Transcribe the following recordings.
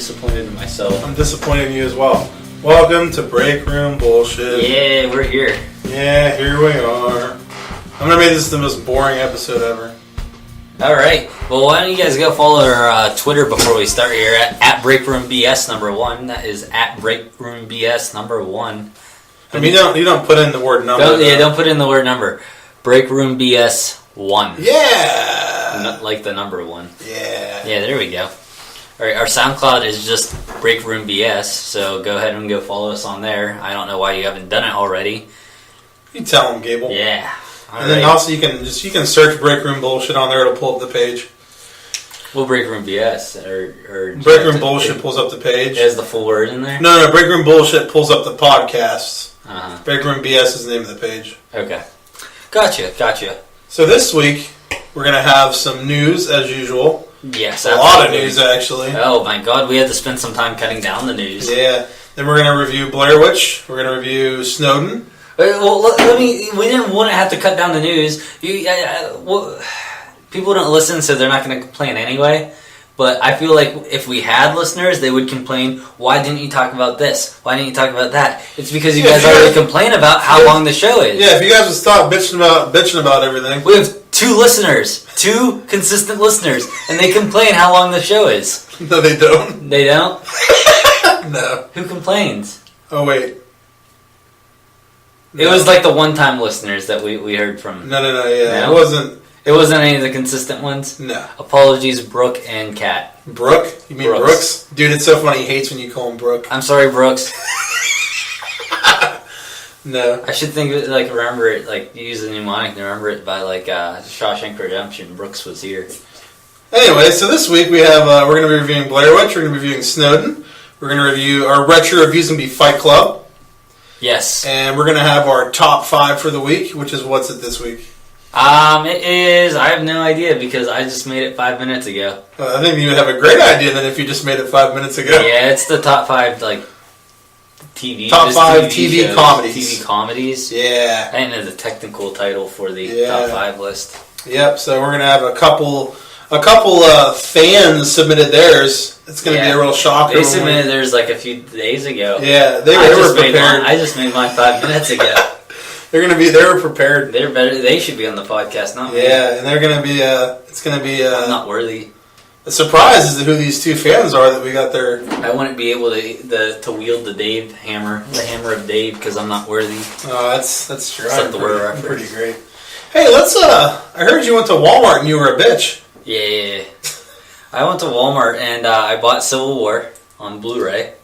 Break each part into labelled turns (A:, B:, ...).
A: disappointed in myself.
B: I'm disappointed in you as well. Welcome to Breakroom Bullshit.
A: Yeah, we're here.
B: Yeah, here we are. I'm gonna make this the most boring episode ever.
A: Alright, well why don't you guys go follow our Twitter before we start here at BreakroomBS number 1. That is at BreakroomBS number 1.
B: I mean, you don't put in the word number.
A: Don't put in the word number. BreakroomBS 1.
B: Yeah!
A: Not like the number 1.
B: Yeah.
A: Yeah, there we go. Alright, our SoundCloud is just BreakroomBS, so go ahead and go follow us on there. I don't know why you haven't done it already.
B: You tell them, Gable.
A: Yeah.
B: And then also you can search Breakroom Bullshit on there. It'll pull up the page.
A: Well, Breakroom BS or
B: Breakroom Bullshit pulls up the page.
A: Has the full word in there?
B: No. Breakroom Bullshit pulls up the podcast.
A: Uh-huh.
B: Breakroom BS is the name of the page.
A: Okay. Gotcha.
B: So this week we're gonna have some news as usual.
A: Yes,
B: a lot of news actually.
A: Oh my God, we had to spend some time cutting down the news.
B: Yeah. Then we're gonna review Blair Witch. We're gonna review Snowden.
A: Well, we didn't want to have to cut down the news. People don't listen, so they're not going to complain anyway. But I feel like if we had listeners, they would complain, why didn't you talk about this? Why didn't you talk about that? It's because you guys already complain about how long the show is.
B: Yeah, if you guys would stop bitching about everything.
A: We have 2 listeners, 2 consistent listeners, and they complain how long the show is.
B: No, they don't.
A: They don't?
B: No.
A: Who complains?
B: Oh, wait.
A: It was like the one-time listeners that we heard from.
B: No, yeah.
A: No?
B: It wasn't
A: any of the consistent ones?
B: No.
A: Apologies, Brooke and Kat.
B: Brooke? You mean Brooks? Dude, it's so funny. He hates when you call him Brooke.
A: I'm sorry, Brooks.
B: No.
A: I should remember it, use a mnemonic and remember it by, Shawshank Redemption. Brooks was here.
B: Anyway, so this week we're going to be reviewing Blair Witch, we're going to be reviewing Snowden, we're going to review, our retro reviews going to be Fight Club.
A: Yes.
B: And we're going to have our top 5 for the week, which is what's it this week?
A: It is, I have no idea because I just made it 5 minutes ago.
B: I think you would have a great idea then if you just made it 5 minutes ago.
A: Yeah, it's the top 5, TV.
B: Top 5 TV
A: shows,
B: comedies.
A: TV comedies.
B: Yeah.
A: I didn't know the technical title for the top 5 list.
B: Yep, so we're going to have a couple fans submitted theirs. It's going to be a real shocker.
A: They submitted theirs a few days ago.
B: Yeah, they were prepared.
A: I just made mine 5 minutes ago.
B: They were prepared.
A: They're better. They should be on the podcast, not me.
B: Yeah, and they're going to be, it's going to be...
A: I'm not worthy.
B: A surprise as to who these 2 fans are that we got there.
A: I wouldn't be able to wield the Dave hammer, the hammer of Dave, because I'm not worthy.
B: Oh, that's true.
A: Except the word
B: I'm pretty great. Hey, I heard you went to Walmart and you were a bitch.
A: Yeah. I went to Walmart and I bought Civil War on Blu-ray,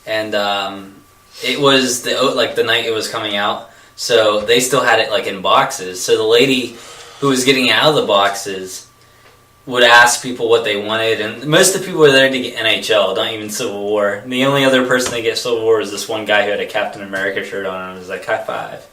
A: and it was the night it was coming out, so they still had it in boxes. So the lady who was getting out of the boxes would ask people what they wanted, and most of the people were there to get NHL, not even Civil War. And the only other person to get Civil War was this one guy who had a Captain America shirt on, and I was like, high five.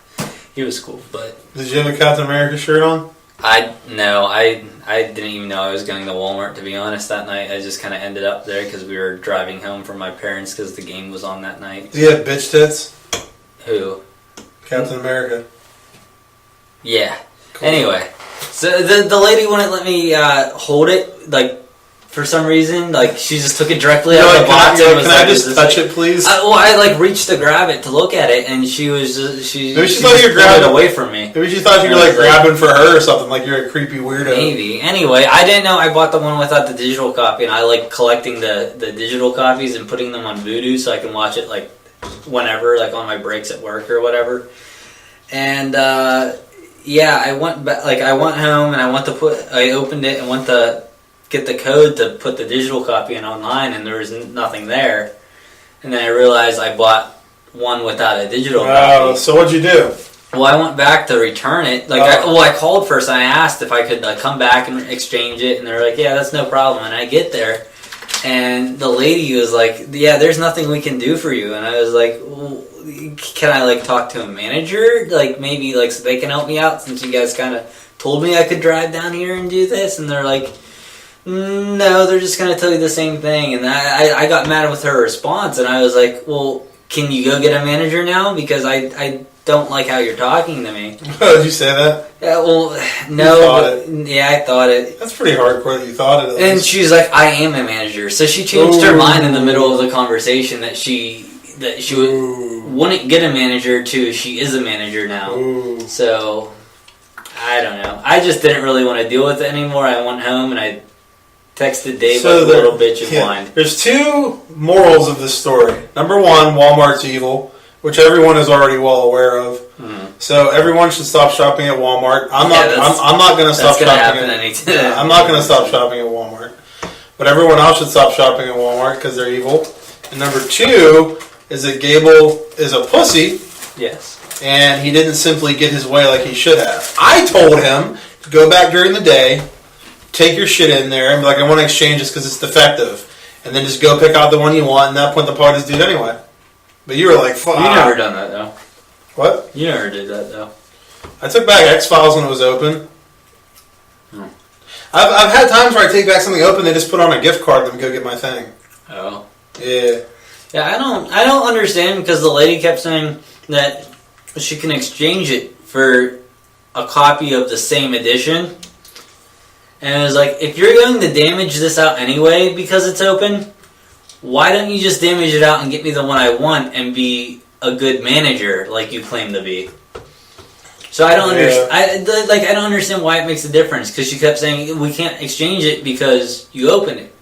A: He was cool, but...
B: Did you have a Captain America shirt on?
A: I didn't even know I was going to Walmart, to be honest, that night. I just kind of ended up there because we were driving home from my parents because the game was on that night.
B: Do you have bitch tits?
A: Who?
B: Captain America.
A: Yeah. Cool. Anyway, so the lady wouldn't let me hold it, for some reason. She just took it directly out of the box.
B: Can I just touch it, please?
A: I reached to grab it to look at it, and she maybe she
B: thought you were grabbing
A: it away from me.
B: Maybe she thought you were grabbing for her or something, like you're a creepy weirdo.
A: Maybe. Anyway, I didn't know I bought the one without the digital copy, and I like collecting the digital copies and putting them on Vudu so I can watch it whenever, on my breaks at work or whatever. And I went back. I went home and I opened it and went to get the code to put the digital copy in online, and there was nothing there. And then I realized I bought one without a digital copy.
B: Oh, so what'd you do?
A: Well, I went back to return it. I called first and I asked if I could come back and exchange it, and they were like, "Yeah, that's no problem." And I get there, and the lady was like, "Yeah, there's nothing we can do for you." And I was like, well, "Can I talk to a manager? Maybe so they can help me out since you guys kind of told me I could drive down here and do this?" And they're like, "No, they're just going to tell you the same thing." And I got mad with her response, and I was like, "Well, can you go get a manager now? Because I don't like how you're talking to me.
B: Oh, did you say that?
A: Yeah, well, no. Yeah, I thought it.
B: That's pretty hardcore that you thought it.
A: And she's like, I am a manager. So she changed her mind in the middle of the conversation that she wouldn't get a manager to she is a manager now.
B: Ooh.
A: So, I don't know. I just didn't really want to deal with it anymore. I went home and I texted Dave like a little bitch and whined.
B: There's two morals of this story. Number one, Walmart's evil, which everyone is already well aware of. Mm-hmm. So everyone should stop shopping at Walmart. I'm not going to stop shopping. I'm not going to stop shopping at Walmart. But everyone else should stop shopping at Walmart because they're evil. And number two is that Gable is a pussy.
A: Yes.
B: And he didn't simply get his way like he should have. I told him to go back during the day, take your shit in there, and be like, I want to exchange this because it's defective. And then just go pick out the one you want, and at that point the party's dude anyway. But you were like, fuck.
A: You never done that, though.
B: What?
A: You never did that, though.
B: I took back X-Files when it was open.
A: Hmm.
B: I've had times where I take back something open, they just put on a gift card and go get my thing.
A: Oh.
B: Yeah.
A: Yeah, I don't understand because the lady kept saying that she can exchange it for a copy of the same edition. And it was like, if you're going to damage this out anyway because it's open, why don't you just damage it out and get me the one I want and be a good manager like you claim to be? So I don't understand. I don't understand why it makes a difference because she kept saying we can't exchange it because you opened it,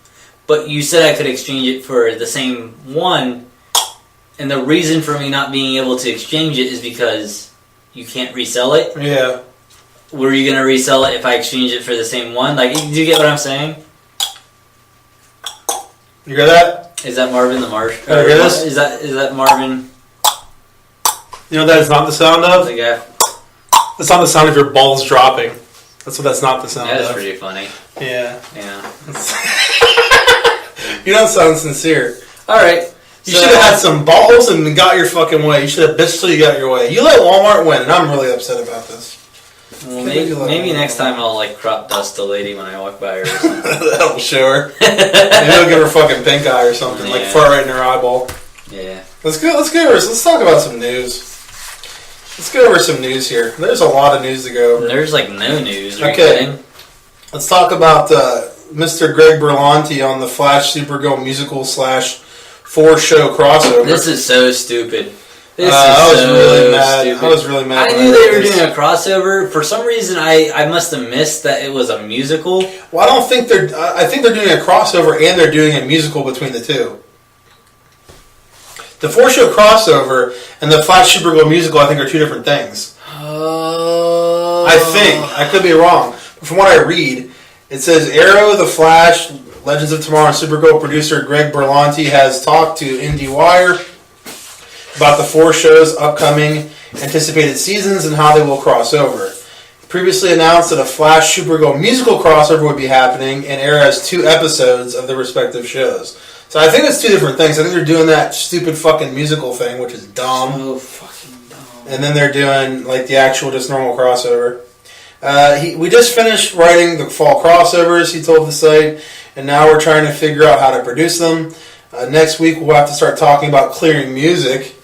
A: but you said I could exchange it for the same one, and the reason for me not being able to exchange it is because you can't resell it.
B: Yeah.
A: Were you gonna resell it if I exchange it for the same one? Like, do you get what I'm saying?
B: You hear that?
A: Is that Marvin the Marsh?
B: You hear this?
A: Is that Marvin?
B: You know what that is not the sound of?
A: The guy.
B: That's not the sound of your balls dropping. That's what that's not the sound of.
A: That's pretty funny.
B: Yeah.
A: Yeah.
B: You don't sound sincere.
A: Alright.
B: You should have had some balls and got your fucking way. You should have bitched till you got your way. You let Walmart win, and I'm really upset about this.
A: Well, maybe next time I'll like crop dust a lady when I walk by her or something.
B: That'll show her. Maybe I'll give her fucking pink eye or something, like far right in her eyeball.
A: Yeah.
B: Let's talk about some news. Let's go over some news here. There's a lot of news to go over.
A: There's like no news. Are you
B: okay.
A: kidding?
B: Let's talk about Mr. Greg Berlanti on the Flash Supergirl musical / 4-show crossover.
A: This is so stupid.
B: I was really mad.
A: I knew they were doing a crossover. For some reason, I must have missed that it was a musical.
B: Well, I don't think they're. I think they're doing a crossover and they're doing a musical between the two. The 4-show crossover and the Flash Supergirl musical, I think, are two different things.
A: Oh.
B: I think. I could be wrong. But from what I read, it says Arrow, The Flash, Legends of Tomorrow, and Supergirl producer Greg Berlanti has talked to IndieWire about the 4 shows' upcoming anticipated seasons and how they will cross over. He previously announced that a Flash Supergirl musical crossover would be happening and air as 2 episodes of the respective shows. So I think it's 2 different things. I think they're doing that stupid fucking musical thing, which is dumb.
A: So fucking dumb.
B: And then they're doing like the actual just normal crossover. We just finished writing the fall crossovers, he told the site, and now we're trying to figure out how to produce them. Next week we'll have to start talking about clearing music.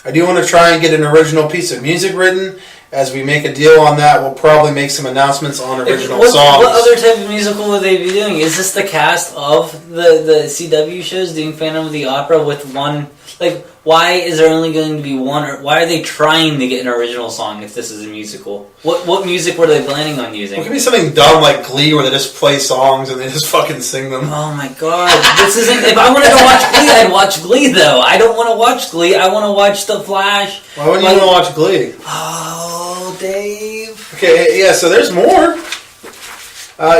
B: I do want to try and get an original piece of music written. As we make a deal on that, we'll probably make some announcements on original songs.
A: What other type of musical would they be doing? Is this the cast of the CW shows doing Phantom of the Opera with one? Like, why is there only going to be one? Or why are they trying to get an original song if this is a musical? What music were they planning on using?
B: It could be something dumb like Glee where they just play songs and they just fucking sing them.
A: Oh my god. This isn't... If I wanted to watch Glee, I'd watch Glee though. I don't want to watch Glee. I want to watch The Flash.
B: Why wouldn't you want to watch Glee?
A: Oh, Dave.
B: Okay, yeah, so there's more.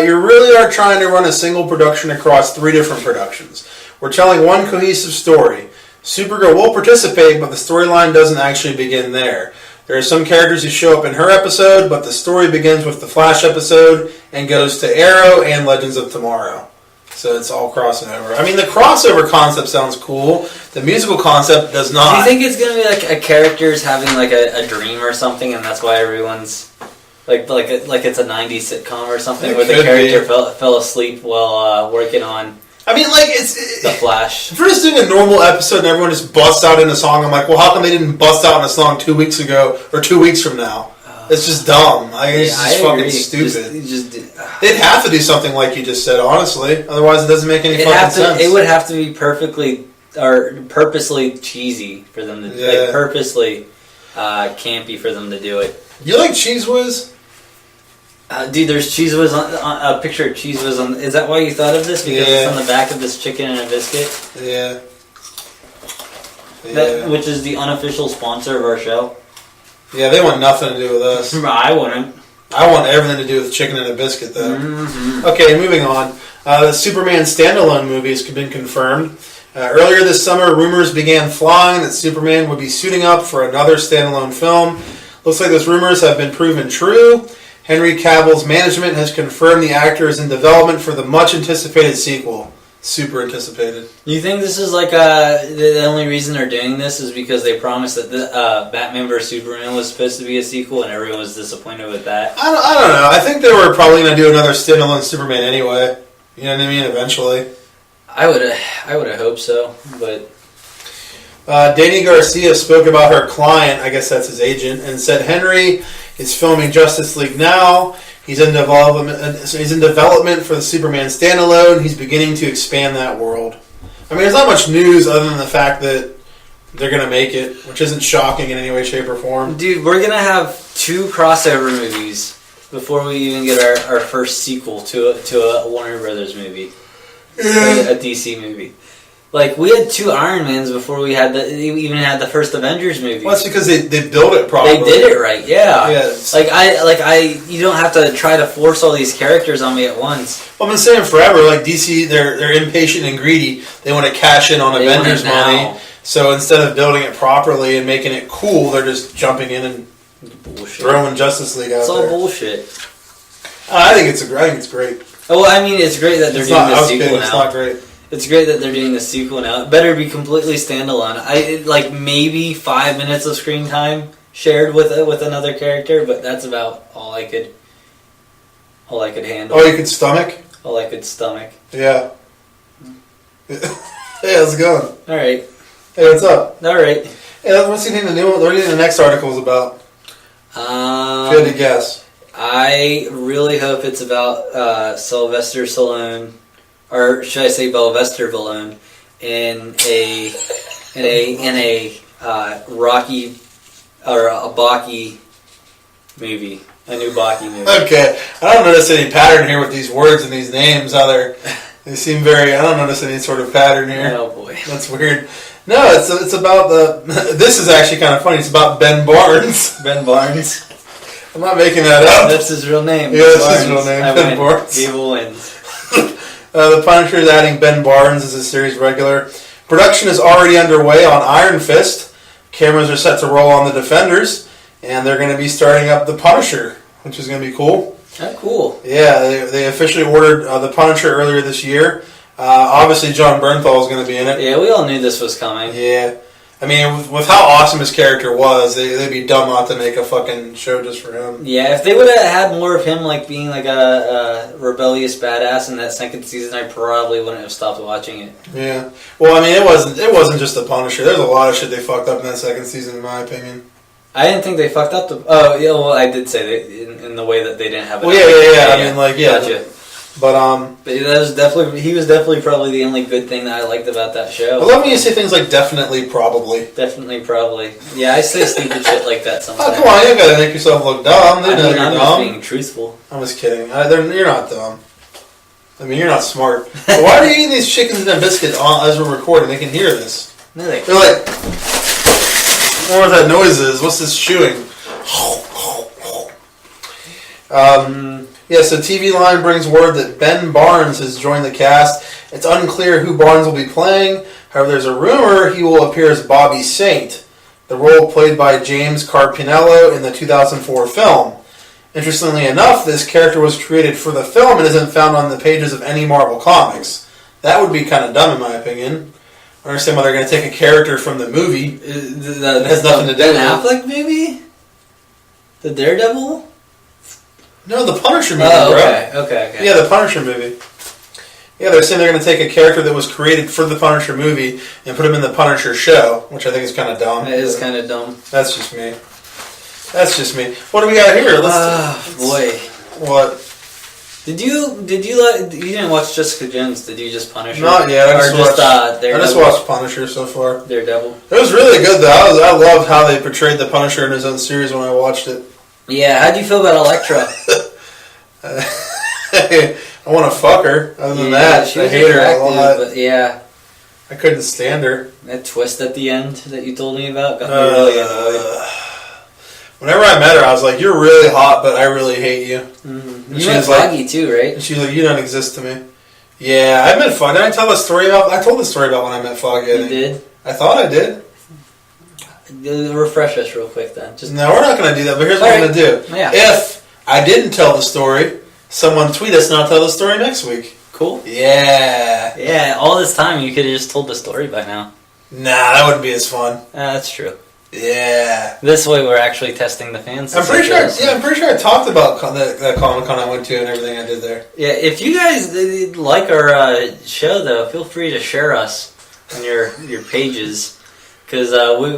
B: You really are trying to run a single production across 3 different productions. We're telling one cohesive story. Supergirl will participate, but the storyline doesn't actually begin there. There are some characters who show up in her episode, but the story begins with the Flash episode and goes to Arrow and Legends of Tomorrow. So it's all crossing over. I mean, the crossover concept sounds cool. The musical concept does not.
A: Do you think it's going to be like a character's having like a dream or something, and that's why everyone's like it's a 90s sitcom or something where the character fell asleep while working on
B: I mean, like, it's...
A: The Flash.
B: If we're just doing a normal episode and everyone just busts out in a song, I'm like, well, how come they didn't bust out in a song 2 weeks ago or 2 weeks from now? It's just dumb. It's just fucking stupid. They'd have to do something like you just said, honestly. Otherwise, it doesn't make any fucking sense.
A: It would have to be perfectly or purposely cheesy for them to like purposely campy for them to do it.
B: You like Cheese Whiz?
A: Dude, there's Cheese Whiz on a picture of Cheese Whiz on. Is that why you thought of this? Because it's on the back of this chicken and a biscuit.
B: Yeah.
A: Which is the unofficial sponsor of our show.
B: Yeah, they want nothing to do with us.
A: I wouldn't.
B: I want everything to do with chicken and a biscuit, though.
A: Mm-hmm.
B: Okay, moving on. The Superman standalone movie has been confirmed. Earlier this summer, rumors began flying that Superman would be suiting up for another standalone film. Looks like those rumors have been proven true. Henry Cavill's management has confirmed the actor is in development for the much-anticipated sequel. Super anticipated.
A: You think this is like the only reason they're doing this is because they promised that the Batman vs Superman was supposed to be a sequel and everyone was disappointed with that?
B: I don't know. I think they were probably going to do another standalone Superman anyway. You know what I mean? Eventually.
A: I would have hoped so, but...
B: Dani Garcia spoke about her client, I guess that's his agent, and said Henry is filming Justice League now. He's in development for the Superman standalone. He's beginning to expand that world. I mean, there's not much news other than the fact that they're going to make it, which isn't shocking in any way, shape, or form.
A: Dude, we're going to have 2 crossover movies before we even get our first sequel to a Warner Brothers movie.
B: Yeah.
A: A DC movie. Like, we had 2 Iron Mans before we even had the first Avengers movie.
B: Well, that's because they built it properly.
A: They did it right, yeah.
B: Yeah.
A: You don't have to try to force all these characters on me at once.
B: Well, I've been saying forever, like DC, they're impatient and greedy. They want to cash in on Avengers money. So instead of building it properly and making it cool, they're just jumping in and throwing Justice League out there.
A: It's all bullshit.
B: I think it's great.
A: Oh, well, I mean, it's great that they're doing this sequel now.
B: It's not great.
A: It's great that they're doing this sequel now. It better be completely standalone. Like maybe 5 minutes of screen time shared with another character, but that's about all I could handle.
B: Oh, you could stomach?
A: All I could stomach.
B: Yeah. Hey, how's it going?
A: All right.
B: Hey, what's up?
A: All right.
B: Hey, what's the new one? What do you think the next article is about? If you had to guess.
A: I really hope it's about Sylvester Stallone, or should I say Belvester Stallone, in a Rocky or a Baki movie, a new Baki movie.
B: Okay, I don't notice any pattern here with these words and these names. They seem very. I don't notice any sort of pattern here.
A: Oh boy,
B: that's weird. No, it's about the. This is actually kind of funny. It's about Ben Barnes.
A: Ben Barnes.
B: I'm not making that up.
A: That's his real name.
B: Yeah, that's his real name. Ben Barnes.
A: Gable wins.
B: The Punisher is adding Ben Barnes as a series regular. Production is already underway on Iron Fist. Cameras are set to roll on the Defenders, and they're going to be starting up the Punisher, which is going to be cool.
A: Oh, cool.
B: Yeah, they officially ordered the Punisher earlier this year. Obviously, John Bernthal is going to be in it.
A: Yeah, we all knew this was coming.
B: Yeah. I mean, with how awesome his character was, they'd be dumb not to make a fucking show just for him.
A: Yeah, if they would have had more of him, like being like a rebellious badass in that second season, I probably wouldn't have stopped watching it.
B: Yeah. Well, I mean, it wasn't just the Punisher. There's a lot of shit they fucked up in that second season, in my opinion.
A: I didn't think they fucked up the. Oh, yeah. Well, I did say that in the way that they didn't have.
B: Well, yeah. I mean, like, yeah.
A: Gotcha.
B: But
A: that was definitely. He was definitely probably the only good thing that I liked about that show.
B: I love when you say things like definitely, probably.
A: Definitely, probably. Yeah, I say stupid shit like that sometimes.
B: Oh, come on, you gotta make yourself look dumb.
A: I'm just being truthful.
B: I'm just kidding. You're not dumb. I mean, you're not smart. But why are you eating these chickens and a biscuit as we're recording? They can hear this.
A: No, they can't.
B: They're like, I wonder what that noise is. What's this chewing? Yeah, so TV Line brings word that Ben Barnes has joined the cast. It's unclear who Barnes will be playing. However, there's a rumor he will appear as Bobby Saint, the role played by James Carpinello in the 2004 film. Interestingly enough, this character was created for the film and isn't found on the pages of any Marvel comics. That would be kind of dumb, in my opinion. I understand why they're going to take a character from the movie that has nothing to do with
A: Ben Affleck movie? The Daredevil?
B: No, the Punisher movie,
A: bro.
B: Okay.
A: Yeah,
B: Yeah, the Punisher movie. Yeah, they're saying they're going to take a character that was created for the Punisher movie and put him in the Punisher show, which I think is kind of dumb.
A: It is kind of dumb.
B: That's just me. That's just me. What do we got here?
A: Boy.
B: What?
A: Did you didn't watch Jessica Jones? Did you just Punisher?
B: Not yet. I
A: Daredevil?
B: just watched Punisher so far.
A: Daredevil.
B: It was really good though. I loved how they portrayed the Punisher in his own series when I watched it.
A: Yeah, how'd you feel about Elektra?
B: I want to fuck her. Other than that, I hate her a lot.
A: But yeah,
B: I couldn't stand her.
A: That twist at the end that you told me about got me really annoyed.
B: Whenever I met her, I was like, "You're really hot, but I really hate you."
A: Mm-hmm. You met Foggy too, right?
B: And she's like, "You don't exist to me." Yeah, I met Foggy. Did I tell the story about? I told the story about when I met Foggy.
A: You did?
B: I thought I did.
A: Refresh us real quick then.
B: No, we're not going to do that. But here's what I'm going to do.
A: Yeah.
B: If I didn't tell the story, someone tweet us and I'll tell the story next week.
A: Cool.
B: Yeah.
A: Yeah. All this time you could have just told the story by now.
B: Nah, that wouldn't be as fun.
A: That's true.
B: Yeah.
A: This way we're actually testing the fans.
B: I'm pretty sure I talked about that Comic-Con I went to and everything I did there.
A: Yeah, if you guys like our show, though, feel free to share us on your pages. Because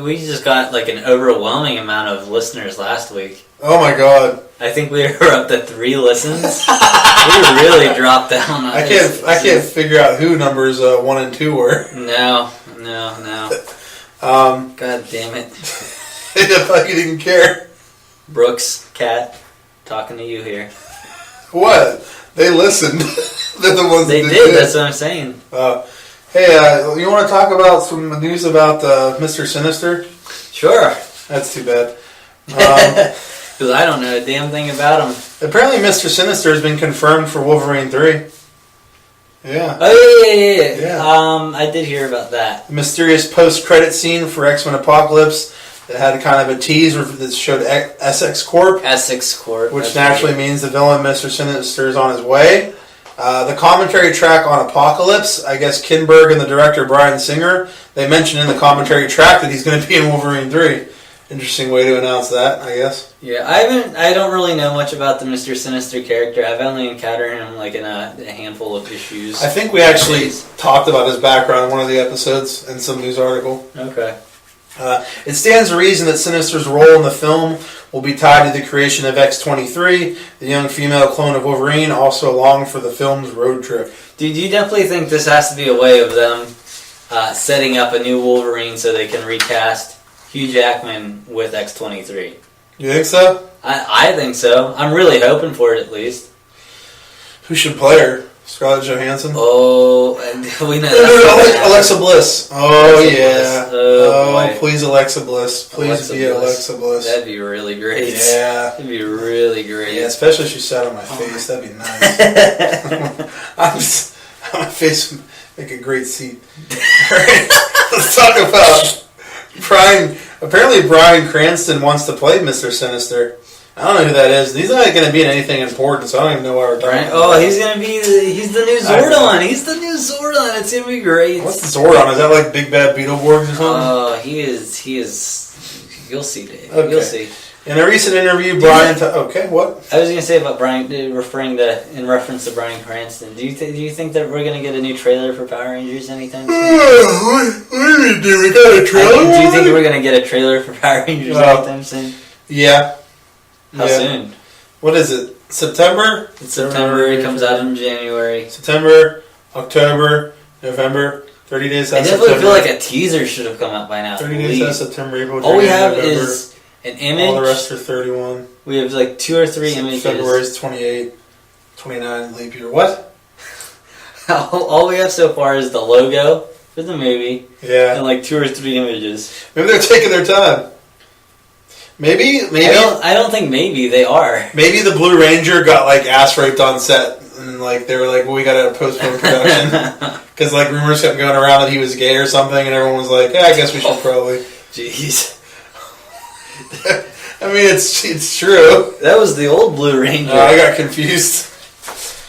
A: we just got like an overwhelming amount of listeners last week.
B: Oh my god.
A: I think we were up to 3 listens. We really dropped down.
B: I can't figure out who numbers 1 and 2 were.
A: No. God damn it.
B: If I didn't care.
A: Brooks, Cat, talking to you here.
B: What? They listened. They're the ones
A: they
B: that
A: did. That's what I'm saying.
B: Hey, you want to talk about some news about Mr. Sinister?
A: Sure.
B: That's too bad.
A: Because I don't know a damn thing about him.
B: Apparently Mr. Sinister has been confirmed for Wolverine 3. Yeah.
A: Oh, yeah. I did hear about that.
B: The mysterious post-credit scene for X-Men Apocalypse that had kind of a tease that showed Essex Corp. Which naturally means the villain Mr. Sinister is on his way. The commentary track on Apocalypse, I guess Kinberg and the director Bryan Singer, they mentioned in the commentary track that he's going to be in Wolverine 3. Interesting way to announce that, I guess.
A: Yeah, I don't really know much about the Mr. Sinister character. I've only encountered him like in a handful of issues.
B: I think we actually talked about his background in one of the episodes in some news article.
A: Okay.
B: It stands to reason that Sinister's role in the film will be tied to the creation of X-23, the young female clone of Wolverine, also along for the film's road trip.
A: Dude, you definitely think this has to be a way of them setting up a new Wolverine so they can recast Hugh Jackman with X-23.
B: You think so?
A: I think so. I'm really hoping for it at least.
B: Who should play her? Scarlett Johansson?
A: Oh, we know
B: Alexa Bliss. Oh, Alexa yeah.
A: Bliss. Oh,
B: please, Alexa Bliss. Please be Alexa Bliss.
A: That'd be really great.
B: Yeah.
A: That'd be really great.
B: Yeah, especially if she sat on my face. That'd be nice. My face would make a great seat. All right. Let's talk about Bryan. Apparently, Bryan Cranston wants to play Mr. Sinister. I don't know who that is. He's not going to be in anything important, so I don't even know why we're talking about
A: that. He's going to be... He's the new Zordon. He's the new Zordon. It's going to be great.
B: What's the Zordon? Is that like Big Bad Beetleborgs or something?
A: Oh, he is... You'll see, Dave.
B: Okay.
A: You'll see.
B: In a recent interview, Bryan... Okay, what?
A: I was going to say about Bryan... in reference to Bryan Cranston. Do you think that we're going to get a new trailer for Power Rangers anytime soon?
B: What do we do? We got a trailer?
A: Do you think we're going to get a trailer for Power Rangers anytime soon?
B: Yeah.
A: How soon?
B: What is it? September?
A: It's September. It comes out in January.
B: September, October, November. 30 days out of September.
A: I definitely feel like a teaser should have come out by now.
B: 30 days out of September, April,
A: all we have
B: November.
A: Is an image.
B: All the rest are 31.
A: We have like 2 or 3 images.
B: February's 28, 29 leap year. What?
A: All we have so far is the logo for the movie.
B: Yeah.
A: And like 2 or 3 images.
B: Maybe they're taking their time. Maybe.
A: I don't think maybe they are.
B: Maybe the Blue Ranger got like ass raped on set, and like they were like, "Well, we got to postpone production," because like rumors kept going around that he was gay or something, and everyone was like, "Yeah, I guess we should probably."
A: Jeez.
B: I mean, it's true.
A: That was the old Blue Ranger.
B: I got confused.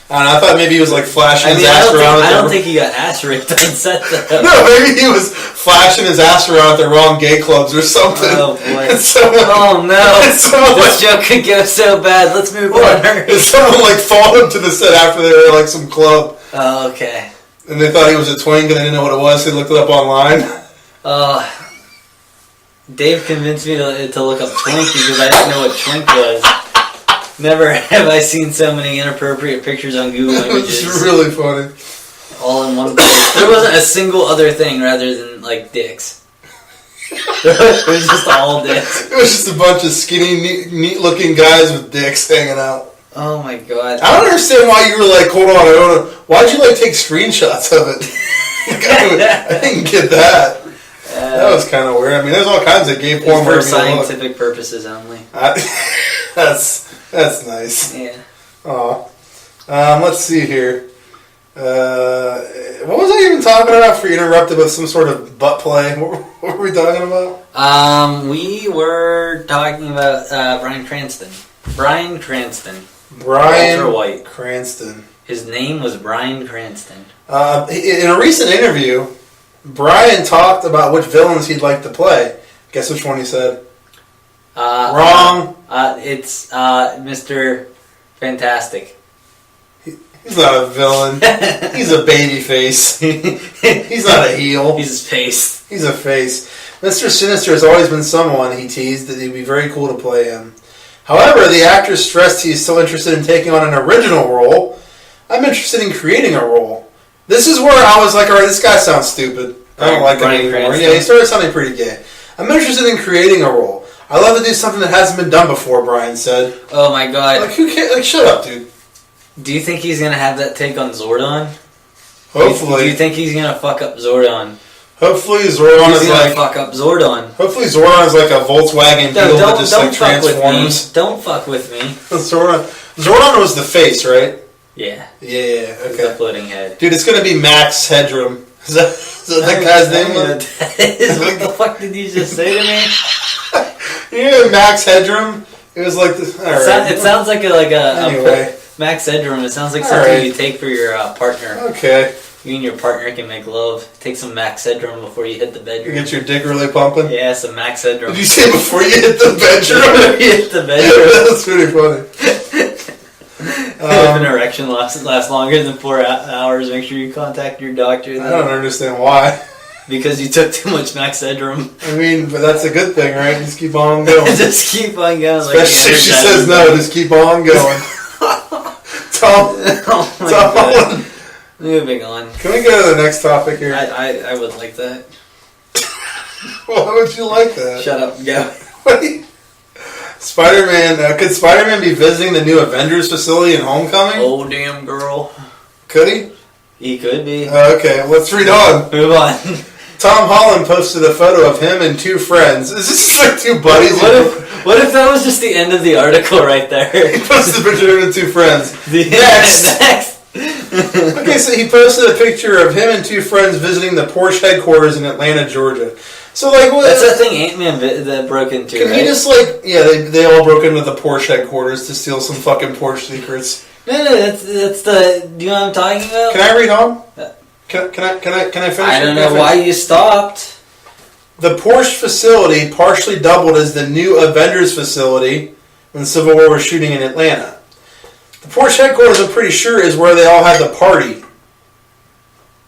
B: I don't know, I thought maybe he was like flashing his ass around.
A: I don't think he got ass raped on set though.
B: No, maybe he was flashing his ass around at the wrong gay clubs or something.
A: Oh boy.
B: Oh
A: no. This joke could go so bad. Let's move on.
B: And someone like followed him to the set after they were like some club.
A: Oh, okay.
B: And they thought he was a twink and they didn't know what it was, so they looked it up online.
A: Dave convinced me to look up twink because I didn't know what twink was. Never have I seen so many inappropriate pictures on Google Images.
B: It's really funny.
A: All in one place. There wasn't a single other thing rather than, like, dicks. It was just all dicks.
B: It was just a bunch of skinny, neat-looking guys with dicks hanging out.
A: Oh my god.
B: I don't understand why you were like, hold on, I don't know. Why'd you, like, take screenshots of it? I didn't get that. That was kind of weird. I mean, there's all kinds of gay porn
A: for scientific purposes only.
B: That's nice.
A: Yeah.
B: Aw. Let's see here. What was I even talking about for you interrupted with some sort of butt play? What were we talking about?
A: We were talking about Bryan Cranston. Bryan
B: Walter
A: White.
B: Cranston.
A: His name was Bryan Cranston.
B: In a recent interview, Bryan talked about which villains he'd like to play. Guess which one he said? Wrong.
A: It's Mr. Fantastic.
B: He's not a villain. He's a baby face. He's not a heel.
A: He's his face.
B: He's a face. Mr. Sinister has always been someone, he teased, that he'd be very cool to play him. However, the actor stressed he is still interested in taking on an original role. I'm interested in creating a role. This is where I was like, alright, this guy sounds stupid. I don't like him anymore. Yeah, he started sounding pretty gay. I'm interested in creating a role. I love to do something that hasn't been done before, Bryan said.
A: Oh my god.
B: Like, who cares? Like, shut up, dude.
A: Do you think he's going to have that take on Zordon?
B: Hopefully.
A: Do you think he's going to fuck up Zordon?
B: Hopefully Zordon is like...
A: fuck up Zordon.
B: Hopefully Zordon is like a Volkswagen Beetle that just like transforms.
A: Don't fuck with me.
B: Zordon was the face, right?
A: Yeah.
B: Yeah, okay.
A: The floating head.
B: Dude, it's going to be Max Headroom. Is that that guy's name?
A: What the fuck did you just say to me?
B: Yeah, Max Headroom. It was like this.
A: It sounds like
B: anyway.
A: Max Headroom. It sounds like something you take for your partner.
B: Okay.
A: You and your partner can make love. Take some Max Headroom before you hit the bedroom.
B: You get your dick really pumping?
A: Yeah, some Max Headroom.
B: Did you say before you hit the bedroom?
A: Before you hit the bedroom.
B: That's pretty funny.
A: If an erection lasts longer than 4 hours, make sure you contact your doctor.
B: I don't understand why.
A: Because you took too much Max Headroom.
B: I mean, but that's a good thing, right? Just keep on going.
A: Just keep on going.
B: Especially if she says no, just keep on going. Tom.
A: Moving on.
B: Can we go to the next topic here?
A: I would like that.
B: Why would you like that?
A: Shut up, go.
B: Spider-Man. Could Spider-Man be visiting the new Avengers facility in Homecoming?
A: Oh, damn girl.
B: Could he?
A: He could be.
B: Okay, let's read on.
A: Move on.
B: Tom Holland posted a photo of him and 2 friends. Is this just like 2 buddies?
A: What if that was just the end of the article right there?
B: He posted a picture of him and 2 friends.
A: Next.
B: Okay, so he posted a picture of him and 2 friends visiting the Porsche headquarters in Atlanta, Georgia. So, like, what?
A: That's that thing Ant-Man that broke into,
B: Can
A: right?
B: he just, like, yeah, they all broke into the Porsche headquarters to steal some fucking Porsche secrets.
A: No, that's the. Do you know what I'm talking about?
B: Can I read on? Can I finish?
A: I don't know why you stopped.
B: The Porsche facility partially doubled as the new Avengers facility when Civil War was shooting in Atlanta. The Porsche headquarters, I'm pretty sure, is where they all had the party.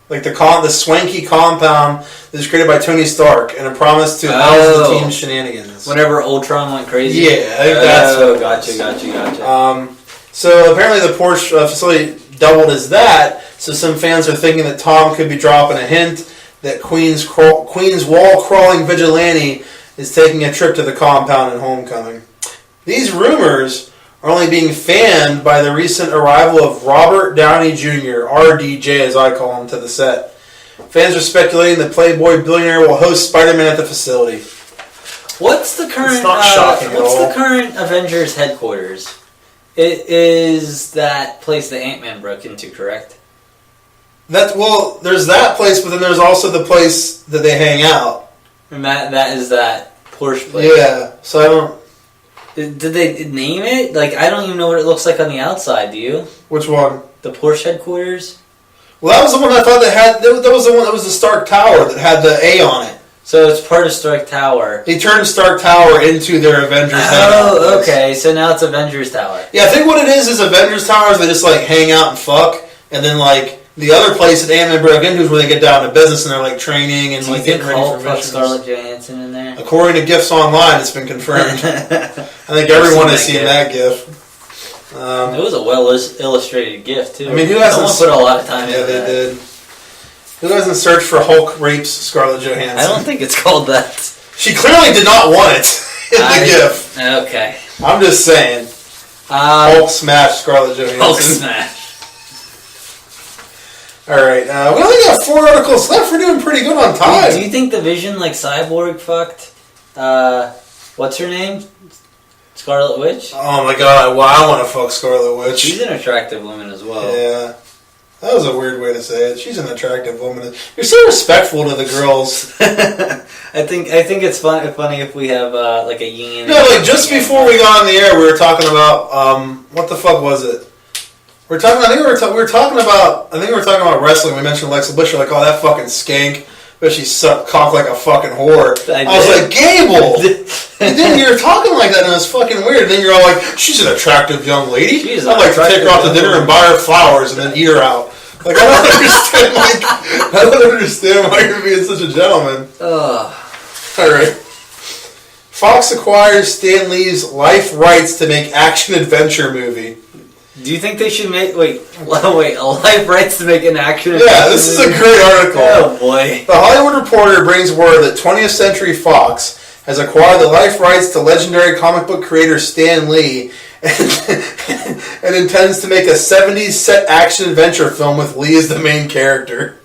B: Like the swanky compound that was created by Tony Stark and a promise to house the team's shenanigans.
A: Whenever Ultron went crazy?
B: Yeah, I think that's what it was.
A: Gotcha.
B: So apparently the Porsche facility doubled as that, so some fans are thinking that Tom could be dropping a hint that Queen's wall-crawling vigilante is taking a trip to the compound in Homecoming. These rumors are only being fanned by the recent arrival of Robert Downey Jr., RDJ as I call him, to the set. Fans are speculating the Playboy billionaire will host Spider-Man at the facility.
A: What's the current?
B: It's not shocking at all.
A: What's the current Avengers headquarters? It is that place that Ant-Man broke into, correct?
B: There's that place, but then there's also the place that they hang out.
A: And that is that Porsche place.
B: Yeah, so I don't...
A: Did they name it? Like, I don't even know what it looks like on the outside, do you?
B: Which one?
A: The Porsche headquarters?
B: Well, that was the one I thought that had... That was the one that was the Stark Tower that had the A on it.
A: So it's part of Stark Tower.
B: They turned Stark Tower into their Avengers hangout.
A: Oh, okay. So now it's Avengers Tower.
B: Yeah, I think what it is Avengers Towers, they just, like, hang out and fuck, and then, like, The other place that Ant-Man broke into is where they get down to business and they're like training and like getting ready for missions.
A: Scarlett Johansson in there?
B: According to GIFs online, it's been confirmed. I think everyone has seen that GIF.
A: It was a well illustrated GIF too.
B: I mean, who hasn't
A: put a lot of time into that?
B: Yeah, they did. Who hasn't searched for Hulk rapes Scarlett Johansson?
A: I don't think it's called that. She
B: clearly did not want it in the GIF.
A: Okay.
B: I'm just saying. Hulk smash Scarlett Johansson.
A: Hulk smash.
B: Alright, we only got 4 articles left. We're doing pretty good on time.
A: Do you think the Vision, like Cyborg, fucked, what's her name? Scarlet Witch?
B: Oh my god, well, I want to fuck Scarlet Witch.
A: She's an attractive woman as well.
B: Yeah. That was a weird way to say it. She's an attractive woman. You're so respectful to the girls.
A: I think it's funny if we have like a yin.
B: No, like just before we got on the air, we were talking about what the fuck was it? I think we were talking about wrestling. We mentioned Alexa Bliss. You're like, oh, that fucking skank. But she sucked cock like a fucking whore. I was like, Gable! And then you're talking like that and it's fucking weird. And then you're all like, she's an attractive young lady. I'd like to take her out to dinner and buy her flowers and then eat her out. Like, I don't understand why you're being such a gentleman. Alright. Fox acquires Stan Lee's life rights to make action-adventure movie.
A: Do you think they should make... Wait, a life rights to make an action-adventure movie?
B: Yeah, this is a great article.
A: Oh, boy.
B: The Hollywood Reporter brings word that 20th Century Fox has acquired the life rights to legendary comic book creator Stan Lee and intends to make a 70s set action-adventure film with Lee as the main character.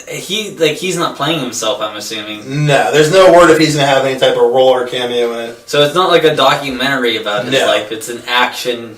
A: He's not playing himself, I'm assuming.
B: No, there's no word if he's going to have any type of role or cameo in it.
A: So it's not like a documentary about his life, it's an action...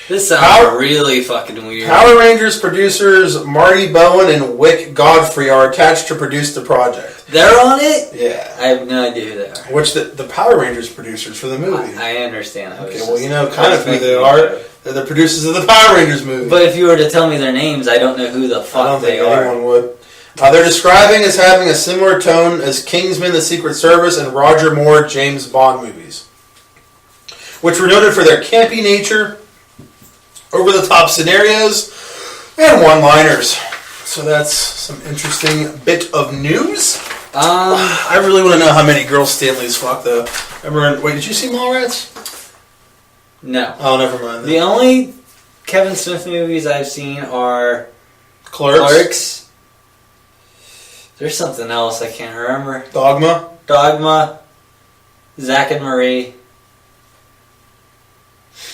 A: This sounds really fucking weird.
B: Power Rangers producers Marty Bowen and Wick Godfrey are attached to produce the project.
A: They're on it?
B: Yeah.
A: I have no idea who they are.
B: Which the Power Rangers producers for the movie.
A: I understand.
B: Okay, well, you know kind of who they are. They're the producers of the Power Rangers movie.
A: But if you were to tell me their names, I don't know who the fuck they are.
B: I don't think anyone would. They're describing as having a similar tone as Kingsman, The Secret Service, and Roger Moore, James Bond movies, which were noted for their campy nature, over-the-top scenarios, and one-liners. So that's some interesting bit of news. I really want to know how many girls Stan Lee's fucked, though. Wait, did you see Mallrats?
A: No.
B: Oh, never mind.
A: The only Kevin Smith movies I've seen are
B: Clerks.
A: There's something else I can't remember.
B: Dogma.
A: Zack and Marie.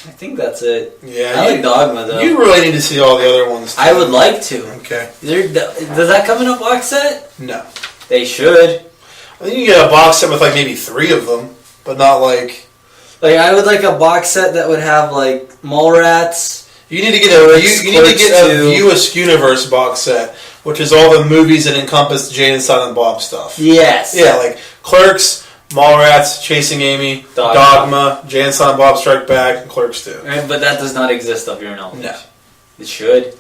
A: I think that's it.
B: Yeah,
A: I like Dogma, though.
B: You really need to see all the other ones, too.
A: I would like to.
B: Okay.
A: Does that come in a box set?
B: No.
A: They should.
B: I think you get a box set with like maybe 3 of them, but not like...
A: Like, I would like a box set that would have like Mallrats.
B: You need to get a View Askewniverse box set, which is all the movies that encompass Jay and Silent Bob stuff.
A: Yes.
B: Yeah, like Clerks, Mallrats, Chasing Amy, Dogma, Jay and Silent Bob Strike Back, and Clerks 2.
A: Right, but that does not exist of your knowledge.
B: No.
A: It should.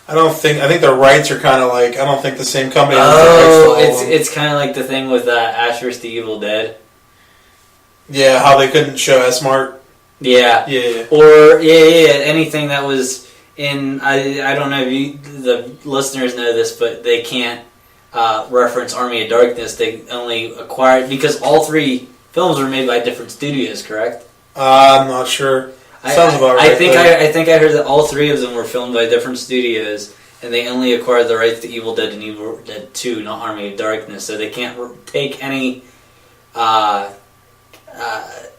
B: I think the rights are kind of like, I don't think the same company owns
A: the
B: rights to all
A: it's kind of like the thing with Ash vs. the Evil Dead.
B: Yeah, how they couldn't show S-Mart.
A: Yeah. Or, anything that was in, I don't know if the listeners know this, but they can't reference Army of Darkness. They only acquired, because all 3 films were made by different studios, correct?
B: I'm not sure. Sounds about right.
A: I think I heard that all 3 of them were filmed by different studios, and they only acquired the rights to Evil Dead and Evil Dead 2, not Army of Darkness, so they can't take any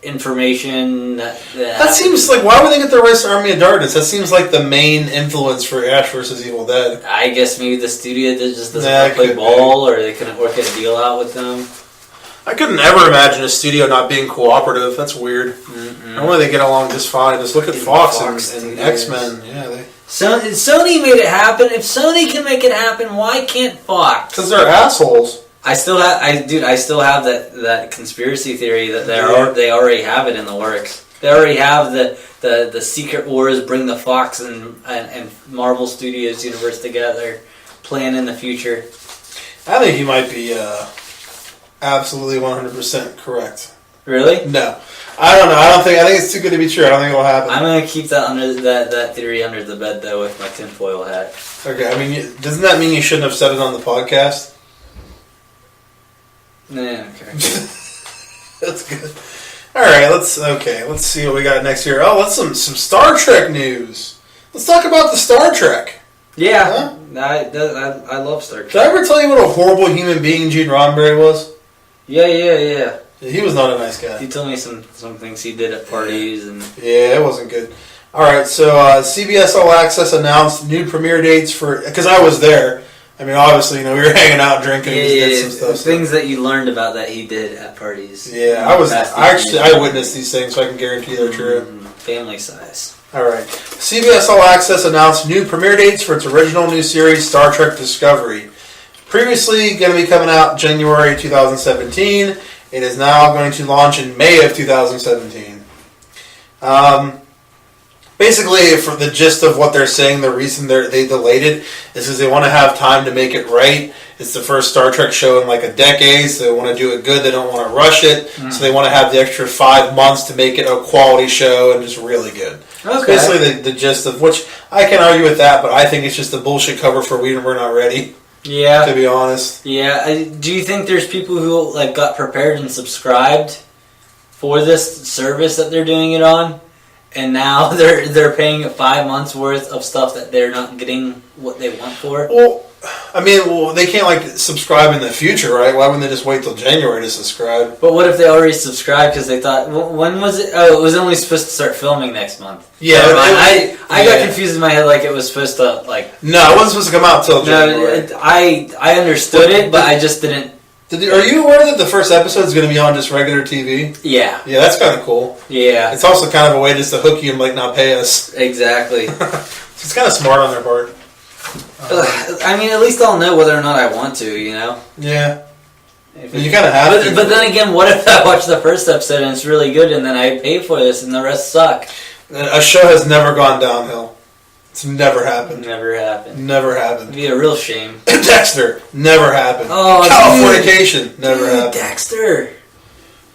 A: information that
B: seems like, why would they get the rights to Army of Darkness? That seems like the main influence for Ash vs. Evil Dead.
A: I guess maybe the studio just doesn't want to play ball, or they couldn't work a deal out with them.
B: I couldn't ever imagine a studio not being cooperative. That's weird. Normally they get along just fine. Just look at Fox and X-Men. Yeah,
A: Sony made it happen. If Sony can make it happen, why can't Fox?
B: Because they're assholes.
A: I still have that conspiracy theory that they already have it in the works. They already have the Secret Wars bring the Fox and Marvel Studios universe together plan in the future.
B: I think he might be absolutely 100% correct.
A: Really?
B: No. I don't know. I think it's too good to be true. I don't think it'll happen.
A: I'm gonna keep that under that theory under the bed though with my tinfoil hat.
B: Okay. I mean, doesn't that mean you shouldn't have said it on the podcast?
A: Yeah. Okay.
B: That's good. All right. Let's see what we got next year. Oh, let's some Star Trek news. Let's talk about the Star Trek.
A: Yeah. Huh? I love Star Trek.
B: Did I ever tell you what a horrible human being Gene Roddenberry was?
A: Yeah.
B: He was not a nice guy.
A: He told me some things he did at parties and.
B: Yeah, it wasn't good. All right, so CBS All Access announced new premiere dates for because I was there. I mean, obviously, we were hanging out, drinking, and did some stuff.
A: Things that you learned about that he did at parties.
B: Yeah, I witnessed these things, so I can guarantee they're true.
A: Family size.
B: All right, CBS All Access announced new premiere dates for its original new series, Star Trek Discovery. Previously going to be coming out January 2017. It is now going to launch in May of 2017. Basically, for the gist of what they're saying, the reason they delayed it is because they want to have time to make it right. It's the first Star Trek show in like a decade, so they want to do it good. They don't want to rush it, so they want to have the extra 5 months to make it a quality show and just really good.
A: Okay.
B: Basically, the gist of which I can argue with that, but I think it's just a bullshit cover for We're Not Ready.
A: Yeah.
B: To be honest.
A: Yeah. Do you think there's people who got prepared and subscribed for this service that they're doing it on, and now they're paying 5 months worth of stuff that they're not getting what they want for?
B: Well, I mean, they can't subscribe in the future, right? Why wouldn't they just wait till January to subscribe?
A: But what if they already subscribed because they thought, when was it? Oh, it was only supposed to start filming next month.
B: Yeah,
A: I got confused in my head. It was supposed to
B: No, it wasn't supposed to come out till January.
A: No, I understood it, but I just didn't.
B: Are you aware that the first episode is going to be on just regular TV?
A: Yeah.
B: Yeah, that's kind of cool.
A: Yeah.
B: It's also kind of a way just to hook you and not pay us.
A: Exactly.
B: It's kind of smart on their part.
A: I mean, at least I'll know whether or not I want to, Yeah.
B: You kind of have to.
A: But then again, what if I watch the first episode and it's really good and then I pay for this and the rest suck?
B: A show has never gone downhill. It's never happened.
A: Never happened.
B: Never happened.
A: It'd be a real shame.
B: Dexter. Never happened.
A: Oh,
B: Californication. Never happened.
A: Dexter.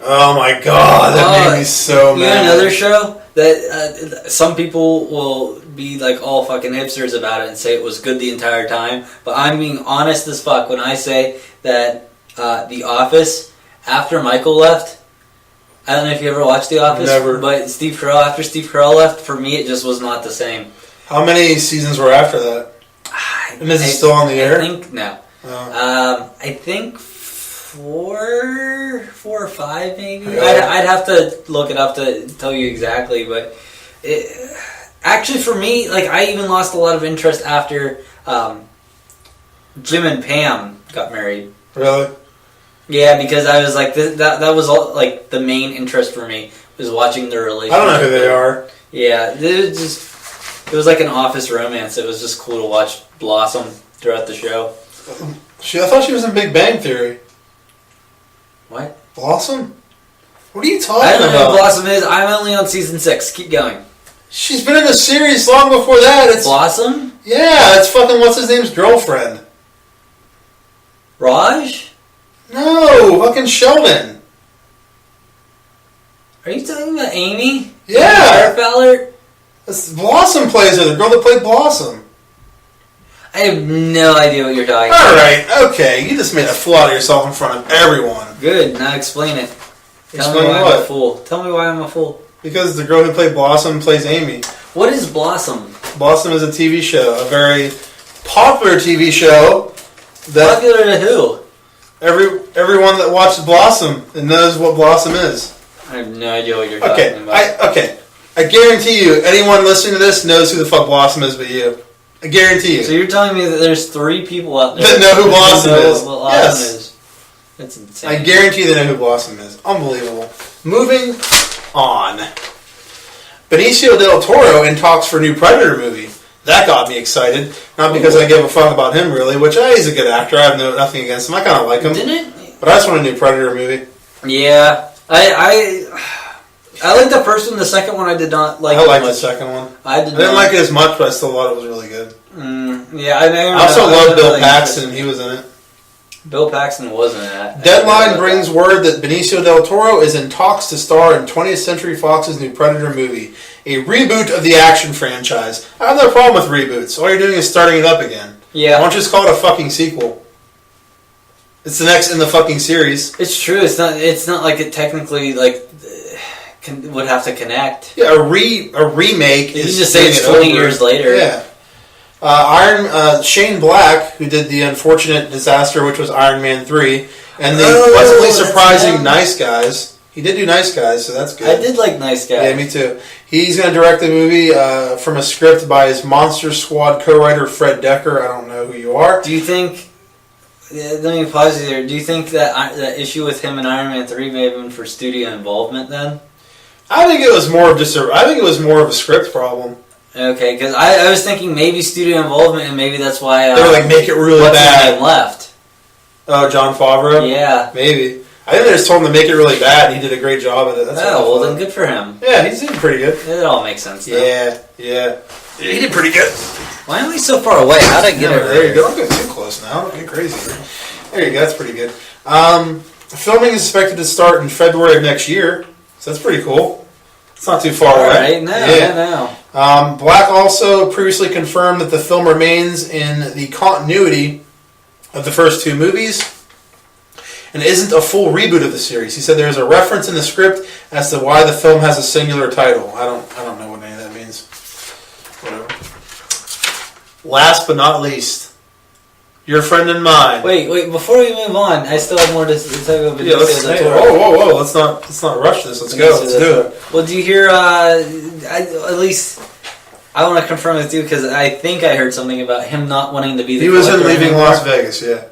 B: Oh my god, that made me so mad.
A: Another show that some people will be all fucking hipsters about it and say it was good the entire time, but I'm being honest as fuck when I say that The Office, after Michael left, I don't know if you ever watched The Office.
B: Never.
A: But after Steve Carell left, for me it just was not the same.
B: How many seasons were after that? And is it still on the air?
A: I think no. Oh. I think 4 or 5 maybe. Yeah. I'd have to look it up to tell you exactly, but actually for me, I even lost a lot of interest after Jim and Pam got married.
B: Really?
A: Yeah, because I was that was all the main interest for me was watching their relationship.
B: I don't know who they are.
A: Yeah, it was like an office romance. It was just cool to watch blossom throughout the show.
B: I thought she was in Big Bang Theory.
A: What?
B: Blossom? What are you talking about?
A: I don't know who Blossom is. I'm only on season 6. Keep going.
B: She's been in the series long before that. It's
A: Blossom?
B: Yeah, it's fucking what's his name's girlfriend.
A: Raj?
B: No, fucking Sheldon.
A: Are you talking about Amy?
B: Yeah.
A: Ballard?
B: Blossom plays her, the girl that played Blossom.
A: I have no idea what you're talking about.
B: Alright, okay. You just made a fool out of yourself in front of everyone.
A: Good, now explain it. Tell me why I'm a fool. Tell me why I'm a fool.
B: Because the girl who played Blossom plays Amy.
A: What is Blossom?
B: Blossom is a TV show, a very popular TV show.
A: Popular to who?
B: Everyone that watches Blossom and knows what Blossom is.
A: I have no idea what you're talking about.
B: I guarantee you, anyone listening to this knows who the fuck Blossom is but you. I guarantee you.
A: So you're telling me that there's 3 people out there
B: that know who Blossom is?
A: Yes. That's insane.
B: I guarantee they know who Blossom is. Unbelievable. Moving on. Benicio del Toro in talks for a new Predator movie. That got me excited. Not because I give a fuck about him, really, which he's a good actor. I have nothing against him. I kind of like him.
A: Didn't it?
B: But I just want a new Predator movie.
A: Yeah. I liked the first one. The second one I did not like.
B: I liked the second one.
A: I
B: didn't like it as much, but I still thought it was really good.
A: Yeah,
B: I also love Bill Paxton. He was in it.
A: Bill Paxton wasn't at.
B: Deadline brings word that Benicio del Toro is in talks to star in 20th Century Fox's new Predator movie, a reboot of the action franchise. I have no problem with reboots. All you're doing is starting it up again.
A: Yeah.
B: Why don't you just call it a fucking sequel? It's the next in the fucking series.
A: It's true. It's not like it technically would have to connect.
B: Yeah, a remake.
A: You just say it's 20 years later.
B: Yeah. Shane Black, who did the unfortunate disaster, which was Iron Man 3, and the pleasantly surprising Nice Guys. He did do Nice Guys, so that's good.
A: I did like Nice Guys.
B: Yeah, me too. He's going to direct the movie from a script by his Monster Squad co-writer Fred Decker. I don't know who you are.
A: Do you think... let me pause you there. Do you think that issue with him in Iron Man 3 may have been for studio involvement then?
B: I think it was more of a script problem.
A: Okay, because I was thinking maybe studio involvement, and maybe that's why
B: they were like, make it really
A: what's
B: bad.
A: His name left?
B: Oh, Jon Favreau.
A: Yeah,
B: maybe. I think they just told him to make it really bad. And he did a great job at it. That's
A: then good for him.
B: Yeah, he's doing pretty good.
A: It all makes sense. Though.
B: Yeah, he did pretty good.
A: Why am I so far away? How'd I get over
B: there? You go. Don't get too close now. Don't get crazy. There you go. That's pretty good. Filming is expected to start in February of next year, so that's pretty cool. It's not too far away.
A: Right? No.
B: Black also previously confirmed that the film remains in the continuity of the first two movies and isn't a full reboot of the series. He said there is a reference in the script as to why the film has a singular title. I don't know what any of that means. Whatever. Last but not least, your friend and mine.
A: Wait! Before we move on, I still have more to talk about.
B: Yeah, whoa! Let's not rush this. Let's go. Let's do it.
A: Well, do you hear? At least I want to confirm with you because I think I heard something about him not wanting to be the.
B: He was in Leaving Las Vegas. Yeah.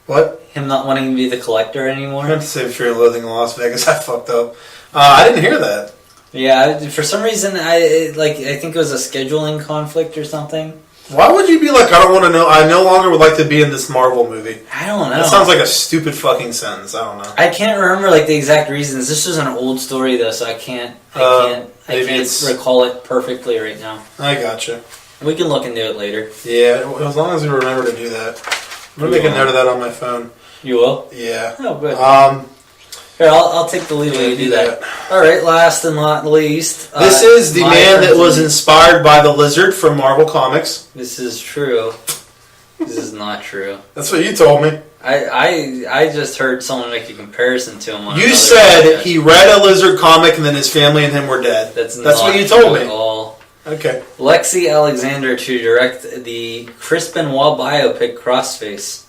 B: What?
A: Him not wanting to be the collector anymore.
B: I meant to say Fear and Loathing in Las Vegas. I fucked up. I didn't hear that.
A: Yeah, for some reason I think it was a scheduling conflict or something.
B: Why would you be like, I don't want to know, I no longer would like to be in this Marvel movie?
A: I don't know.
B: That sounds like a stupid fucking sentence. I don't know.
A: I can't remember the exact reasons. This is an old story though, so I can't recall it perfectly right now.
B: I gotcha.
A: We can look into it later.
B: Yeah, as long as we remember to do that. I'm going to make a note of that on my phone.
A: You will?
B: Yeah.
A: Oh, good. Here, I'll take the lead when you do that. All right, last and not least.
B: This is the man that was inspired by the Lizard from Marvel Comics.
A: This is true. This is not true.
B: That's what you told me.
A: I just heard someone make a comparison to him.
B: You said he read a Lizard comic and then his family and him were dead. That's what you told me.
A: At all.
B: Okay.
A: Lexi Alexander to direct the Chris Benoit biopic Crossface.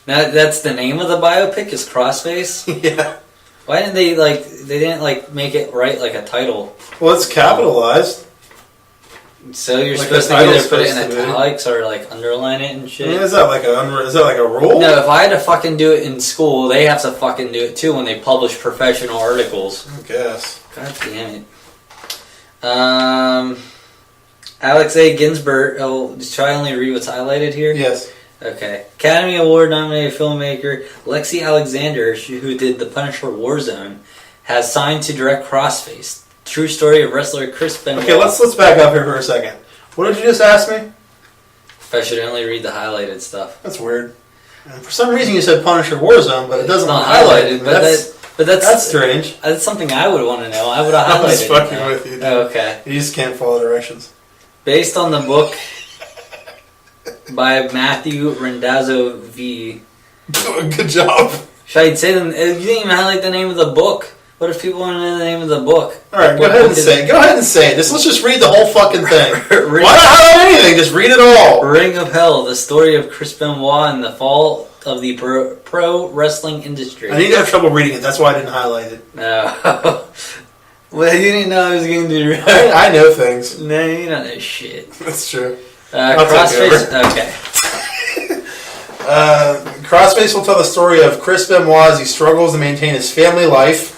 A: Now that's the name of the biopic is Crossface?
B: Yeah.
A: Why didn't they didn't make it right like a title?
B: Well, it's capitalized.
A: So you're supposed to either put it in italics or underline it and shit.
B: I mean, is that like a rule?
A: No, if I had to fucking do it in school, they have to fucking do it too when they publish professional articles.
B: I guess.
A: God damn it. Alex A. Ginsberg. Oh, should I only read what's highlighted here?
B: Yes.
A: Okay. Academy Award nominated filmmaker Lexi Alexander, who did The Punisher Warzone, has signed to direct Crossface. True story of wrestler Chris Benoit.
B: Okay, let's back up here for a second. What did you just ask me?
A: If I should only read the highlighted stuff.
B: That's weird. And for some reason you said Punisher Warzone, but it doesn't
A: not highlighted. But that's
B: strange.
A: That's something I would want to know. I would have highlighted.
B: I was fucking with you. Dude.
A: Oh, okay.
B: You just can't follow directions.
A: Based on the book by Matthew Rendazzo V.
B: Good job.
A: Should I say them? You didn't even highlight the name of the book. What if people want to know the name of the book?
B: All right, go ahead and say it. Go ahead and say it. Let's just read the whole fucking thing. Why not highlight anything? Just read it all.
A: Ring of Hell: The Story of Chris Benoit and the Fall of the Pro Wrestling Industry.
B: I need to have trouble reading it. That's why I didn't highlight it.
A: No. Well, you didn't know I was going to do it.
B: I know things.
A: No, you don't know shit.
B: That's true.
A: Crossface. Okay.
B: Crossface will tell the story of Chris Benoit as he struggles to maintain his family life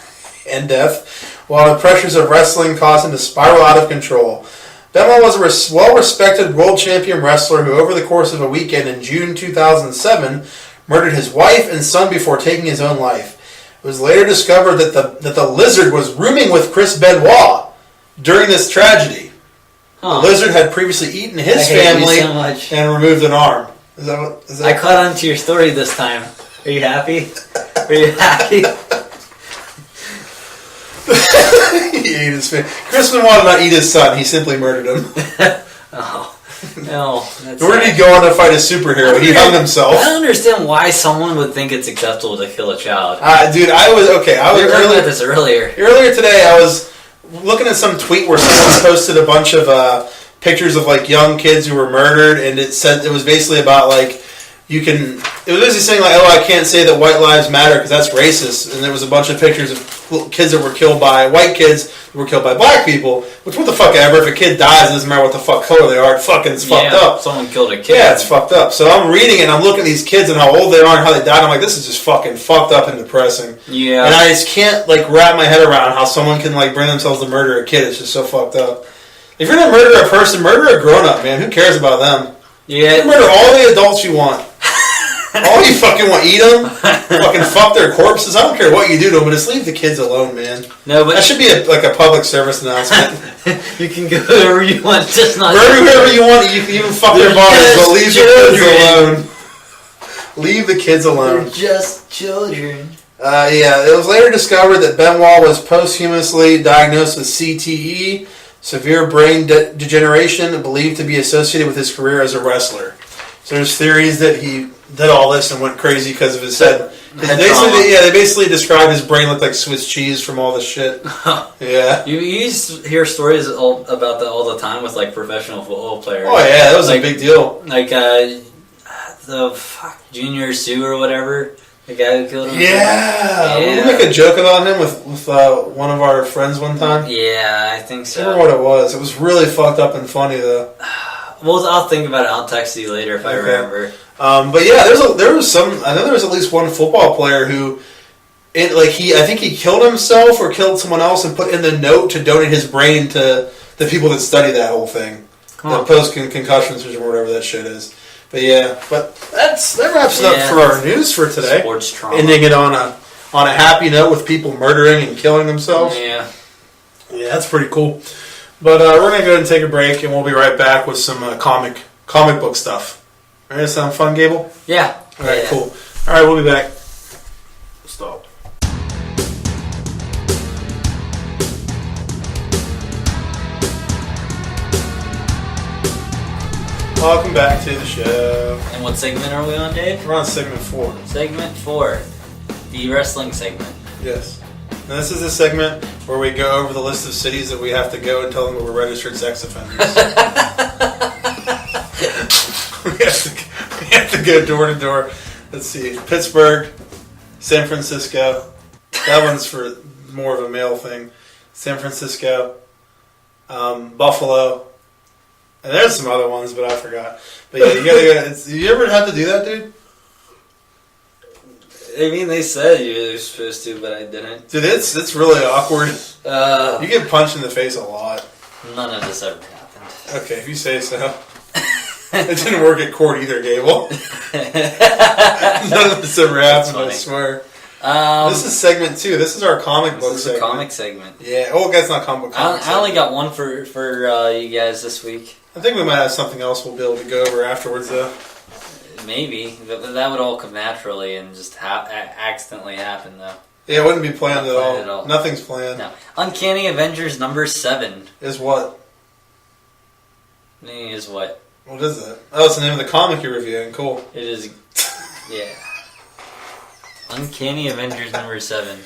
B: and death, while the pressures of wrestling cause him to spiral out of control. Benoit was a well-respected world champion wrestler who, over the course of a weekend in June 2007, murdered his wife and son before taking his own life. It was later discovered that the Lizard was rooming with Chris Benoit during this tragedy. Huh. The Lizard had previously eaten his family
A: so much.
B: And removed an arm. Is that
A: I caught on to your story this time. Are you happy? Are you happy?
B: He ate his family. Chris Benoit did not eat his son. He simply murdered him.
A: Oh. No.
B: Where did he go on to fight a superhero? He hung himself.
A: I don't understand why someone would think it's acceptable to kill a child.
B: Dude, I was
A: we were talking about this earlier.
B: Earlier today, I was looking at some tweet where someone posted a bunch of pictures of like young kids who were murdered, and it was basically about like it was basically saying like, oh, I can't say that white lives matter because that's racist, and there was a bunch of pictures of kids that were killed by white kids that were killed by black people. Which what the fuck ever? If a kid dies, it doesn't matter what the fuck color they are. It's fucked up.
A: Someone killed a kid.
B: Yeah, it's fucked up. So I'm reading it and I'm looking at these kids and how old they are and how they died. I'm like, this is just fucking fucked up and depressing.
A: Yeah.
B: And I just can't like wrap my head around how someone can like bring themselves to murder a kid. It's just so fucked up. If you're gonna murder a person, murder a grown up, man. Who cares about them?
A: Yeah.
B: You can murder all the adults you want. All you fucking want, eat them, fucking fuck their corpses. I don't care what you do to them, but just leave the kids alone, man.
A: No, but
B: that should be like a public service announcement.
A: You can go wherever you want, just not
B: murder whoever you want. You can even fuck their bodies, but leave the kids alone. Leave the kids alone.
A: They're just children.
B: Yeah, it was later discovered that Benoit was posthumously diagnosed with CTE, severe brain degeneration, believed to be associated with his career as a wrestler. So there's theories that he did all this and went crazy because of his head. They basically described his brain looked like Swiss cheese from all the shit. Yeah.
A: You hear stories about that all the time with like professional football players.
B: Oh yeah, that was like, a big deal.
A: Like Junior Sue or whatever, the guy who killed him.
B: Yeah. We make a joke about him with one of our friends one time.
A: Yeah, I think so.
B: I remember what it was. It was really fucked up and funny though.
A: Well, I'll think about it. I'll text you later if I remember.
B: But yeah, I know there was at least one football player who, I think he killed himself or killed someone else and put in the note to donate his brain to the people that study that whole thing, the post-concussion syndrome or whatever that shit is. But yeah, that wraps it up for our news for today.
A: Sports trauma.
B: Ending it on a happy note with people murdering and killing themselves.
A: Yeah,
B: that's pretty cool. But we're gonna go ahead and take a break, and we'll be right back with some comic book stuff. All right, sound fun, Gable?
A: Yeah.
B: All right, cool. All right, we'll be back. Stop. Welcome back to the show.
A: And what segment are we on, Dave?
B: We're on segment 4.
A: Segment 4. The wrestling segment.
B: Yes. And this is a segment where we go over the list of cities that we have to go and tell them that we're registered sex offenders. we have to go door to door. Let's see. Pittsburgh, San Francisco. That one's for more of a male thing. San Francisco, Buffalo. And there's some other ones, but I forgot. But yeah, you gotta go. You ever had to do that, dude?
A: I mean, they said you were supposed to, but I didn't.
B: Dude, it's really awkward. You get punched in the face a lot.
A: None of this ever happened.
B: Okay, if you say so. It didn't work at court either, Gable. None of this ever happened, I swear. This is segment 2. This is our comic book segment.
A: This is a comic segment.
B: Yeah. Oh, that's not comic book.
A: I only got one for you guys this week.
B: I think we might have something else we'll be able to go over afterwards, though.
A: Maybe. But that would all come naturally and just accidentally happen, though.
B: Yeah, it wouldn't be planned at all. Nothing's planned.
A: No. Uncanny Avengers number 7.
B: Is what?
A: Is what?
B: What is it? Oh, it's the name of the comic you're reviewing. Cool.
A: It is. Yeah. Uncanny Avengers number 7.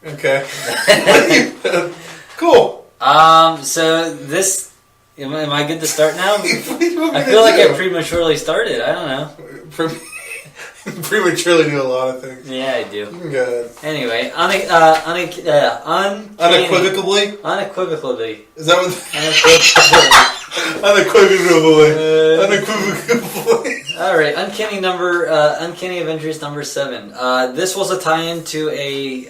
B: Okay. Cool.
A: So this. Am I good to start now? I feel like I prematurely started. I don't know.
B: Prematurely do a lot of things.
A: Yeah, I do.
B: You can go ahead.
A: Anyway,
B: unequivocally?
A: Unequivocally.
B: Is that what? Unequivocally.
A: Alright, Uncanny Avengers number 7. This was a tie-in to a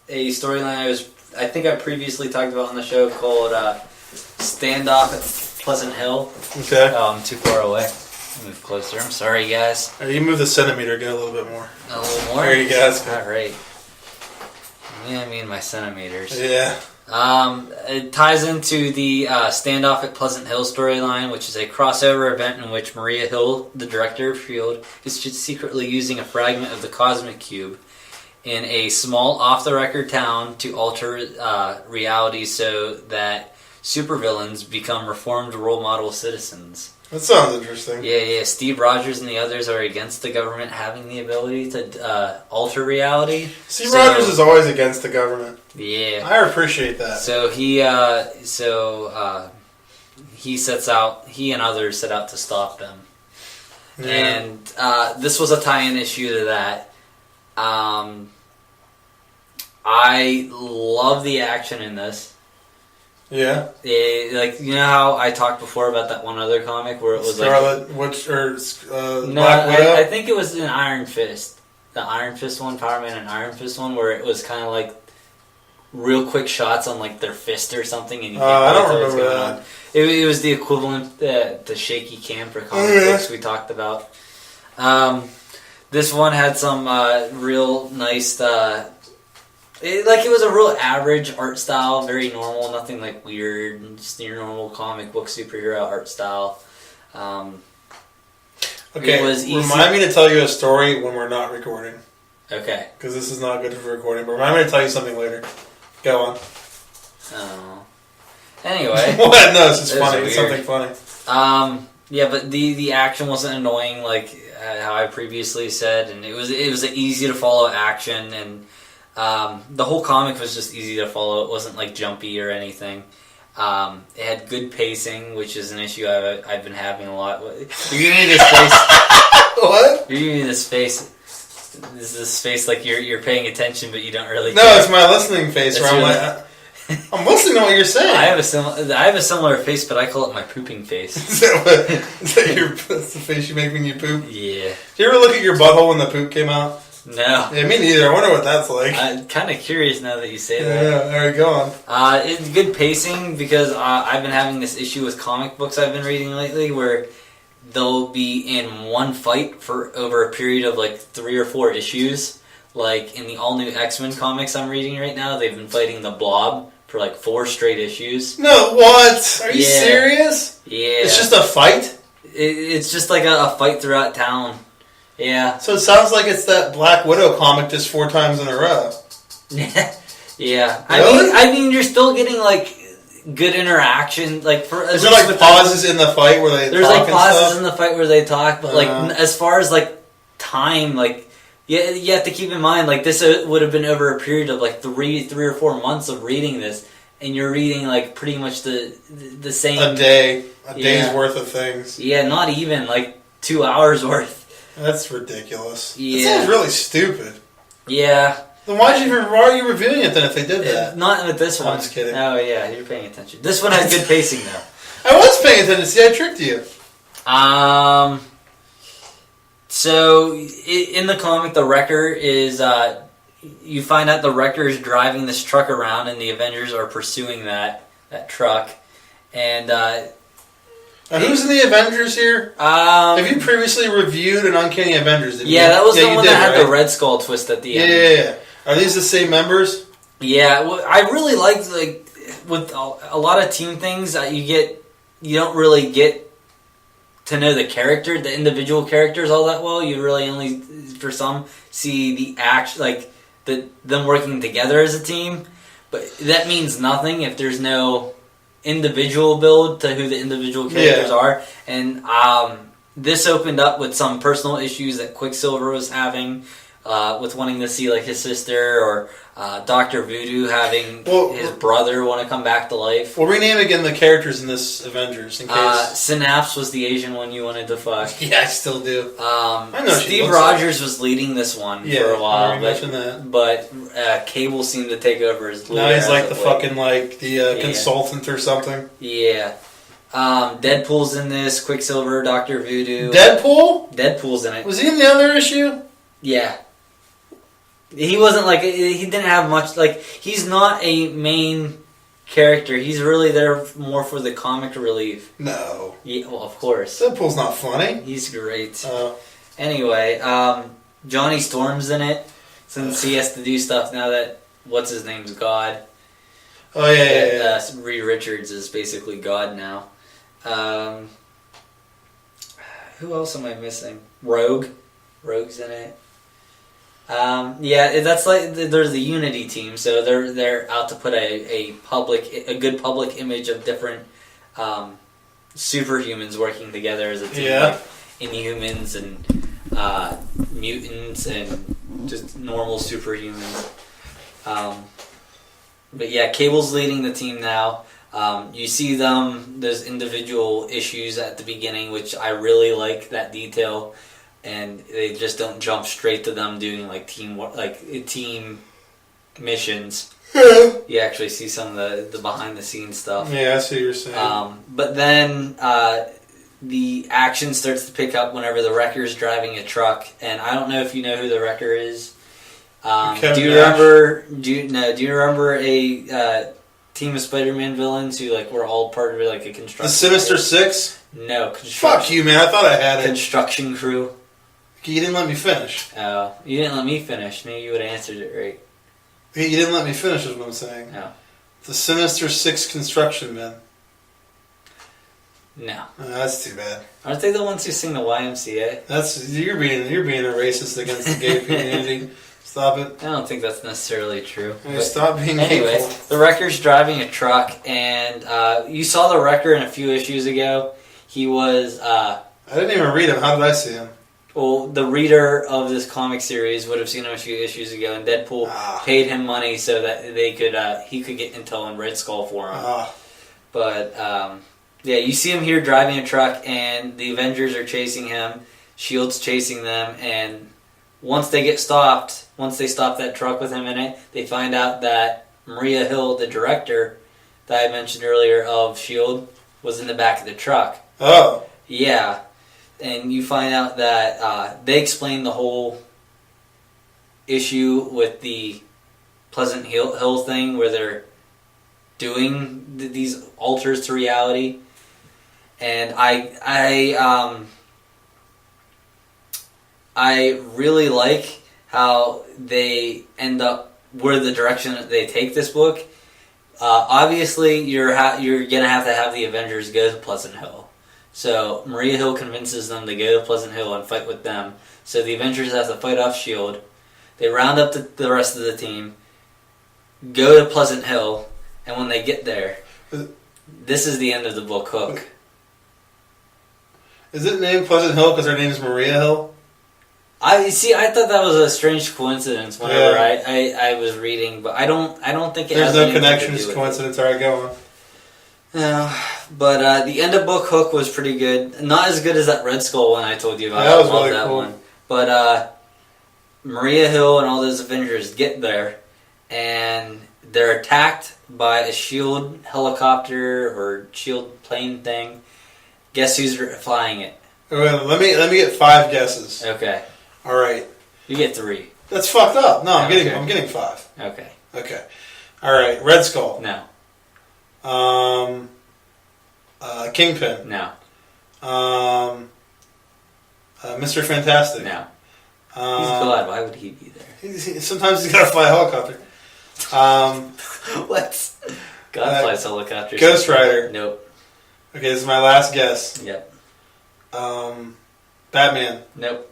A: storyline I think I previously talked about on the show called Standoff at Pleasant Hill.
B: Okay.
A: Too far away. Move closer. I'm sorry, guys.
B: You move the centimeter, get a little bit more.
A: A little more?
B: There you go.
A: Alright. Yeah, I mean my centimeters.
B: Yeah.
A: It ties into the Standoff at Pleasant Hill storyline, which is a crossover event in which Maria Hill, the director of S.H.I.E.L.D., is secretly using a fragment of the Cosmic Cube in a small off-the-record town to alter reality so that supervillains become reformed role model citizens.
B: That sounds interesting.
A: Yeah. Steve Rogers and the others are against the government having the ability to alter reality.
B: Steve Rogers is always against the government.
A: Yeah.
B: I appreciate that.
A: So he and others set out to stop them. Yeah. And this was a tie-in issue to that. I love the action in this.
B: Yeah.
A: Like, you know how I talked before about that one other comic where it was
B: Scarlet Witch or
A: no,
B: Black Widow?
A: I think it was an Iron Fist. The Iron Fist one, Power Man and Iron Fist one, where it was kind of like real quick shots on like their fist or something, and you can't
B: I don't
A: tell what's
B: remember
A: going
B: that.
A: on. It was the equivalent to shaky cam for comic books we talked about. This one had some real nice. It was a real average art style, very normal, nothing like weird, just your normal comic book superhero art style.
B: Okay,
A: it was easy.
B: Remind me to tell you a story when we're not recording.
A: Okay.
B: Because this is not good for recording, but remind me to tell you something later. Go on.
A: Oh. Anyway.
B: What? No, this is funny. It's something funny.
A: Yeah, but the action wasn't annoying like how I previously said, and it was an easy to follow action, and the whole comic was just easy to follow. It wasn't like jumpy or anything. It had good pacing, which is an issue I've been having a lot. You're giving me this face.
B: What?
A: You're giving me this face. This is this face like you're paying attention, but you don't really.
B: No,
A: care.
B: it's my listening face. Where I'm like, I'm listening to what you're saying.
A: I have a similar face, but I call it my pooping face.
B: Is that's the face you make when you poop?
A: Yeah.
B: Did you ever look at your butthole when the poop came out?
A: No.
B: Yeah, me neither. I wonder what that's like.
A: I'm kind of curious now that you say that.
B: Yeah, alright, go on.
A: It's good pacing because I've been having this issue with comic books I've been reading lately where they'll be in one fight for over a period of like 3 or 4 issues. Like in the all-new X-Men comics I'm reading right now, they've been fighting the Blob for like 4 straight issues.
B: No, what? Are you serious?
A: Yeah.
B: It's just a fight?
A: It's just like a fight throughout town. Yeah.
B: So it sounds like it's that Black Widow comic just 4 times in a row.
A: Yeah.
B: Really?
A: I mean, you're still getting like good interaction. Like
B: is there like pauses in the fight where they
A: there's
B: talk
A: like pauses in the fight where they talk, but like as far as like time, like you have to keep in mind like this would have been over a period of like 3 or 4 months of reading this, and you're reading like pretty much the same
B: a day's worth of things.
A: Yeah, not even like 2 hours worth.
B: That's ridiculous.
A: Yeah.
B: That sounds really stupid.
A: Yeah.
B: Then why are you reviewing it then if they did that?
A: Not with this one.
B: I'm just kidding.
A: Oh yeah, you're paying attention. This one has good pacing though.
B: I was paying attention. See, I tricked you.
A: So in the comic, the Wrecker is you find out the Wrecker is driving this truck around, and the Avengers are pursuing that truck, and.
B: Who's in the Avengers here? Have you previously reviewed an Uncanny Avengers?
A: Yeah, that was the one that had the Red Skull twist at the end.
B: Yeah. Are these the same members?
A: Yeah, well, I really liked like with a lot of team things you don't really get to know the individual characters all that well. You really only for some see the them working together as a team, but that means nothing if there's no individual build to who the individual characters are, and this opened up with some personal issues that Quicksilver was having with wanting to see like his sister, or Dr. Voodoo having his brother want to come back to life.
B: We'll rename again the characters in this Avengers in case.
A: Synapse was the Asian one you wanted to fuck.
B: Yeah, I still do.
A: I know Steve Rogers was leading this one for a while, but Gable seemed to take over as leader.
B: Now he's like the fucking consultant or something.
A: Yeah. Deadpool's in this. Quicksilver, Dr. Voodoo. Deadpool's in it.
B: Was he in the other issue?
A: Yeah. He wasn't he didn't have much, he's not a main character. He's really there more for the comic relief.
B: No.
A: Yeah, well, of course.
B: Deadpool's not funny.
A: He's great. Anyway, Johnny Storm's in it, since he has to do stuff now that what's-his-name's God.
B: Oh yeah.
A: Reed Richards is basically God now. Who else am I missing? Rogue's in it. That's like there's the Unity team, so they're out to put a good public image of different superhumans working together as a team.
B: Yeah.
A: Like Inhumans and mutants and just normal superhumans. But yeah, Cable's leading the team now. You see there's individual issues at the beginning, which I really like that detail, and they just don't jump straight to them doing like team missions. You actually see some of the behind the scenes stuff.
B: Yeah, I see what you're saying.
A: But then the action starts to pick up whenever the Wrecker's driving a truck, and I don't know if you know who the Wrecker is. Do you remember a team of Spider-Man villains who were all part of a construction?
B: The Sinister Six?
A: No,
B: Fuck you, man! I thought I had it.
A: Construction crew.
B: You didn't let me finish.
A: Oh, you didn't let me finish. Maybe you would have answered it right.
B: You didn't let me finish, is what I'm saying.
A: No.
B: The Sinister Six construction men.
A: No.
B: That's too bad.
A: Aren't they the ones who sing the YMCA?
B: You're being a racist against the gay community. Stop it.
A: I don't think that's necessarily true.
B: Stop being
A: anyway,
B: hateful.
A: The Wrecker's driving a truck, and you saw the Wrecker in a few issues ago. He was...
B: I didn't even read him. How did I see him?
A: Well, the reader of this comic series would have seen him a few issues ago, and Deadpool paid him money so that he could get intel on Red Skull for him. But you see him here driving a truck, and the Avengers are chasing him. S.H.I.E.L.D.'s chasing them, and once they stop that truck with him in it, they find out that Maria Hill, the director that I mentioned earlier of S.H.I.E.L.D., was in the back of the truck.
B: Oh.
A: Yeah. And you find out that they explain the whole issue with the Pleasant Hill thing, where they're doing these alters to reality. And I really like how they end up where the direction that they take this book. Obviously, you're gonna have to have the Avengers go to Pleasant Hill. So Maria Hill convinces them to go to Pleasant Hill and fight with them. So the Avengers have to fight off S.H.I.E.L.D. They round up the rest of the team, go to Pleasant Hill, and when they get there, this is the end of the book, Hook.
B: Is it named Pleasant Hill because her name is Maria Hill?
A: I thought that was a strange coincidence whenever I was reading, but I don't think it
B: There's
A: has
B: no
A: anything
B: connection,
A: to do
B: it's
A: with
B: coincidence. Alright, go on.
A: But the end of book Hook was pretty good. Not as good as that Red Skull one I told you about.
B: Yeah, that was
A: I love
B: really
A: that
B: cool.
A: one. But Maria Hill and all those Avengers get there, and they're attacked by a S.H.I.E.L.D. helicopter or S.H.I.E.L.D. plane thing. Guess who's flying it?
B: Wait, let me get 5 guesses.
A: Okay.
B: All right.
A: You get 3.
B: That's fucked up. No, I'm
A: Okay.
B: getting 5.
A: Okay.
B: Okay. All right. Red Skull.
A: No.
B: Kingpin.
A: No.
B: Mr. Fantastic.
A: No. He's God. Why would he be there?
B: Sometimes he's got to fly a helicopter.
A: What? God flies helicopters.
B: Ghost Rider.
A: Nope.
B: Okay, this is my last guess.
A: Yep.
B: Batman.
A: Nope.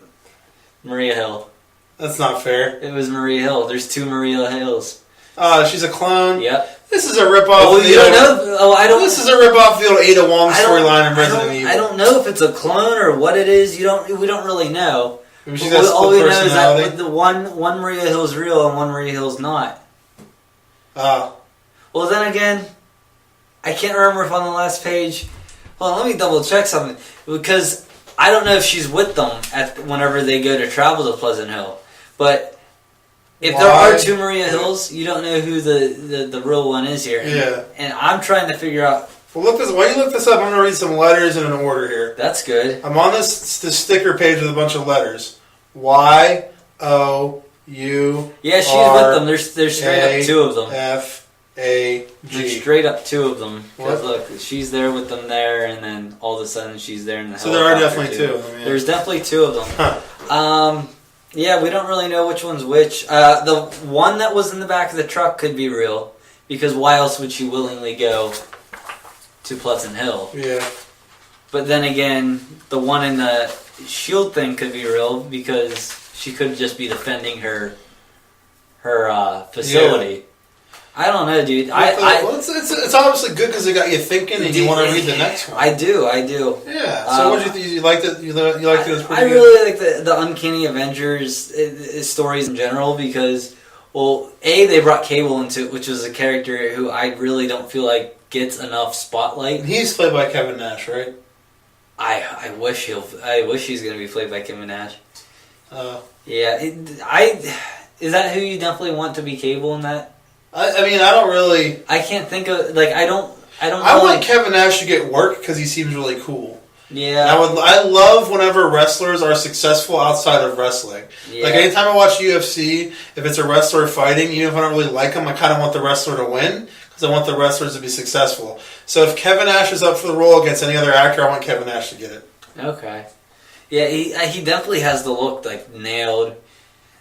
A: Maria Hill.
B: That's not fair.
A: It was Maria Hill. There's 2 Maria Hills.
B: She's a clone.
A: Yep.
B: This is a ripoff.
A: Oh, you don't know? Oh, I don't.
B: This is a ripoff of the old Ada Wong storyline in Resident Evil.
A: I don't know if it's a clone or what it is. We don't really know.
B: Maybe she's got
A: All we
B: split
A: know is that
B: personality.
A: the one Maria Hill's real and one Maria Hill's not. Well, then again, I can't remember if on the last page. Well, let me double check something, because I don't know if she's with them whenever they go to travel to Pleasant Hill. But if there are 2 Maria Hills, you don't know who the real one is here.
B: Yeah.
A: And I'm trying to figure out.
B: Well, look this. Why don't you look this up? I'm going to read some letters in an order here.
A: That's good.
B: I'm on this sticker page with a bunch of letters. Y O U.
A: Yeah, she's with them. There's straight up 2 of them.
B: F A G.
A: There's straight up 2 of them. Because
B: What?
A: look, she's there with them there, and then all of a sudden she's there in the
B: So there are
A: helicopter,
B: definitely
A: too.
B: 2 of them. Yeah.
A: There's definitely 2 of them.
B: Huh.
A: Yeah, we don't really know which one's which. The one that was in the back of the truck could be real, because why else would she willingly go to Pleasant Hill?
B: Yeah.
A: But then again, the one in the shield thing could be real because she could just be defending her facility. Yeah. I don't know, dude.
B: It's obviously good because it got you thinking, and you want to read the next one.
A: I do.
B: Yeah. So what did you think? You liked it? You liked it? It was pretty good?
A: Really like the Uncanny Avengers stories in general because, well, they brought Gable into it, which was a character who I really don't feel like gets enough spotlight.
B: He's played by Kevin Nash, right?
A: I wish he's going to be played by Kevin Nash. Yeah. Is that who you definitely want to be Gable in that?
B: I mean, I don't really.
A: I can't think of I don't.
B: I want Kevin Nash to get work because he seems really cool.
A: Yeah.
B: I love whenever wrestlers are successful outside of wrestling. Yeah. Like anytime I watch UFC, if it's a wrestler fighting, even if I don't really like him, I kind of want the wrestler to win because I want the wrestlers to be successful. So if Kevin Nash is up for the role against any other actor, I want Kevin Nash to get it.
A: Okay. Yeah, he definitely has the look nailed.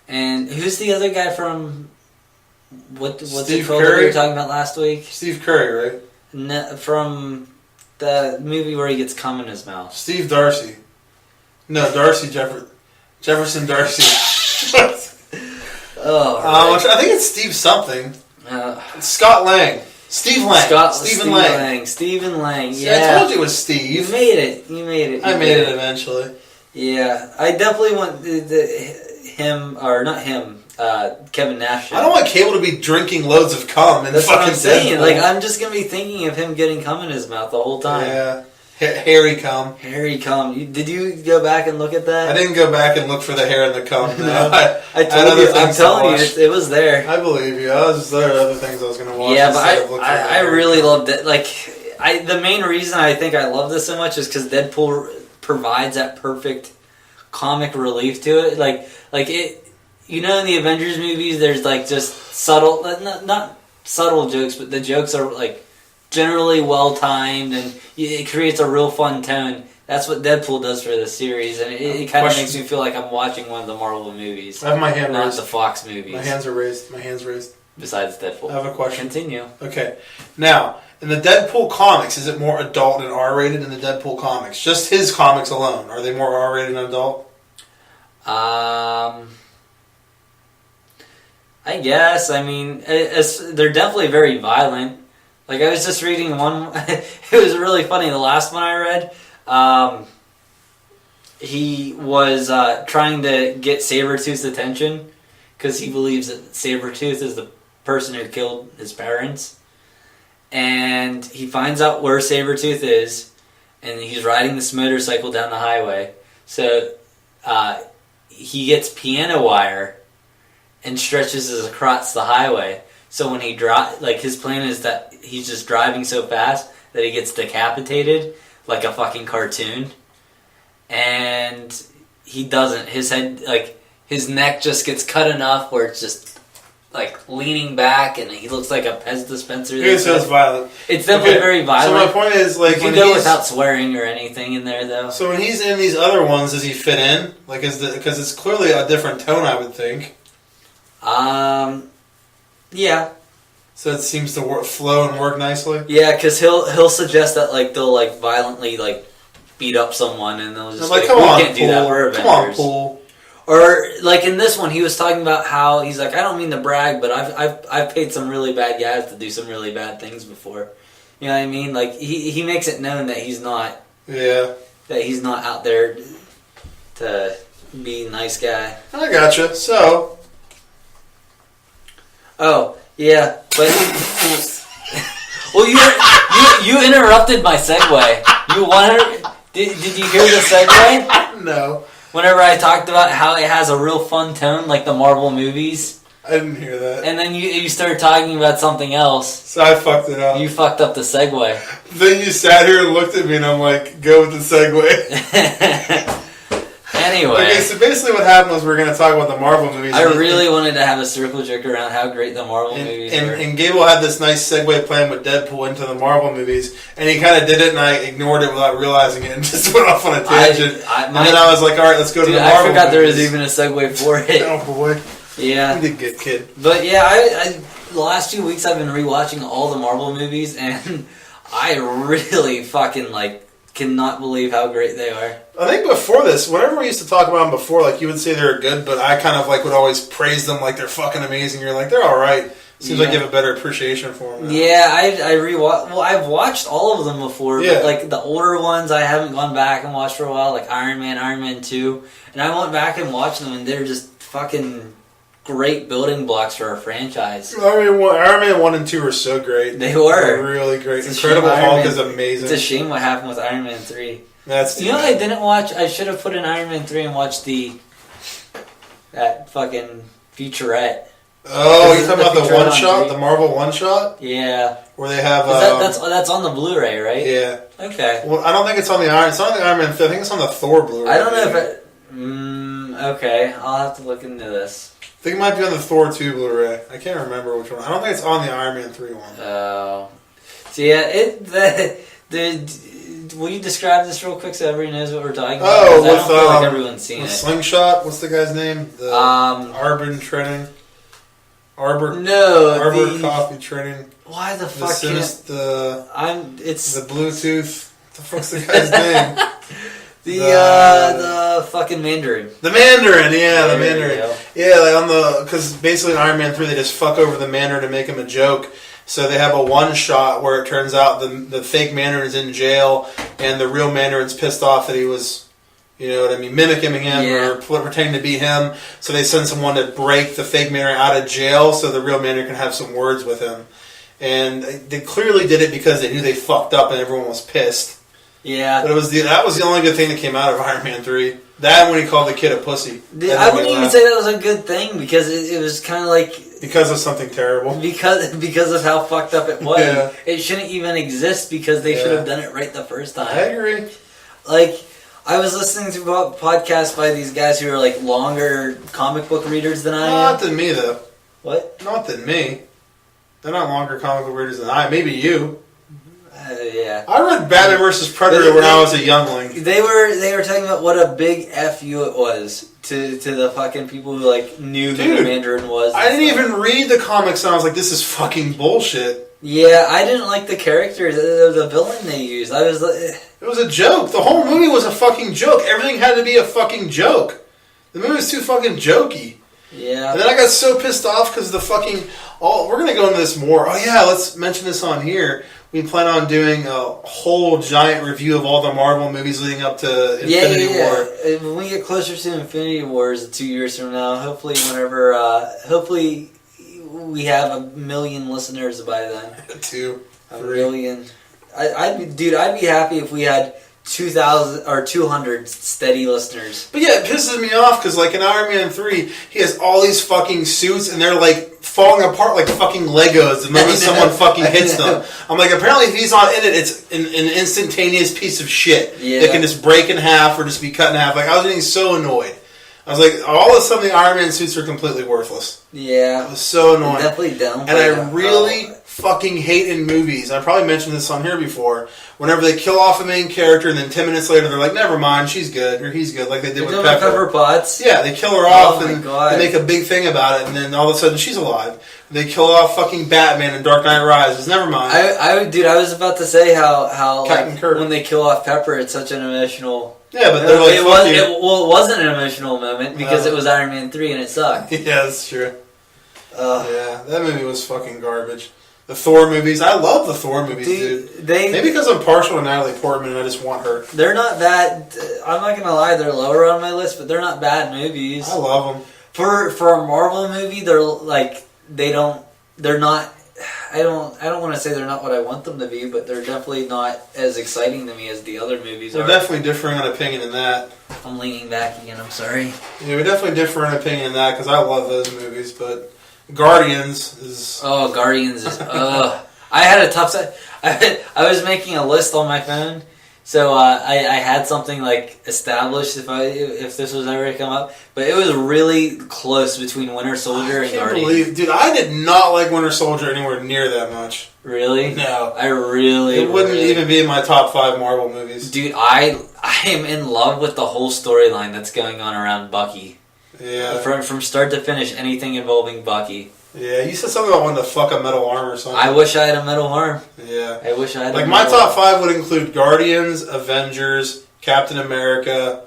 A: And who's the other guy from? What's the troll that we were talking about last week?
B: Steve Curry, right?
A: No, from the movie where he gets cum in his mouth.
B: Steve Darcy. No, Jefferson Darcy. Right. I think it's Steve something. It's Scott Lang. Steve Lang.
A: Stephen Lang.
B: See, yeah. I told you it was Steve.
A: You made it.
B: I made it eventually.
A: Yeah, I definitely want Kevin Nash.
B: I don't want Gable to be drinking loads of cum and
A: that's
B: fucking
A: what I'm saying.
B: Deadpool.
A: I'm just gonna be thinking of him getting cum in his mouth the whole time.
B: Yeah, hairy cum.
A: Hairy cum. Did you go back and look at that?
B: I didn't go back and look for the hair in the cum. No.
A: I told you. I'm telling you, it was there.
B: I believe you. There are other things I was gonna watch.
A: Yeah, but I really loved it. The main reason I think I love this so much is because Deadpool provides that perfect comic relief to it. Like it. You know, in the Avengers movies, there's just subtle, not subtle jokes, but the jokes are generally well timed, and it creates a real fun tone. That's what Deadpool does for this series, and it kind of makes me feel like I'm watching one of the Marvel movies.
B: I have my hand
A: raised.
B: Not
A: the Fox movies.
B: My hands raised.
A: Besides Deadpool.
B: I have a question.
A: Continue.
B: Okay. Now, in the Deadpool comics, is it more adult and R-rated in the Deadpool comics? Just his comics alone. Are they more R-rated and adult?
A: I guess. I mean, they're definitely very violent. I was just reading one. It was really funny. The last one I read, he was trying to get Sabretooth's attention because he believes that Sabretooth is the person who killed his parents. And he finds out where Sabretooth is, and he's riding this motorcycle down the highway. So he gets piano wire and stretches it across the highway. So when he his plan is that he's just driving so fast that he gets decapitated like a fucking cartoon. And he doesn't. His head, his neck just gets cut enough where it's just leaning back, and he looks like a Pez dispenser.
B: It sounds violent.
A: It's definitely very violent.
B: So my point is,
A: you can go without swearing or anything in there, though.
B: So when he's in these other ones, does he fit in? Because it's clearly a different tone, I would think.
A: Yeah.
B: So it seems to flow and work nicely.
A: Yeah, because he'll suggest that they'll violently beat up someone, and they'll just
B: come on,
A: can't do that. We're Avengers.
B: Come on, Pool.
A: Or in this one, he was talking about how he's I don't mean to brag, but I've paid some really bad guys to do some really bad things before. You know what I mean? He makes it known that he's not.
B: Yeah.
A: That he's not out there to be a nice guy.
B: I gotcha. So.
A: Oh yeah, but well, you interrupted my segue. You wanted? Did you hear the segue?
B: No.
A: Whenever I talked about how it has a real fun tone, like the Marvel movies.
B: I didn't hear that.
A: And then you started talking about something else.
B: So I fucked it up.
A: You fucked up the segue.
B: Then you sat here and looked at me, and I'm like, go with the segue.
A: Anyway.
B: Okay, so basically what happened was we were going to talk about the Marvel movies.
A: I really wanted to have a circle jerk around how great the Marvel movies were.
B: And Gable had this nice segue plan with Deadpool into the Marvel movies, and he kind of did it, and I ignored it without realizing it, and just went off on a tangent. And then I was like, all right, let's go to the Marvel movies.
A: I forgot there was even a segue for it.
B: Oh, boy.
A: Yeah.
B: You did good, kid.
A: But yeah, I the last few weeks I've been rewatching all the Marvel movies, and I really fucking cannot believe how great they are.
B: I think before this, whenever we used to talk about them before, like you would say they were good, but I kind of would always praise them like they're fucking amazing. You're like, they're all right. Seems like you have a better appreciation for them now.
A: Yeah, I rewatched. Well, I've watched all of them before,
B: Yeah.
A: but the older ones I haven't gone back and watched for a while, like Iron Man 2, and I went back and watched them, and they're just fucking great building blocks for our franchise.
B: Iron Man 1 and 2 were so great.
A: They were.
B: They were really great. Incredible Hulk is amazing.
A: It's a shame what happened with Iron Man 3.
B: That's
A: You know what I didn't watch? I should have put in Iron Man 3 and watched that fucking featurette.
B: Oh, you're talking about the one shot, the Marvel one shot?
A: Yeah.
B: Where they have
A: that's on the Blu-ray, right?
B: Yeah.
A: Okay.
B: Well, I don't think it's on the Iron. It's not on the Iron Man. I think it's on the Thor Blu-ray.
A: I don't know if it. Okay, I'll have to look into this.
B: I think it might be on the Thor 2 Blu-ray. I can't remember which one. I don't think it's on the Iron Man 3 one.
A: Oh. So yeah, will you describe this real quick so everybody knows what we're talking about?
B: Oh,
A: I don't feel like everyone's seen it.
B: Slingshot. What's the guy's name? The Arbor Training. Coffee Training.
A: Why the fuck
B: It's the Bluetooth. What the fuck's the guy's name?
A: The fucking Mandarin.
B: The Mandarin, yeah, the Mandarin. Yeah, because basically in Iron Man 3 they just fuck over the Mandarin to make him a joke. So they have a one shot where it turns out the fake Mandarin's in jail and the real Mandarin's pissed off that he was, you know what I mean, mimicking him or pretending to be him. So they send someone to break the fake Mandarin out of jail so the real Mandarin can have some words with him. And they clearly did it because they knew they fucked up and everyone was pissed.
A: Yeah.
B: But that was the only good thing that came out of Iron Man 3. That when he called the kid a pussy.
A: I wouldn't even say that was a good thing because it was kind of like...
B: Because of something terrible.
A: Because of how fucked up it was.
B: Yeah.
A: It shouldn't even exist because they should have done it right the first time.
B: I agree.
A: I was listening to a podcast by these guys who are longer comic book readers than I am.
B: Not than me, though.
A: What?
B: Not than me. They're not longer comic book readers than I. Maybe you.
A: Yeah.
B: I read Batman vs. Predator when I was a youngling.
A: They were talking about what a big FU it was to the fucking people who knew who the Mandarin was.
B: I didn't even read the comics and I was like, this is fucking bullshit.
A: Yeah, I didn't like the characters, the villain they used. I was like...
B: It was a joke. The whole movie was a fucking joke. Everything had to be a fucking joke. The movie was too fucking jokey.
A: Yeah.
B: And then I got so pissed off because the fucking... we're going to go into this more. Oh yeah, let's mention this on here. We plan on doing a whole giant review of all the Marvel movies leading up to Infinity War.
A: When we get closer to Infinity Wars 2 years from now, hopefully we have 1 million listeners by then.
B: 2,
A: 1 million. I'd be happy if we had 2,000 or 200 steady listeners.
B: But yeah, it pisses me off because in Iron Man 3, he has all these fucking suits and they're falling apart like fucking Legos the moment someone fucking hits them. I'm like, apparently if he's not in it, it's an instantaneous piece of shit that can just break in half or just be cut in half. I was getting so annoyed. I was like, all of a sudden the Iron Man suits are completely worthless.
A: Yeah.
B: It was so annoying.
A: Definitely dumb.
B: And I really fucking hate in movies, I probably mentioned this on here before, whenever they kill off a main character and then 10 minutes later they're like, never mind, she's good, or he's good, like they did with Pepper
A: Potts.
B: Yeah, they kill her off and they make a big thing about it and then all of a sudden she's alive. They kill off fucking Batman in Dark Knight Rises, never mind.
A: I was about to say how
B: Kirk.
A: when they kill off Pepper, it's such an emotional...
B: Yeah, but they're
A: it wasn't an emotional moment because it was Iron Man 3 and it sucked.
B: Yeah, that's true. Yeah, that movie was fucking garbage. The Thor movies, I love the Thor movies, dude. Maybe because I'm partial to Natalie Portman and I just want her.
A: They're not bad. I'm not gonna lie, they're lower on my list, but they're not bad movies.
B: I love them.
A: For a Marvel movie, they're not. I don't want to say they're not what I want them to be, but they're definitely not as exciting to me as the other movies are.
B: We're definitely differing on opinion in that.
A: I'm leaning back again. I'm sorry.
B: Yeah, we definitely differ in opinion in that because I love those movies, but Guardians is...
A: Oh, Guardians is... I had a tough set. I was making a list on my phone, so I had something established if this was ever to come up, but it was really close between Winter Soldier and Guardians.
B: Dude, I did not like Winter Soldier anywhere near that much.
A: Really?
B: No.
A: It
B: wouldn't even be in my top 5 Marvel movies.
A: Dude, I am in love with the whole storyline that's going on around Bucky.
B: Yeah.
A: From start to finish, anything involving Bucky.
B: Yeah, you said something about wanting to fuck a metal arm or something.
A: I wish I had a metal arm.
B: Yeah.
A: I wish I had
B: like
A: a
B: my
A: metal
B: top 5 would include Guardians, Avengers, Captain America,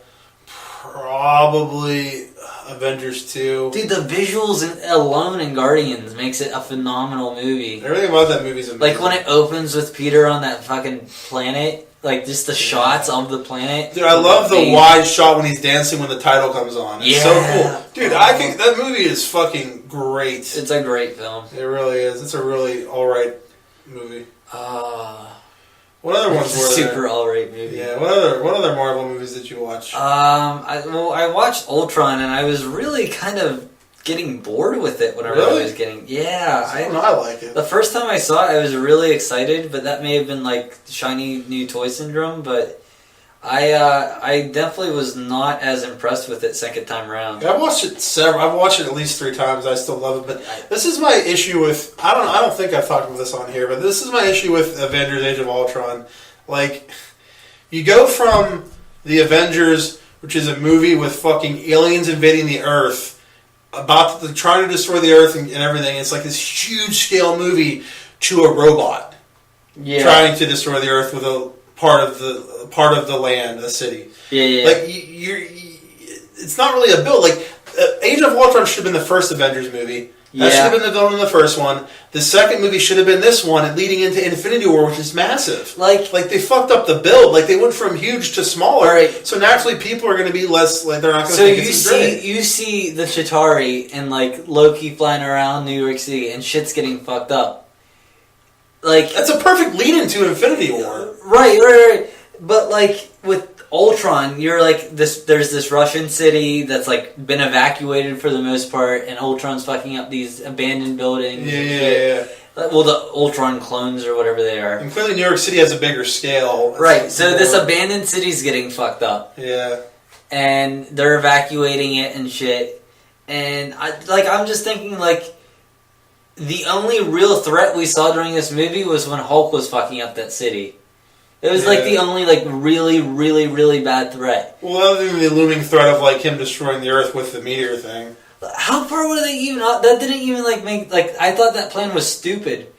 B: probably Avengers 2.
A: Dude, the visuals alone in Guardians makes it a phenomenal movie.
B: Everything about that movie's amazing.
A: Like when it opens with Peter on that fucking planet, like just the shots of the planet.
B: Dude, I love the wide shot when he's dancing when the title comes on. It's so cool. Dude, that movie is fucking great.
A: It's a great film.
B: It really is. It's a really alright movie. What other ones were there?
A: Super alright movie.
B: Yeah, what other Marvel movies did you watch?
A: I watched Ultron and I was really kind of getting bored with it whenever I was getting... Yeah.
B: I like it.
A: The first time I saw it, I was really excited, but that may have been like shiny new toy syndrome, but I definitely was not as impressed with it second time around.
B: Yeah, I've watched it at least 3 times. I still love it, but this is my issue with... I don't think I've talked about this on here, but this is my issue with Avengers Age of Ultron. Like, you go from the Avengers, which is a movie with fucking aliens invading the Earth, trying to destroy the Earth and everything. It's like this huge scale movie to a robot trying to destroy the Earth with a part of the land, a city.
A: Yeah.
B: Like it's not really a build. Like Age of Ultron should have been the first Avengers movie. That should have been the villain in the first one. The second movie should have been this one, leading into Infinity War, which is massive. Like they fucked up the build. Like they went from huge to smaller. Right. So naturally, people are going to be less. Like they're not going to. So
A: you see the Chitauri and like Loki flying around New York City, and shit's getting fucked up. Like
B: that's a perfect lead into Infinity War.
A: Right. But like with Ultron, you're like this. There's this Russian city that's like been evacuated for the most part, and Ultron's fucking up these abandoned buildings.
B: Yeah.
A: Well, the Ultron clones or whatever they are.
B: And clearly, New York City has a bigger scale.
A: Right. So this abandoned city's getting fucked up.
B: Yeah.
A: And they're evacuating it and shit. And I'm just thinking like. The only real threat we saw during this movie was when Hulk was fucking up that city. It was like the only like really, really, really bad threat.
B: Well, other than the looming threat of like him destroying the Earth with the meteor thing.
A: How far were they even? That didn't even like make like. I thought that plan was stupid.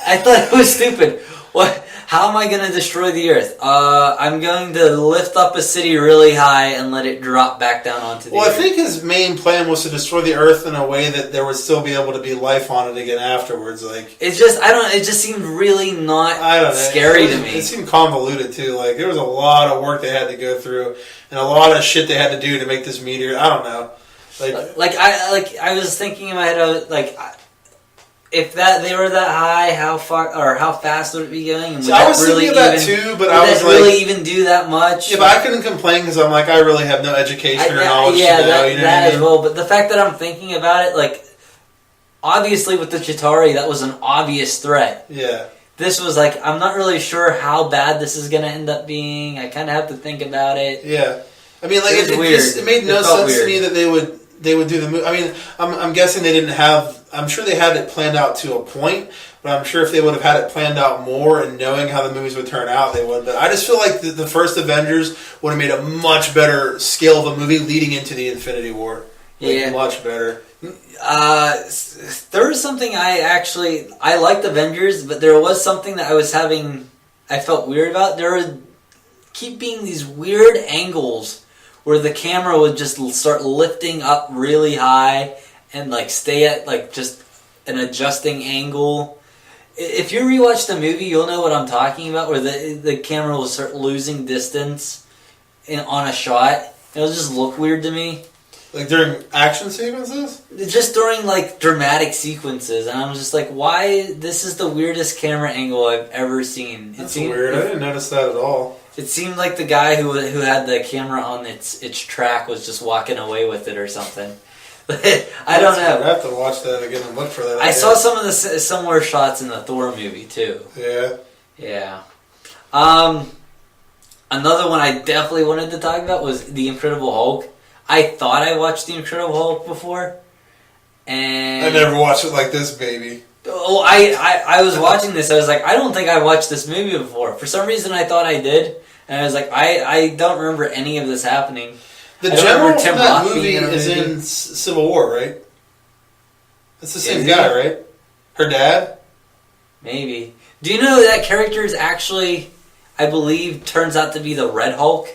A: I thought it was stupid. What? How am I going to destroy the Earth? I'm going to lift up a city really high and let it drop back down onto the Earth.
B: Well, I think his main plan was to destroy the Earth in a way that there would still be able to be life on it again afterwards. Like
A: it's just, it just seemed really not scary to me.
B: It seemed convoluted too. Like there was a lot of work they had to go through and a lot of shit they had to do to make this meteor. I don't know. I was thinking in my head, if they were that high, how far or how fast would it be going? And I was thinking of that too, but I was like,
A: really even do that much?
B: Yeah, but I couldn't complain because I'm like, I really have no education or knowledge.
A: Yeah,
B: to know, you know
A: that
B: what I mean?
A: as well. But the fact that I'm thinking about it, like, obviously with the Chitauri, that was an obvious threat.
B: Yeah.
A: This was like, I'm not really sure how bad this is going to end up being. I kind of have to think about it.
B: Yeah. I mean, like, it made no sense to me that they would do the movie. I mean, I'm guessing they didn't have. I'm sure they had it planned out to a point, but I'm sure if they would have had it planned out more and knowing how the movies would turn out, they would. But I just feel like the first Avengers would have made a much better scale of a movie leading into the Infinity War. Much better.
A: There was something I liked Avengers, but there was something that I felt weird about. There would keep being these weird angles where the camera would just start lifting up really high and like stay at like just an adjusting angle. If you rewatch the movie, you'll know what I'm talking about, where the camera will start losing distance on a shot. It'll just look weird to me.
B: Like during action sequences?
A: Just during like dramatic sequences, and I'm just like, why? This is the weirdest camera angle I've ever seen.
B: That's weird. I didn't notice that at all.
A: It seemed like the guy who had the camera on its track was just walking away with it or something. I don't know.
B: I have to watch that again and look for that.
A: I saw some of the similar shots in the Thor movie too.
B: Yeah.
A: Yeah. Another one I definitely wanted to talk about was The Incredible Hulk. I thought I watched The Incredible Hulk before, and
B: I never watched it like this, baby.
A: Oh, I was watching this. I was like, I don't think I watched this movie before. For some reason, I thought I did, and I was like, I don't remember any of this happening.
B: The general from that movie is in Civil War, right? That's the same guy, right? Her dad?
A: Maybe. Do you know that character is actually, I believe, turns out to be the Red Hulk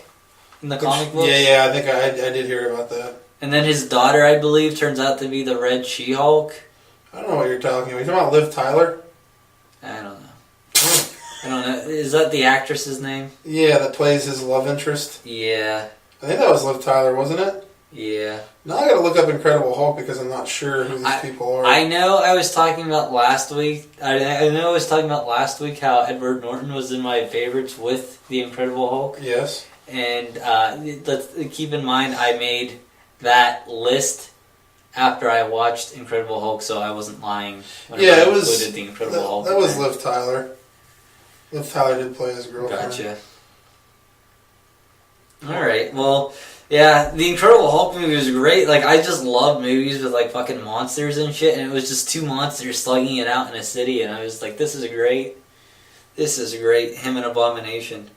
A: in the comic books?
B: Yeah, I think I did hear about that.
A: And then his daughter, I believe, turns out to be the Red She-Hulk.
B: I don't know what you're talking about. You're talking about Liv Tyler?
A: I don't know. I don't know. Is that the actress's name?
B: Yeah, that plays his love interest.
A: Yeah.
B: I think that was Liv Tyler, wasn't it?
A: Yeah.
B: Now I gotta look up Incredible Hulk because I'm not sure who these people are.
A: I know I was talking about last week. I know I was talking about last week how Edward Norton was in my favorites with the Incredible Hulk.
B: Yes.
A: And let's keep in mind I made that list after I watched Incredible Hulk, so I wasn't lying when I included the Incredible Hulk.
B: That was Liv Tyler. Liv Tyler did play his girlfriend.
A: Gotcha. Alright, well, yeah, the Incredible Hulk movie was great. Like, I just love movies with, like, fucking monsters and shit, and it was just two monsters slugging it out in a city, and I was like, this is great. This is great. Him and Abomination.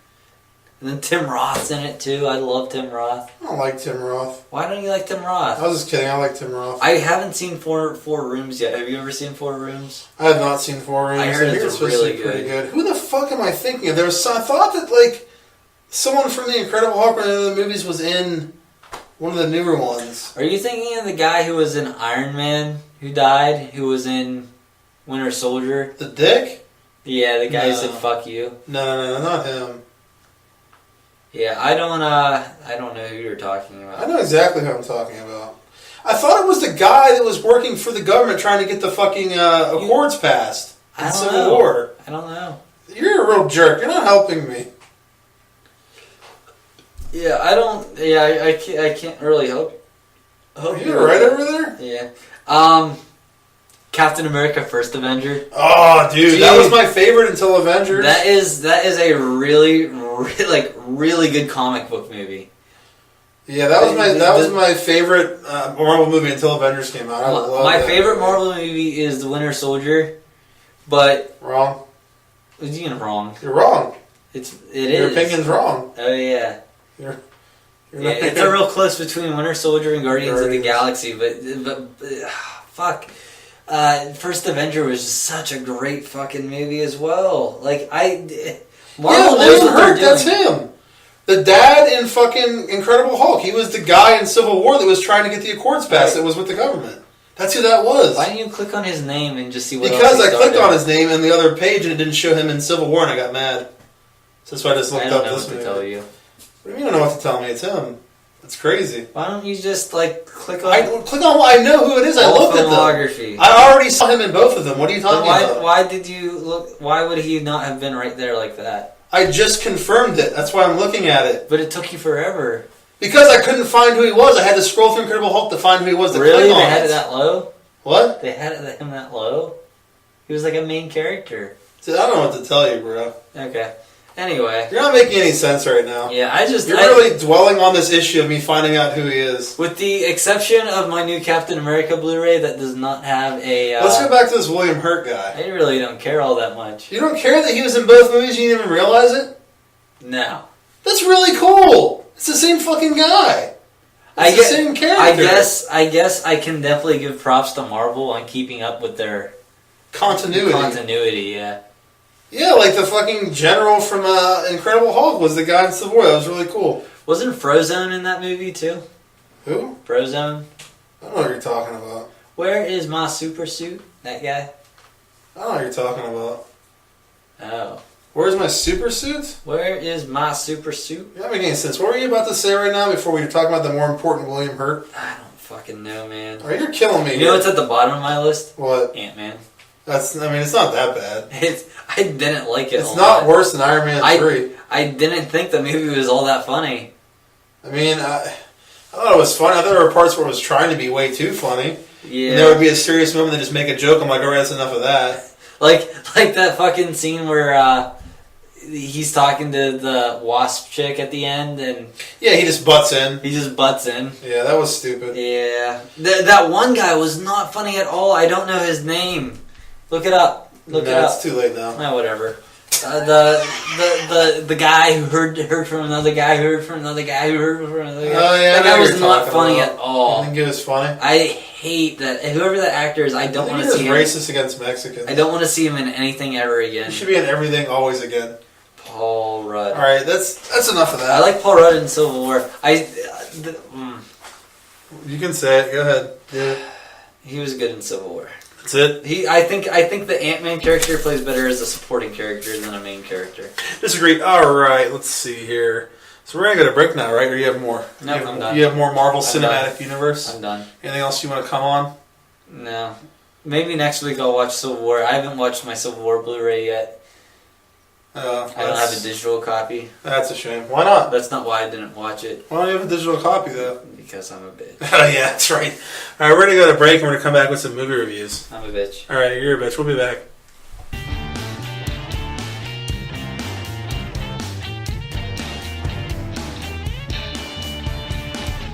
A: And then Tim Roth's in it, too. I love Tim Roth.
B: I don't like Tim Roth.
A: Why don't you like Tim Roth?
B: I was just kidding. I like Tim Roth.
A: I haven't seen Four Rooms yet. Have you ever seen Four Rooms?
B: I have not seen Four Rooms.
A: I heard it's really good.
B: Pretty good. Who the fuck am I thinking of? I thought that, like, someone from the Incredible Hulk or the movies was in one of the newer ones.
A: Are you thinking of the guy who was in Iron Man, who died, who was in Winter Soldier?
B: The Dick?
A: Yeah, the guy who said "fuck you."
B: No, not him.
A: Yeah, I don't know who you're talking about.
B: I know exactly who I'm talking about. I thought it was the guy that was working for the government trying to get the fucking Accords passed in Civil War.
A: I don't know.
B: You're a real jerk. You're not helping me.
A: Yeah, I can't really help.
B: You're right over there?
A: Yeah. Captain America: First Avenger.
B: Oh, dude, that was my favorite until Avengers.
A: That is a really good comic book movie.
B: Yeah, that was my favorite Marvel movie until Avengers came out.
A: My favorite Marvel movie is The Winter Soldier, but
B: wrong.
A: What do you mean wrong?
B: You're wrong.
A: Your
B: opinion's wrong.
A: Oh yeah.
B: You're
A: it's a real close between Winter Soldier and Guardians of the Galaxy, but fuck. First Avenger was just such a great fucking movie as well. Like Marvel knows what they're doing.
B: That's him. The dad in fucking Incredible Hulk. He was the guy in Civil War that was trying to get the Accords passed. That was with the government. That's who that was.
A: Why didn't you click on his name and just see what?
B: Because I clicked on his name and the other page and it didn't show him in Civil War and I got mad. So that's why I just looked up this movie.
A: I don't know what to tell you.
B: What do you mean you don't know what to tell me? It's him. It's crazy.
A: Why don't you just click on?
B: I know who it is. I looked at them. I already saw him in both of them. What are you talking about?
A: Why did you look? Why would he not have been right there like that?
B: I just confirmed it. That's why I'm looking at it.
A: But it took you forever.
B: Because I couldn't find who he was. I had to scroll through Incredible Hulk to find who he was.
A: Really? They had it that low?
B: What?
A: They had him that low? He was like a main character.
B: Dude, I don't know what to tell you, bro.
A: Okay. Anyway.
B: You're not making any sense right now.
A: Yeah,
B: You're really dwelling on this issue of me finding out who he is.
A: With the exception of my new Captain America Blu-ray that does not have a...
B: Let's go back to this William Hurt guy.
A: I really don't care all that much.
B: You don't care that he was in both movies? You didn't even realize it?
A: No.
B: That's really cool. It's the same fucking guy. It's the same character.
A: I guess I can definitely give props to Marvel on keeping up with their... Continuity, yeah.
B: Yeah, like the fucking general from Incredible Hulk was the guy in Civil War. That was really cool.
A: Wasn't Frozone in that movie too?
B: Who?
A: Frozone.
B: I don't know what you're talking about.
A: Where is my super suit? That guy?
B: I don't know what you're talking about.
A: Oh.
B: Where's my super suit?
A: Where is my super suit?
B: You're not making any sense. What were you about to say right now before we were talking about the more important William Hurt?
A: I don't fucking know, man.
B: Oh, you're killing me.
A: You know what's at the bottom of my list?
B: What?
A: Ant-Man.
B: It's not that bad.
A: I didn't like it.
B: It's not worse than Iron Man 3.
A: I didn't think the movie was all that funny.
B: I mean, I thought it was funny. I thought there were parts where it was trying to be way too funny.
A: Yeah.
B: And there would be a serious moment and just make a joke. I'm like, alright, that's enough of that.
A: Like that fucking scene where he's talking to the wasp chick at the end and...
B: Yeah, he just butts in.
A: Yeah,
B: that was stupid.
A: Yeah. That one guy was not funny at all. I don't know his name. Look it up.
B: It's too late now.
A: Whatever. The guy who heard from another guy who heard from another guy who heard from another guy.
B: Oh yeah,
A: that guy was not funny at all.
B: I think it was funny.
A: I hate that. Whoever that actor is, I don't want to see him.
B: Racist against Mexicans.
A: I don't want to see him in anything ever again.
B: He should be in everything, always again.
A: Paul Rudd.
B: All right, that's enough of that.
A: I like Paul Rudd in Civil War.
B: You can say it. Go ahead. Yeah.
A: He was good in Civil War.
B: That's it.
A: I think the Ant-Man character plays better as a supporting character than a main character.
B: Disagree. All right, let's see here. So we're gonna go to break now, right? Or you have more?
A: No, I'm done.
B: You have more Marvel Cinematic Universe?
A: I'm done.
B: Anything else you want to come on?
A: No. Maybe next week I'll watch Civil War. I haven't watched my Civil War Blu-ray yet. I don't have a digital copy.
B: That's a shame. Why not?
A: That's not why I didn't watch it.
B: Why don't you have a digital copy though?
A: Because I'm a bitch.
B: Oh yeah, that's right. All right, we're gonna go to break and we're gonna come back with some movie reviews.
A: I'm a bitch.
B: All right, you're a bitch. We'll be back.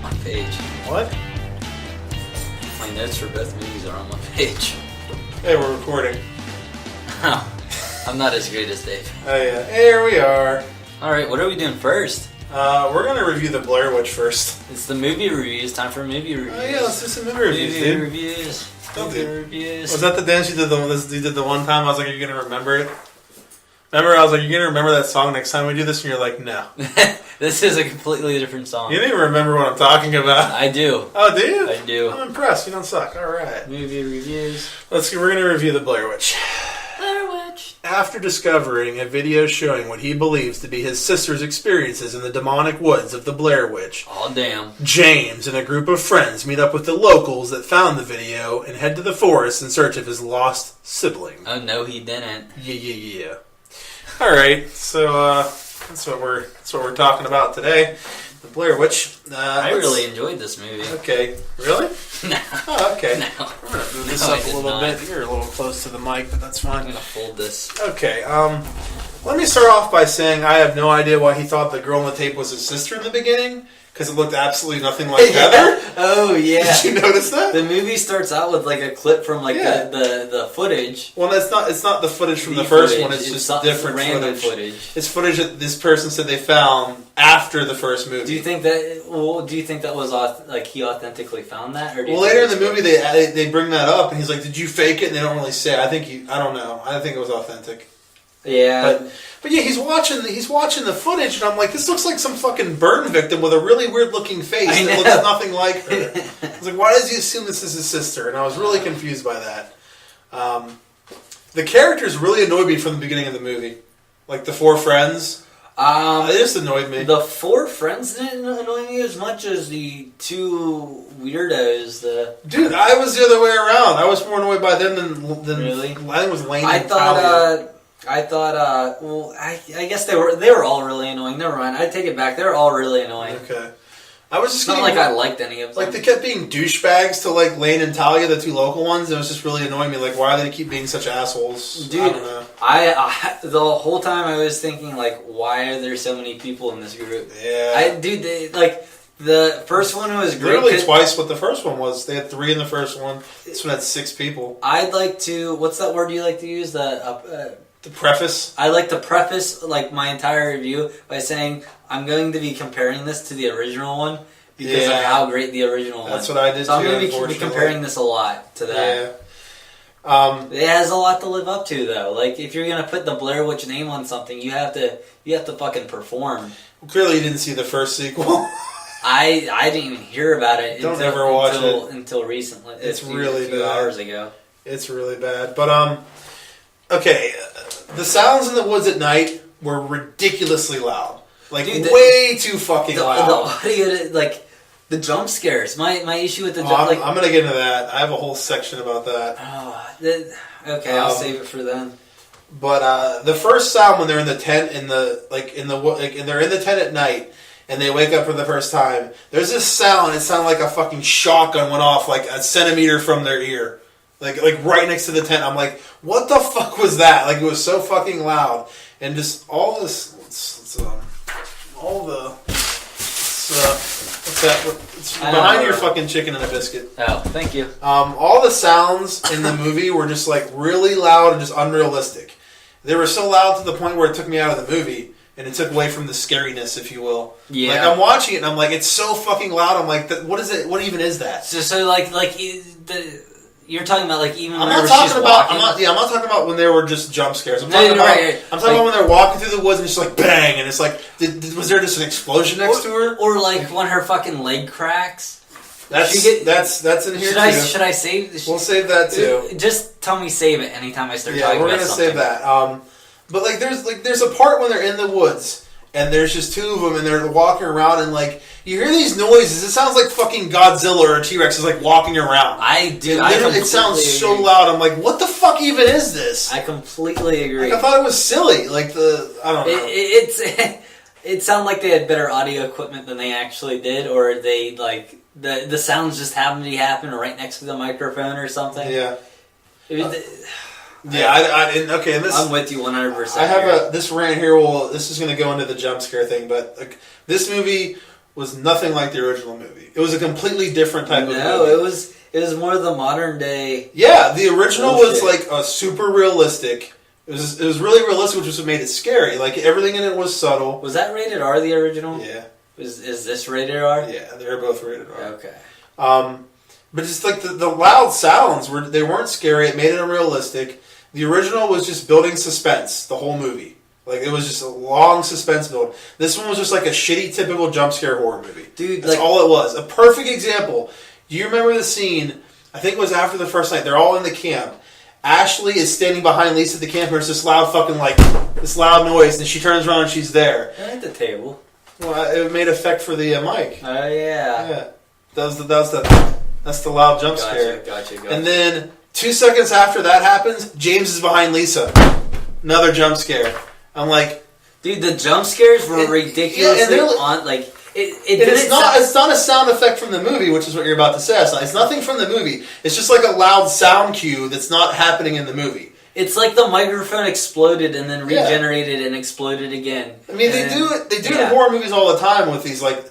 A: On page.
B: What?
A: My notes for both movies are on my page.
B: Hey, we're recording.
A: I'm not as great as Dave.
B: Oh yeah, here we are.
A: All right, what are we doing first?
B: We're gonna review the Blair Witch first.
A: It's the movie reviews. Time for movie reviews.
B: Oh yeah, let's do some movie reviews,
A: Movie
B: dude.
A: reviews.
B: Movie
A: reviews.
B: Was that the dance you did the one time? I was like, are you gonna remember it? Remember, I was like, you're gonna remember that song next time we do this, and you're like, no.
A: This is a completely different song.
B: You didn't even remember what I'm talking about.
A: I do.
B: Oh, do you?
A: I do.
B: I'm impressed. You don't suck. All right.
A: Movie reviews.
B: We're gonna review the Blair Witch.
A: Blair Witch.
B: After discovering a video showing what he believes to be his sister's experiences in the demonic woods of the Blair Witch,
A: Oh, damn.
B: James and a group of friends meet up with the locals that found the video and head to the forest in search of his lost sibling.
A: Oh, no, he didn't.
B: Yeah. All right, so that's what we're talking about today. The Blair Witch.
A: I really enjoyed this movie.
B: Okay, really?
A: No.
B: Oh, okay.
A: No.
B: I'm gonna move this
A: No,
B: up
A: I
B: a
A: did
B: little
A: not.
B: bit. You're a little close to the mic, but that's
A: I'm
B: fine.
A: going to fold this.
B: Okay. Let me start off by saying I have no idea why he thought the girl on the tape was his sister in the beginning, because it looked absolutely nothing like Heather.
A: Oh, yeah.
B: Did you notice that?
A: The movie starts out with like a clip from like the footage.
B: Well, it's not the footage from the first
A: footage.
B: one. It's just
A: not
B: different
A: random
B: footage. It's footage that this person said they found after the first movie.
A: Do you think that? Well, do you think that was like he authentically found that? Or do you
B: Well,
A: think
B: later in
A: it's
B: the movie they bring that up, and he's like, "Did you fake it?" And they don't really say. I don't know. I think it was authentic.
A: Yeah.
B: But yeah, he's watching the footage, and I'm like, this looks like some fucking burn victim with a really weird looking face that looks nothing like her. I was like, why does he assume this is his sister? And I was really confused by that. The characters really annoyed me from the beginning of the movie, like the four friends. It just annoyed me.
A: The four friends didn't annoy me as much as the two weirdos.
B: Dude, I was the other way around. I was more annoyed by them than
A: really.
B: I think it was Lane.
A: I thought. Well, I guess they were all really annoying. Never mind. I take it back. They were all really annoying.
B: Okay. I was just
A: not like I liked any of them.
B: Like they kept being douchebags to like Lane and Talia, the two local ones. It was just really annoying me. Like, why do they keep being such assholes?
A: Dude,
B: I don't know.
A: I the whole time I was thinking like, why are there so many people in this group?
B: Yeah.
A: The first one was great.
B: Literally twice what the first one was. They had 3 in the first one. This one had 6 people.
A: I'd like to. What's that word you like to use?
B: The preface.
A: I like to preface like my entire review by saying I'm going to be comparing this to the original one because of how great the original one.
B: That's what I did
A: so
B: too.
A: I'm going to be comparing this a lot to that.
B: Yeah.
A: It has a lot to live up to though. Like if you're going to put the Blair Witch name on something, you have to fucking perform.
B: Well, clearly, you didn't see the first sequel.
A: I didn't even hear about it until recently.
B: It's really
A: a few
B: bad.
A: hours ago.
B: It's really bad. But okay, the sounds in the woods at night were ridiculously loud. Like, dude, way too fucking loud.
A: The audio, like, the jump scares. My issue with the jump...
B: I'm going to get into that. I have a whole section about that.
A: Okay, I'll save it for then.
B: But the first sound when they're in the tent, and they're in the tent at night, and they wake up for the first time, there's this sound, it sounded like a fucking shotgun went off, like a centimeter from their ear. Like right next to the tent. I'm like, what the fuck was that? Like, it was so fucking loud. And just all this... what's that? It's behind your fucking chicken and a biscuit.
A: Oh, thank you.
B: All the sounds in the movie were just like really loud and just unrealistic. they were so loud to the point where it took me out of the movie. And it took away from the scariness, if you will.
A: Yeah.
B: Like, I'm watching it, and I'm like, it's so fucking loud. I'm like, what is it? What even is that?
A: So you're talking about, like, even
B: I'm
A: whenever
B: not talking
A: she's
B: about.
A: walking?
B: I'm not talking about when there were just jump scares. I'm
A: No,
B: talking about.
A: right.
B: I'm talking about when they're walking through the woods and it's just like bang, and it's like, was there just an explosion next to her?
A: Or like when her fucking leg cracks.
B: That's in here too.
A: Should I save?
B: We'll save that too.
A: Just tell me save it anytime I start talking about something.
B: Yeah, we're gonna save that. But there's a part when they're in the woods. And there's just two of them, and they're walking around, and like you hear these noises. It sounds like fucking Godzilla or a T-Rex is like walking around. It sounds so loud. I'm like, what the fuck even is this?
A: I completely agree.
B: Like, I thought it was silly. Like I don't know.
A: It sounded like they had better audio equipment than they actually did, or they like the sounds just happened to happen right next to the microphone or something.
B: Yeah.
A: Okay, I'm with you 100%.
B: I have this rant here. Well, this is going to go into the jump scare thing, but like, this movie was nothing like the original movie. It was a completely different type of movie.
A: No, it was more the modern day.
B: Yeah, the original was like a super realistic. It was really realistic, which was what made it scary. Like everything in it was subtle.
A: Was that rated R? The original?
B: Yeah.
A: Is this rated R?
B: Yeah, they're both rated R.
A: Okay.
B: But just like the loud sounds they weren't scary. It made it unrealistic. The original was just building suspense, the whole movie. Like, it was just a long suspense build. This one was just like a shitty, typical jump scare horror movie. Dude, that's all it was. A perfect example. Do you remember the scene, I think it was after the first night, they're all in the camp. Ashley is standing behind Lisa at the camp, and there's this loud fucking, like, this loud noise, and she turns around and she's there.
A: At the table.
B: Well, it made effect for the mic.
A: Oh, yeah.
B: Yeah. That's the loud jump scare.
A: Gotcha.
B: And then 2 seconds after that happens, James is behind Lisa. Another jump scare. I'm like,
A: dude, the jump scares were ridiculously on. Like,
B: it's not a sound effect from the movie, which is what you're about to say. It's nothing from the movie. It's just like a loud sound cue that's not happening in the movie.
A: It's like the microphone exploded and then regenerated and exploded again.
B: I mean, they do it in horror movies all the time with these, like,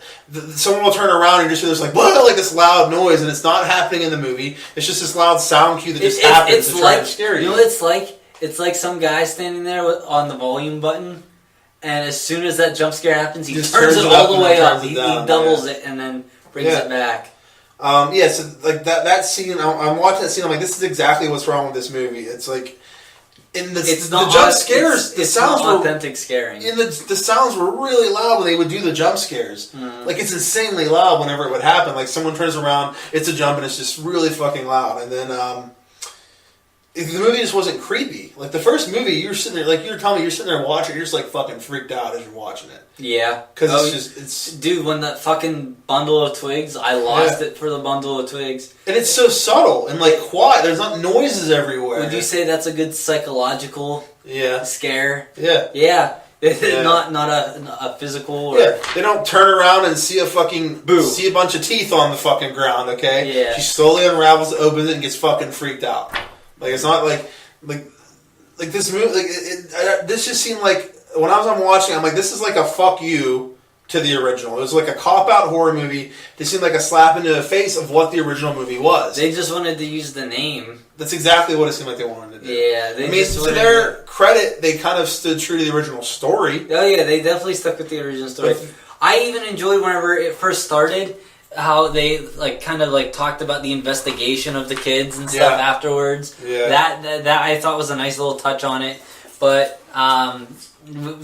B: someone will turn around and you just hear this, like, whoa, like this loud noise, and it's not happening in the movie. It's just this loud sound cue that just happens to try to scare you.
A: You know what it's like? It's like some guy standing there on the volume button, and as soon as that jump scare happens, he turns it all the way up. He doubles it and then brings it back.
B: So like that scene, I'm watching that scene, I'm like, this is exactly what's wrong with this movie. It's like, the jump scares, the sounds were
A: authentic scaring.
B: And the sounds were really loud when they would do the jump scares. Like, it's insanely loud whenever it would happen. Like, someone turns around, it's a jump, and it's just really fucking loud. And then the movie just wasn't creepy. Like, the first movie, you're sitting there, like you were telling me, you're sitting there watching, you're just like fucking freaked out as you're watching it.
A: Yeah.
B: Because
A: dude, when that fucking bundle of twigs, I lost it for the bundle of twigs.
B: And it's so subtle and like quiet. There's not noises everywhere.
A: Would you say that's a good psychological scare?
B: Yeah.
A: Yeah. Not a physical or...
B: Yeah, they don't turn around and see a bunch of teeth on the fucking ground, okay?
A: Yeah.
B: She slowly unravels, opens it, and gets fucking freaked out. Like, it's not like this movie, this just seemed like, when I was watching, I'm like, this is like a fuck you to the original. It was like a cop-out horror movie. This seemed like a slap into the face of what the original movie was.
A: They just wanted to use the name.
B: That's exactly what it seemed like they wanted to do.
A: Yeah.
B: To their credit, they kind of stood true to the original story.
A: Oh yeah, they definitely stuck with the original story. I even enjoyed whenever it first started, how they kind of talked about the investigation of the kids and stuff afterwards.
B: Yeah.
A: That I thought was a nice little touch on it. But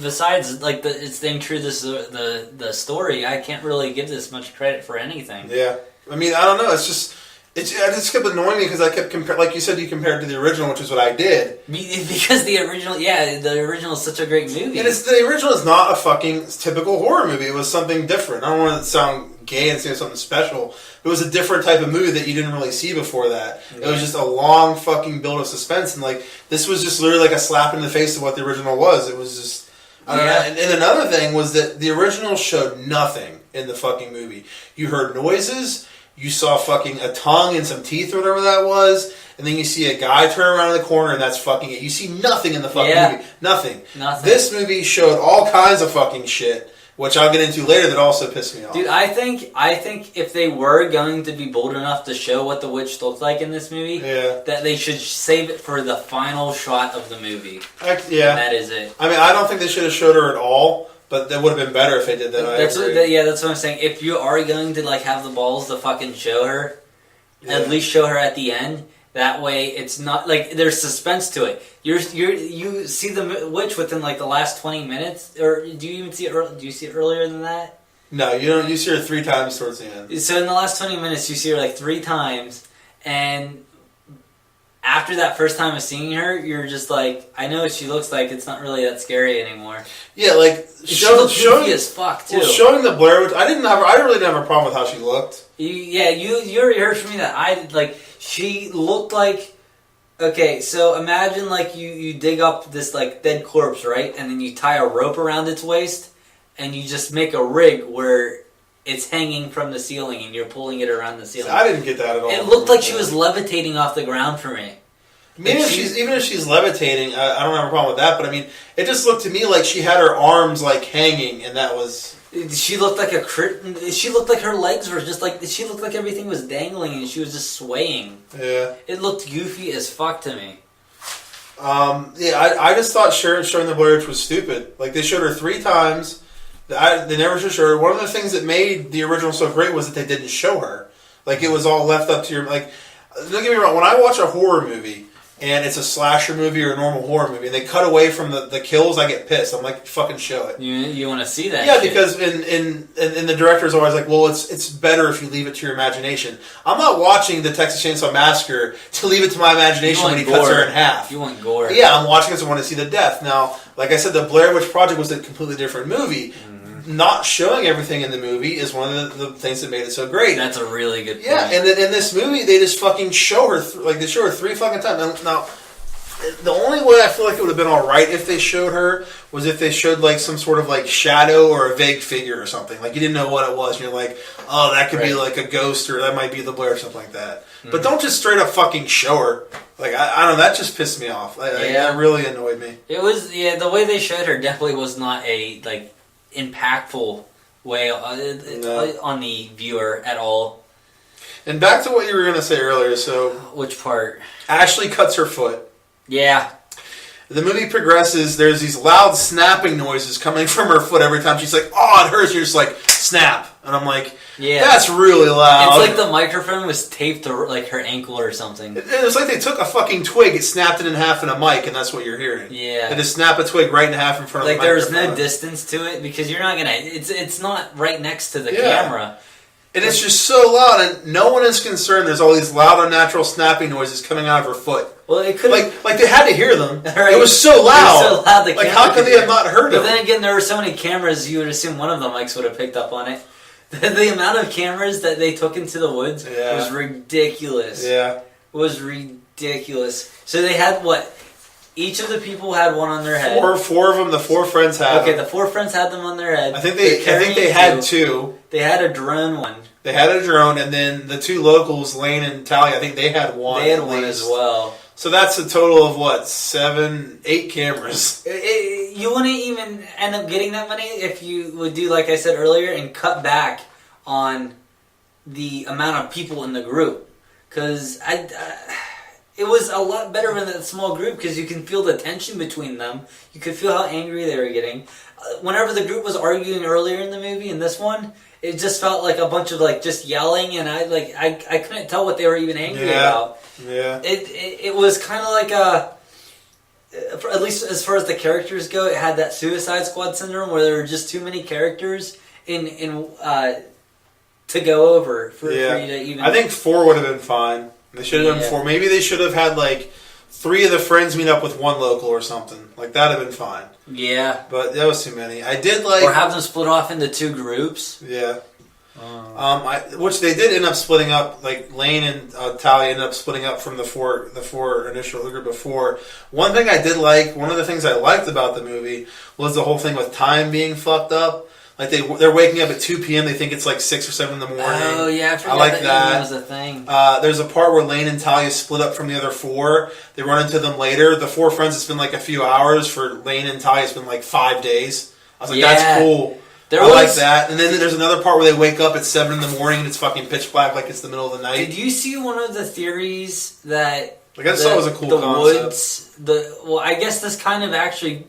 A: besides it's staying true to the story, I can't really give this much credit for anything.
B: Yeah. I mean, I don't know. It just kept annoying me because I kept like you said, you compared to the original, which is what I did.
A: Because the original is such a great movie.
B: And the original is not a fucking typical horror movie. It was something different. I don't want to sound gay and say something special. It was a different type of movie that you didn't really see before that. Yeah. It was just a long fucking build of suspense, and this was just literally like a slap in the face of what the original was. It was just, I don't know. And another thing was that the original showed nothing in the fucking movie. You heard noises, you saw fucking a tongue and some teeth or whatever that was, and then you see a guy turn around in the corner and that's fucking it. You see nothing in the fucking movie. Nothing.
A: Nothing.
B: This movie showed all kinds of fucking shit which I'll get into later, that also pissed me off.
A: Dude, I think if they were going to be bold enough to show what the witch looked like in this movie, that they should save it for the final shot of the movie. And that is it.
B: I mean, I don't think they should have showed her at all, but that would have been better if they did that.
A: That's what I'm saying. If you are going to like have the balls to fucking show her, at least show her at the end. That way, it's not like there's suspense to it. You see the witch within like the last 20 minutes, or do you even see it? Do you see it earlier than that?
B: No, you don't. You see her 3 times towards the end.
A: So in the last 20 minutes, you see her like 3 times, and after that first time of seeing her, you're just like, I know what she looks like. It's not really that scary anymore.
B: Yeah, like
A: she looks goofy as fuck too.
B: Well, showing the Blair Witch, I really didn't have a problem with how she looked.
A: You already heard from me that I like. She looked like, okay, so imagine like you dig up this like dead corpse, right? And then you tie a rope around its waist and you just make a rig where it's hanging from the ceiling and you're pulling it around the ceiling.
B: See, I didn't get that at all.
A: It looked like she was levitating off the ground for me.
B: Even if she's levitating, I don't have a problem with that, but I mean, it just looked to me like she had her arms like hanging, and that was...
A: She looked like she looked like her legs were just like, she looked like everything was dangling and she was just swaying. Yeah. It looked goofy as fuck to me.
B: I just thought showing the Blair Witch was stupid. Like, they showed her 3 times. They never should show her. One of the things that made the original so great was that they didn't show her. Like, it was all left up to your... Like, don't get me wrong, when I watch a horror movie... and it's a slasher movie or a normal horror movie, and they cut away from the kills, I get pissed. I'm like, fucking show it.
A: You want to see that?
B: Yeah, shit. Because in the director's always like, well, it's better if you leave it to your imagination. I'm not watching the Texas Chainsaw Massacre to leave it to my imagination when he cuts her in half.
A: You want gore.
B: Yeah, I'm watching because I want to see the death. Now, like I said, the Blair Witch Project was a completely different movie. Not showing everything in the movie is one of the things that made it so great.
A: That's a really good point.
B: Yeah, and then in this movie, they just fucking show her, they show her 3 fucking times. Now, the only way I feel like it would have been alright if they showed her was if they showed like some sort of like shadow or a vague figure or something. Like you didn't know what it was, and you're like, oh, that could be like a ghost, or that might be the Blair or something like that. But don't just straight up fucking show her. Like, I don't know, that just pissed me off. That really annoyed me.
A: It was, the way they showed her definitely was not a, like, impactful way on the viewer at all.
B: And back to what you were going to say earlier, so...
A: Which part?
B: Ashley cuts her foot.
A: Yeah.
B: The movie progresses, there's these loud snapping noises coming from her foot every time she's like, oh, it hurts, you're just like, snap. And I'm like, that's really loud.
A: It's like the microphone was taped to like her ankle or something.
B: It was like they took a fucking twig, it snapped it in half in a mic, and that's what you're hearing.
A: Yeah.
B: They just snap a twig right in half in front of the
A: microphone.
B: Like
A: there was no distance to it because you're not gonna. It's not right next to the camera.
B: And it's just so loud, and no one is concerned. There's all these loud, unnatural snapping noises coming out of her foot.
A: Well, it could
B: like they had to hear them.
A: Right.
B: It was so loud.
A: It was so loud.
B: Like how could they have not heard them?
A: But then again, there were so many cameras. You would assume one of the mics would have picked up on it. The amount of cameras that they took into the woods was ridiculous.
B: Yeah,
A: was ridiculous. So they had what? Each of the people had one on their head.
B: Four of them. The 4 friends had.
A: Okay, the 4 friends had them on their head.
B: I think they had 2.
A: They had a drone one.
B: They had a drone, and then the 2 locals, Lane and Talia, I think they had one.
A: They had one as well.
B: So that's a total of what, 7, 8 cameras.
A: You wouldn't even end up getting that many if you would do, like I said earlier, and cut back on the amount of people in the group. Because it was a lot better in that small group because you can feel the tension between them. You could feel how angry they were getting. Whenever the group was arguing earlier in the movie, in this one, it just felt like a bunch of like just yelling, and I couldn't tell what they were even angry about.
B: Yeah.
A: It was kind of like at least as far as the characters go, it had that Suicide Squad syndrome where there were just too many characters to go over for you to even.
B: I think 4 would have been fine. They should have done 4. Maybe they should have had like 3 of the friends meet up with 1 local or something. Like that'd have been fine.
A: Yeah,
B: but that was too many. I did like,
A: or have them split off into 2 groups.
B: Yeah. Which they did end up splitting up. Like Lane and Talia ended up splitting up from the four initial group of 4. One thing I did like, one of the things I liked about the movie was the whole thing with time being fucked up. Like they're waking up at 2 p.m. They think it's like 6 or 7 in the morning.
A: Oh yeah, I forgot
B: like
A: that was a thing.
B: There's a part where Lane and Talia split up from the other 4. They run into them later. The 4 friends, it's been like a few hours. For Lane and Talia, it's been like 5 days. I was like, that's cool. I like that. And then there's another part where they wake up at 7 in the morning and it's fucking pitch black like it's the middle of the night.
A: Did you see one of the theories that
B: like I thought it was a cool concept.
A: Well, I guess this kind of actually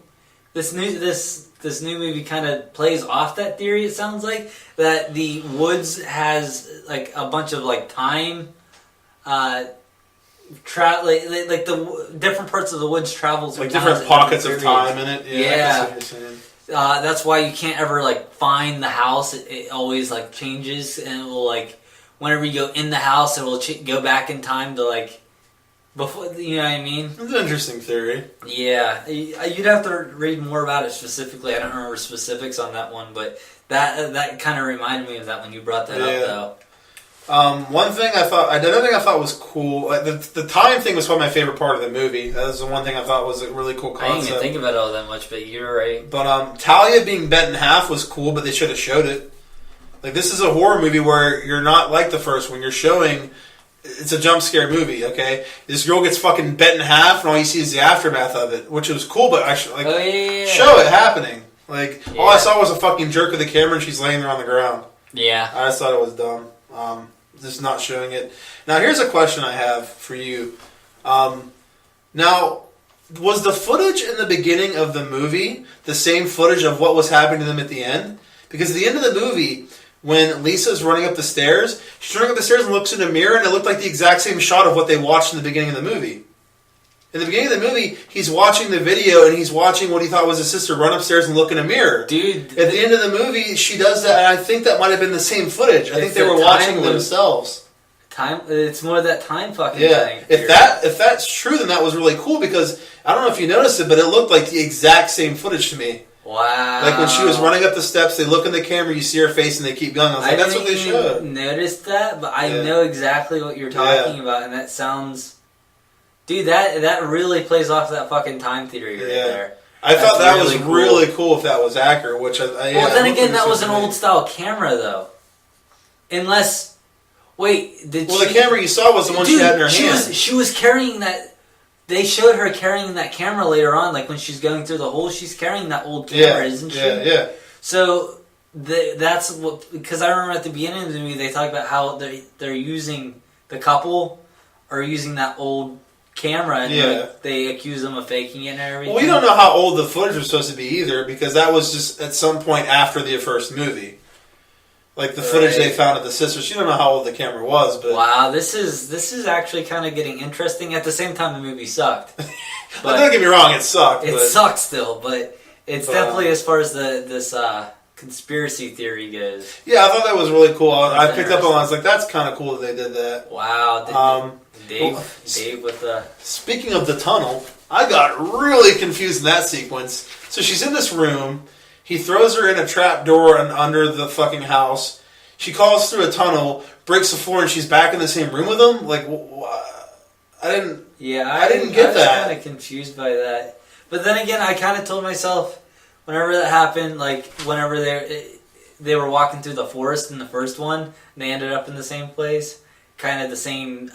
A: this new movie kind of plays off that theory. It sounds like that the woods has like a bunch of like time, like the different parts of the woods travels
B: like different pockets of time in it.
A: Yeah. That's why you can't ever like find the house. It always like changes, and it will like whenever you go in the house, it will go back in time to like before. You know what I mean?
B: It's an interesting theory.
A: Yeah, you'd have to read more about it specifically. I don't remember specifics on that one, but that kind of reminded me of that when you brought that up, though.
B: Another thing I thought was cool. Like the time thing was probably my favorite part of the movie. That was the one thing I thought was a really cool concept.
A: I didn't even think about it all that much, but you're right.
B: But Talia being bent in half was cool, but they should have showed it. Like this is a horror movie where you're not like the first one. You're showing it's a jump scare movie. Okay, this girl gets fucking bent in half, and all you see is the aftermath of it, which was cool. But actually, show it happening. Like all I saw was a fucking jerk of the camera, and she's laying there on the ground.
A: Yeah,
B: I just thought it was dumb. Just not showing it. Now, here's a question I have for you. Now, was the footage in the beginning of the movie the same footage of what was happening to them at the end? Because at the end of the movie, when Lisa's running up the stairs, she's running up the stairs and looks in a mirror, and it looked like the exact same shot of what they watched in the beginning of the movie. In the beginning of the movie, he's watching the video, and he's watching what he thought was his sister run upstairs and look in a mirror.
A: Dude.
B: At the end of the movie, she does that, and I think that might have been the same footage. I think they were watching themselves.
A: It's more of that time fucking thing.
B: If that's true, then that was really cool, because I don't know if you noticed it, but it looked like the exact same footage to me.
A: Wow.
B: Like when she was running up the steps, they look in the camera, you see her face, and they keep going. I was like, that's what they showed.
A: I didn't notice that, but I know exactly what you're talking about, and that sounds... Dude, that really plays off that fucking time theory right there.
B: I thought that was really cool if that was accurate, which well,
A: then again, that was an old style camera, though. Unless... Wait,
B: the camera you saw was the one she had in her hand.
A: She was carrying that... They showed her carrying that camera later on, like when she's going through the hole, she's carrying that old camera, isn't she?
B: Yeah.
A: So, that's what... Because I remember at the beginning of the movie, they talk about how they're using... The couple are using that old... camera, and they accuse them of faking it and everything.
B: Well, we don't know how old the footage was supposed to be either, because that was just at some point after the first movie. Like the footage they found of the sisters. You don't know how old the camera was, but
A: wow, this is actually kind of getting interesting. At the same time, the movie sucked.
B: But don't get me wrong, it sucked.
A: It sucked still, but it's definitely as far as this conspiracy theory goes.
B: Yeah, I thought that was really cool. I picked up on it. I was like, that's kind of cool that they did that.
A: Wow. Dave with the...
B: Speaking of the tunnel, I got really confused in that sequence. So she's in this room. He throws her in a trap door under the fucking house. She calls through a tunnel, breaks the floor, and she's back in the same room with him? Like, I didn't get that.
A: I was kind of confused by that. But then again, I kind of told myself, whenever that happened, like, whenever they were walking through the forest in the first one, and they ended up in the same place, kind of the same...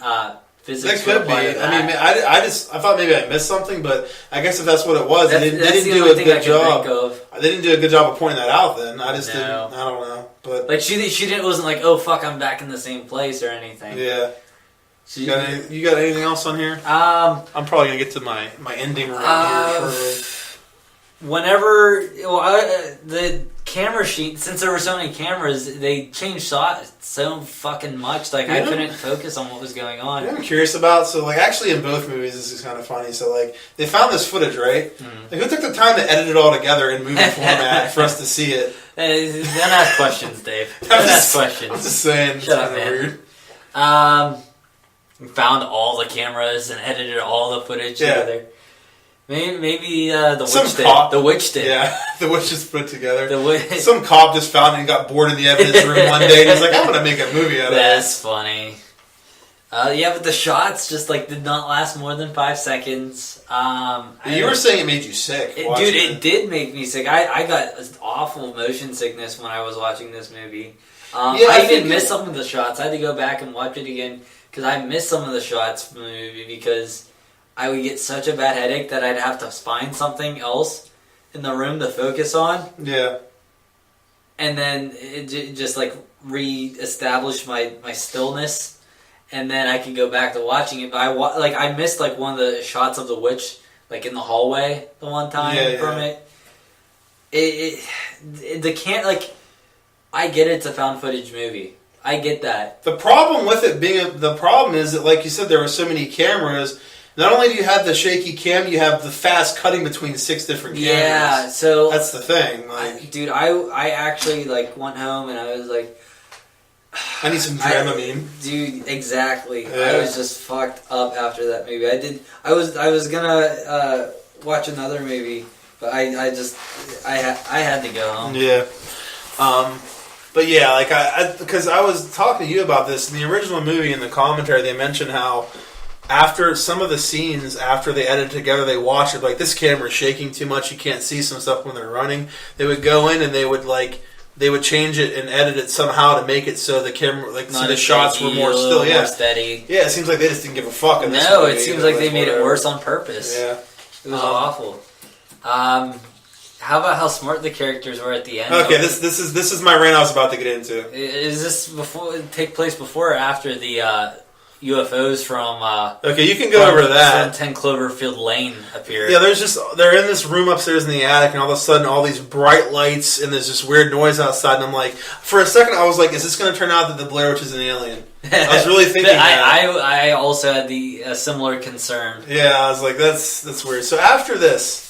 A: physics.
B: That could be. I mean, I thought maybe I missed something, but I guess if that's what it was, they didn't do a good job. They didn't do a good job of pointing that out. Then I just didn't. I don't know, but
A: like she didn't wasn't like, oh fuck, I'm back in the same place or anything.
B: Yeah. You got anything else on here? I'm probably gonna get to my ending right here.
A: Whenever the camera sheet, since there were so many cameras, they changed shots so fucking much. Like I couldn't focus on what was going on.
B: I'm curious about. So like actually in both movies, this is kind of funny. So like they found this footage, right? Mm-hmm. Like who took the time to edit it all together in movie format for us to see it?
A: Don't ask questions, Dave. Don't ask questions.
B: I'm just saying.
A: Shut up, man. Weird. Found all the cameras and edited all the footage together. Maybe the witch did. The witch did.
B: Yeah, the witch just put together. Some cop just found it and got bored in the evidence room one day, and he's like, "I'm gonna make a movie out of this."
A: That's funny. But the shots just like did not last more than 5 seconds.
B: You were saying it made you sick,
A: dude. It did make me sick. I got awful motion sickness when I was watching this movie. I even missed some of the shots. I had to go back and watch it again because I missed some of the shots from the movie because I would get such a bad headache that I'd have to find something else in the room to focus on.
B: Yeah.
A: and then it just like re-established my stillness, and then I could go back to watching it. But I missed like one of the shots of the witch like in the hallway the one time from it. They can't like. I get it's a found footage movie. I get that.
B: The problem with it being the problem is that, like you said, there were so many cameras. Not only do you have the shaky cam, you have the fast cutting between 6 different cameras.
A: Yeah, so
B: that's the thing. Like,
A: dude, I actually like went home and I was like,
B: I need some Dramamine.
A: Dude, exactly.
B: Yeah.
A: I was just fucked up after that movie. I was gonna watch another movie, but I had to go home.
B: Yeah. But yeah, like because I was talking to you about this in the original movie. In the commentary, they mentioned how after some of the scenes, after they edited together, they watched it like this camera's shaking too much. You can't see some stuff when they're running. They would go in and they would change it and edit it somehow to make it so the camera, like, so the shots were more still,
A: more steady.
B: Yeah, it seems like they just didn't give a fuck. In this
A: no,
B: movie,
A: it seems like they made it worse on purpose.
B: Yeah,
A: it was awful. How about how smart the characters were at the end?
B: Okay, this is my rant I was about to get into.
A: Is this take place before or after the UFOs from?
B: Okay, you can go over that.
A: 10 Cloverfield Lane appear.
B: Yeah, they're in this room upstairs in the attic, and all of a sudden, all these bright lights and there's this weird noise outside. And I'm like, for a second, I was like, is this going to turn out that the Blair Witch is an alien? I was really thinking that.
A: I also had a similar concern.
B: Yeah, I was like, that's weird. So after this,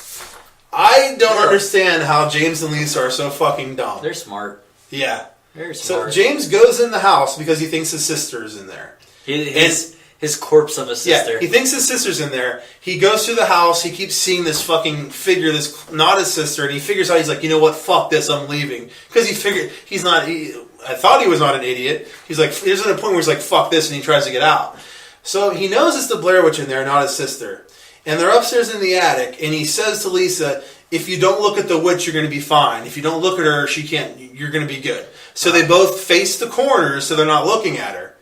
B: I don't understand how James and Lisa are so fucking dumb.
A: They're smart.
B: Yeah.
A: They're smart.
B: So James goes in the house because he thinks his sister is in there.
A: His corpse of a sister.
B: Yeah, he thinks his sister's in there. He goes through the house. He keeps seeing this fucking figure, this not his sister, and he figures out, he's like, you know what, fuck this, I'm leaving. Because he figured, I thought he was not an idiot. He's like, there's a point where he's like, fuck this, and he tries to get out. So he knows it's the Blair Witch in there, not his sister. And they're upstairs in the attic, and he says to Lisa, if you don't look at the witch, you're going to be fine. If you don't look at her, you're going to be good. So they both face the corners, so they're not looking at her.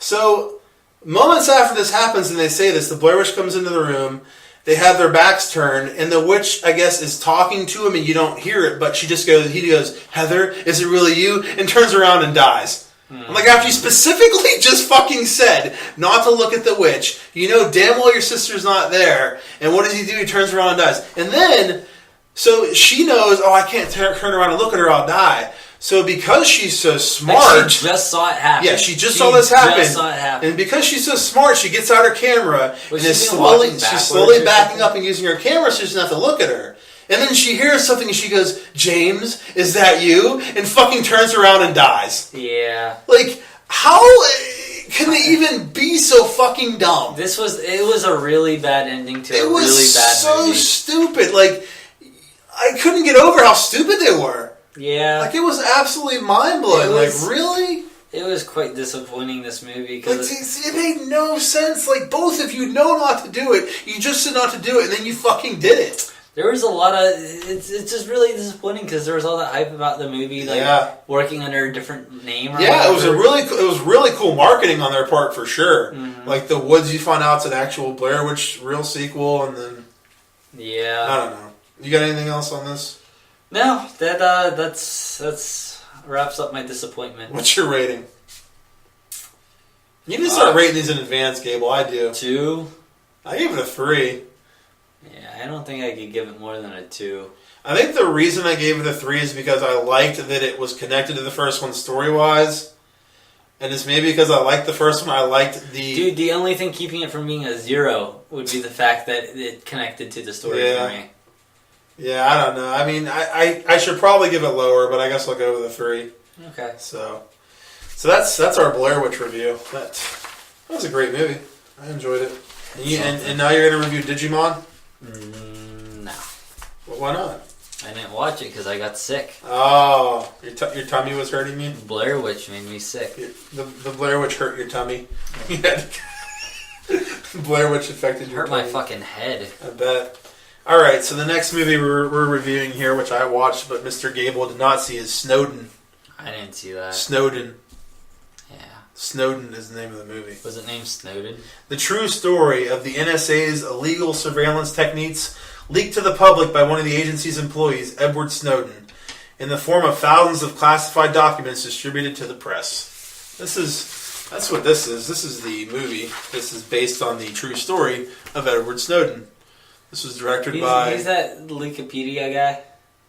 B: So moments after this happens, and they say this, the Blair Witch comes into the room, they have their backs turned, and the witch, I guess, is talking to him, and you don't hear it, but he goes, Heather, is it really you? And turns around and dies. I'm like, after you specifically just fucking said not to look at the witch, you know damn well your sister's not there, and what does he do? He turns around and dies. And then, so she knows, I can't turn around and look at her, I'll die. So because she's so smart...
A: She just saw it happen.
B: Yeah, she saw this happen. And because she's so smart, she gets out her camera and is slowly backing up and using her camera so she doesn't have to look at her. And then she hears something and she goes, James, is that you? And fucking turns around and dies.
A: Yeah.
B: Like, how can they even be so fucking dumb?
A: It was a really bad ending to a really bad movie.
B: It was so stupid. Like, I couldn't get over how stupid they were.
A: Yeah.
B: Like, it was absolutely mind-blowing. Like, really?
A: It was quite disappointing, this movie. Cause
B: it made no sense. Like, both of you know not to do it. You just said not to do it, and then you fucking did it.
A: There was a lot of... It's just really disappointing because there was all that hype about the movie, like, working under a different name or
B: whatever.
A: it
B: was really cool marketing on their part, for sure.
A: Mm-hmm.
B: Like, the Woods, you find out it's an actual Blair Witch real sequel, and then...
A: Yeah.
B: I don't know. You got anything else on this?
A: No, that's wraps up my disappointment.
B: What's your rating? You need to start rating these in advance, Gable. I do.
A: 2?
B: I gave it a 3.
A: Yeah, I don't think I could give it more than a 2.
B: I think the reason I gave it a 3 is because I liked that it was connected to the first one story-wise. And it's maybe because I liked the first one, I liked the...
A: Dude, the only thing keeping it from being a 0 would be the fact that it connected to the story for me.
B: Yeah, I don't know. I mean, I should probably give it lower, but I guess I'll go with a 3.
A: Okay.
B: So that's our Blair Witch review. That was a great movie. I enjoyed it. And now you're going to review Digimon?
A: No.
B: Well, why not?
A: I didn't watch it because I got sick.
B: Oh, your tummy was hurting you?
A: Blair Witch made me sick.
B: The Blair Witch hurt your tummy. Blair Witch affected your tummy.
A: Hurt my fucking head.
B: I bet. Alright, so the next movie we're reviewing here, which I watched but Mr. Gable did not see, is Snowden.
A: I didn't see that.
B: Snowden.
A: Yeah.
B: Snowden is the name of the movie.
A: Was it named Snowden? The
B: true story of the NSA's illegal surveillance techniques leaked to the public by one of the agency's employees, Edward Snowden. in the form of thousands of classified documents distributed to the press. That's what this is. This is the movie. This is based on the true story of Edward Snowden. This was directed by...
A: He's that Wikipedia guy?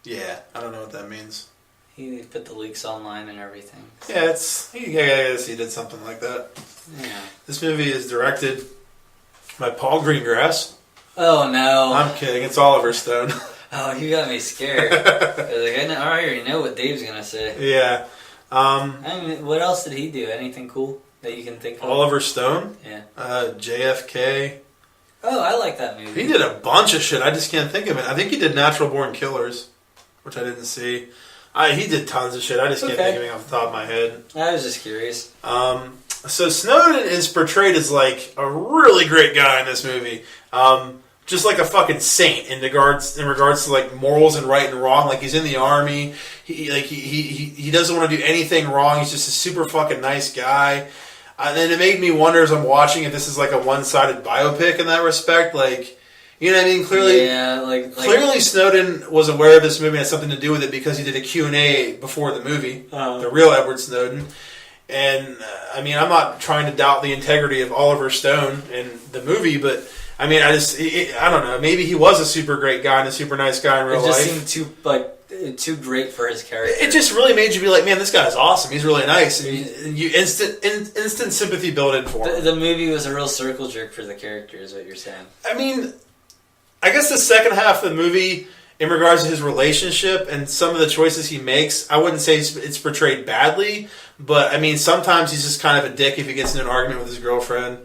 B: Yeah, I don't know what that means.
A: He put the leaks online and everything. So.
B: Yeah, I guess he did something like that.
A: Yeah.
B: This movie is directed by Paul Greengrass.
A: Oh, no.
B: I'm kidding. It's Oliver Stone.
A: Oh, you got me scared. I already know what Dave's going to say.
B: Yeah.
A: I mean, what else did he do? Anything cool that you can think of?
B: Oliver Stone?
A: Yeah.
B: JFK.
A: Oh, I like that movie.
B: He did a bunch of shit. I just can't think of it. I think he did Natural Born Killers, which I didn't see. He did tons of shit. I just can't think of it off the top of my head.
A: I was just curious.
B: So Snowden is portrayed as like a really great guy in this movie. Just like a fucking saint in regards to like morals and right and wrong. Like he's in the army. He doesn't want to do anything wrong. He's just a super fucking nice guy. And then it made me wonder as I'm watching if this is like a one-sided biopic in that respect. Like, you know what I mean? Clearly, clearly Snowden was aware of this movie and had something to do with it because he did a Q&A before the movie, the real Edward Snowden. And, I mean, I'm not trying to doubt the integrity of Oliver Stone and the movie, but, I mean, I don't know. Maybe he was a super great guy and a super nice guy in real life.
A: It just seemed too great for his character.
B: It just really made you be like, man, this guy's awesome. He's really nice. And you instant sympathy built in for him.
A: The movie was a real circle jerk for the character, is what you're saying.
B: I mean, I guess the second half of the movie, in regards to his relationship and some of the choices he makes, I wouldn't say it's portrayed badly, but I mean, sometimes he's just kind of a dick if he gets in an argument with his girlfriend.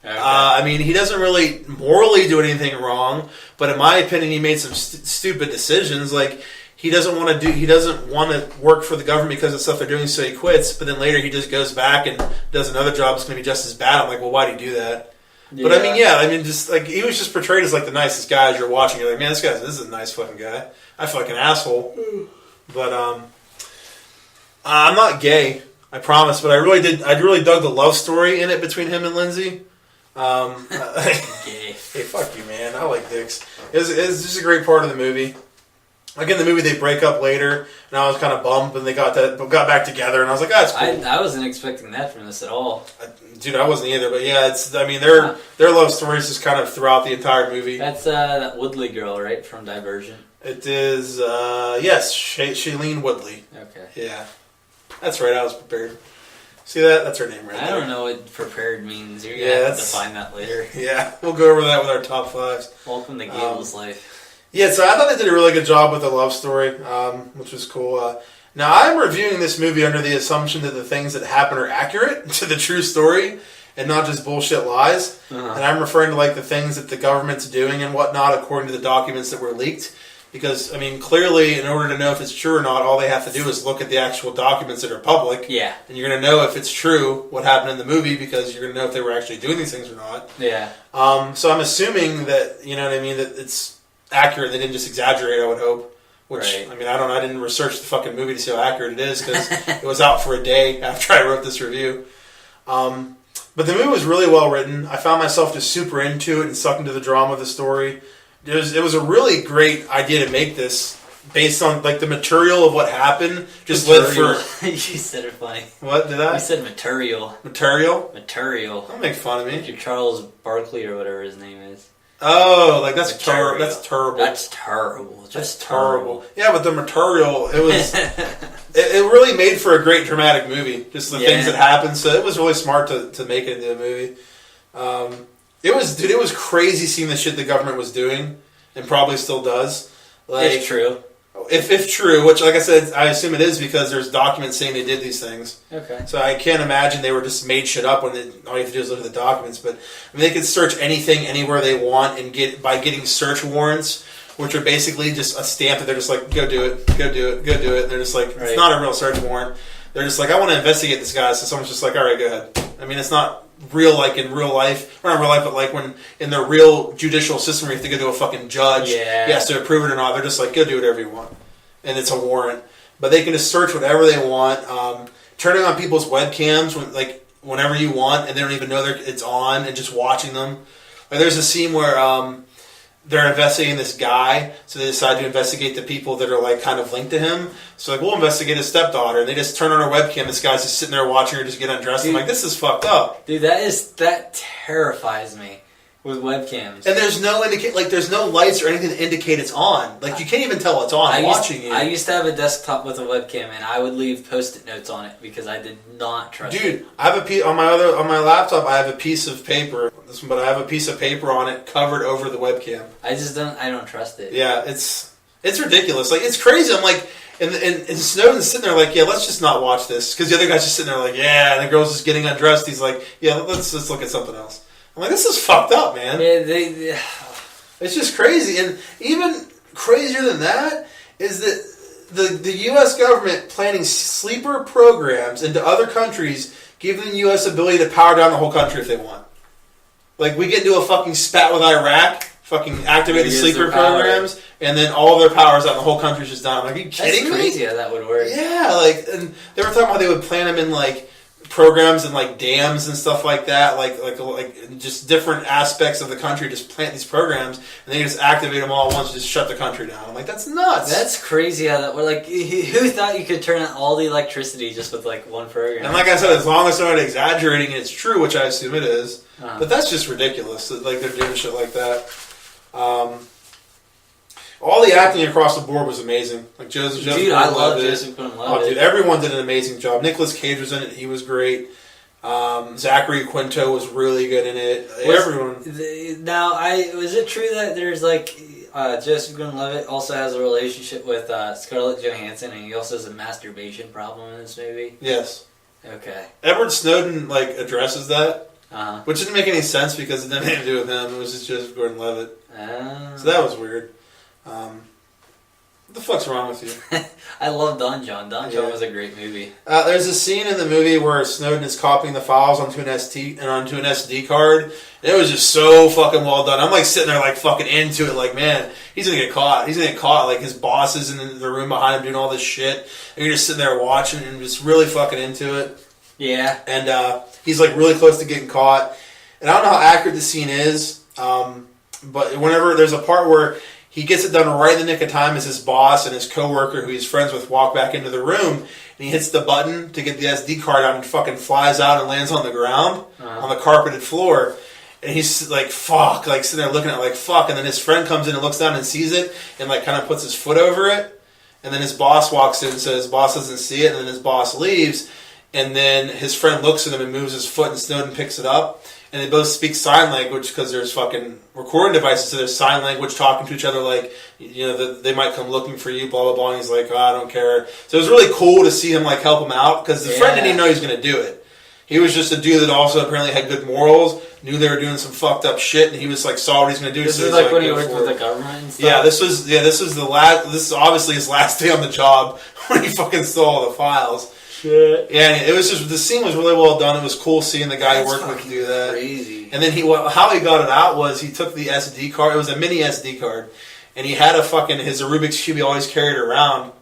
B: Okay. I mean, he doesn't really morally do anything wrong, but in my opinion, he made some stupid decisions. Like, he doesn't want to work for the government because of stuff they're doing, so he quits, but then later he just goes back and does another job that's going to be just as bad. I'm like, well, why do you do that? Yeah. But I mean, just like he was just portrayed as like the nicest guy as you're watching. You're like, man, this is a nice fucking guy. I feel like an asshole. But I'm not gay, I promise. But I really dug the love story in it between him and Lindsay. Gay. Hey, fuck you, man. I like dicks. It's just a great part of the movie. Like in the movie, they break up later, and I was kind of bummed when they got back together, and I was like, "That's cool."
A: I wasn't expecting that from this at all.
B: Dude, I wasn't either, but yeah, their love story is just kind of throughout the entire movie.
A: That's that Woodley girl, right, from Divergent?
B: It is, yes, Shailene Woodley.
A: Okay.
B: Yeah. That's right, I was prepared. See that? That's her name right there.
A: I don't know what prepared means. You're going to have to define that later.
B: Yeah, we'll go over that with our top fives.
A: Welcome to Gable's life.
B: Yeah, so I thought they did a really good job with the love story, which was cool. Now, I'm reviewing this movie under the assumption that the things that happen are accurate to the true story and not just bullshit lies. Uh-huh. And I'm referring to like the things that the government's doing and whatnot according to the documents that were leaked. Because, I mean, clearly, in order to know if it's true or not, all they have to do is look at the actual documents that are public. Yeah. And you're going to know if it's true what happened in the movie because you're going to know if they were actually doing these things or not. Yeah. So I'm assuming that, you know what I mean, that it's accurate. They didn't just exaggerate, I would hope. Which, right. I mean, I didn't research the fucking movie to see how accurate it is because it was out for a day after I wrote this review. But the movie was really well written. I found myself just super into it and sucked into the drama of the story. It was a really great idea to make this based on like the material of what happened. Just led for.
A: You said it funny.
B: What did I?
A: You said material.
B: Material.
A: Material.
B: Don't make fun of me.
A: Like you're Charles Barkley or whatever his name is.
B: Oh, like that's terrible. That's terrible.
A: That's terrible.
B: That's terrible. Yeah, but the material, it was. it really made for a great dramatic movie. Just the things that happened. So it was really smart to make it into a movie. It was crazy seeing the shit the government was doing, and probably still does. Like,
A: if true.
B: If true, which, like I said, I assume it is because there's documents saying they did these things. Okay. So I can't imagine they were just made shit up when all you have to do is look at the documents. But I mean, they could search anything, anywhere they want, and by getting search warrants, which are basically just a stamp that they're just like, go do it, go do it, go do it. And they're just like, right. It's not a real search warrant. They're just like, I want to investigate this guy. So someone's just like, all right, go ahead. I mean, it's not real like in real life, or not real life, but like when in the real judicial system where you have to go to a fucking judge, he has to approve it or not. They're just like, go do whatever you want, and it's a warrant. But they can just search whatever they want, turning on people's webcams whenever you want, and they don't even know it's on, and just watching them. Like there's a scene where they're investigating this guy, so they decide to investigate the people that are like kind of linked to him. So like, we'll investigate his stepdaughter, and they just turn on her webcam. This guy's just sitting there watching her just get undressed. Dude, I'm like, this is fucked up.
A: Dude, that terrifies me with webcams.
B: And there's no there's no lights or anything to indicate it's on. Like, you can't even tell it's on watching you.
A: I used to have a desktop with a webcam, and I would leave Post-it notes on it because I did not trust it.
B: Dude, I have on my laptop. I have a piece of paper. But I have a piece of paper on it covered over the webcam.
A: I don't trust it.
B: Yeah, it's ridiculous. Like, it's crazy. I'm like, and Snowden's sitting there like, yeah, let's just not watch this, because the other guy's just sitting there like, yeah, and the girl's just getting undressed. He's like, yeah, let's look at something else. I'm like, this is fucked up, man.
A: Yeah,
B: it's just crazy. And even crazier than that is that the U.S. government planning sleeper programs into other countries, giving the U.S. ability to power down the whole country if they want. Like, we get into a fucking spat with Iraq, fucking activate the sleeper programs, and then all their powers out and the whole country's just down. Like, are you kidding me?
A: That's crazy how that would work.
B: Yeah, like, and they were talking about how they would plan them in, like, programs and, like, dams and stuff like that, like just different aspects of the country, just plant these programs, and they just activate them all at once and just shut the country down. I'm like, that's nuts.
A: That's crazy how that works. Like, who thought you could turn on all the electricity just with, like, one program?
B: And like I said, as long as they're not exaggerating, it's true, which I assume it is. But that's just ridiculous that, like, they're doing shit like that. All the acting across the board was amazing. Like, Joseph
A: Dude, I love Joseph Gordon-Levitt.
B: Dude, everyone did an amazing job. Nicolas Cage was in it. He was great. Zachary Quinto was really good in it. Everyone.
A: Was it true that there's, like, Joseph Gordon-Levitt also has a relationship with Scarlett Johansson, and he also has a masturbation problem in this movie?
B: Yes.
A: Okay.
B: Edward Snowden, like, addresses that.
A: Uh-huh.
B: Which didn't make any sense because it didn't have anything to do with him. It was just Joseph Gordon-Levitt. So that was weird. What the fuck's wrong with you?
A: I love Don John. Don John was a great movie.
B: There's a scene in the movie where Snowden is copying the files onto an SD card. And it was just so fucking well done. I'm like sitting there like fucking into it, like, man, he's gonna get caught. He's gonna get caught. Like, his boss is in the room behind him doing all this shit, and you're just sitting there watching and just really fucking into it.
A: Yeah.
B: And he's like really close to getting caught. And I don't know how accurate the scene is, but whenever there's a part where he gets it done right in the nick of time as his boss and his coworker, who he's friends with, walk back into the room, and he hits the button to get the SD card out and fucking flies out and lands on the ground, on the carpeted floor. And he's like, fuck, like sitting there looking at it like, fuck. And then his friend comes in and looks down and sees it and like kind of puts his foot over it. And then his boss walks in and says his boss doesn't see it. And then his boss leaves. And then his friend looks at him and moves his foot, and Snowden picks it up. And they both speak sign language because there's fucking recording devices, so there's sign language talking to each other like, you know, they might come looking for you, blah, blah, blah. And he's like, oh, I don't care. So it was really cool to see him like help him out because the friend didn't even know he was going to do it. He was just a dude that also apparently had good morals, knew they were doing some fucked up shit, and he was like saw what he's going to do.
A: This is like when he worked with the government and stuff?
B: Yeah, this is obviously his last day on the job when he fucking stole all the files.
A: Shit.
B: Yeah, it was just, the scene was really well done. It was cool seeing the guy he worked with do that.
A: Crazy.
B: And then how he got it out was he took the SD card. It was a mini SD card, and he had his Rubik's Cube he always carried around.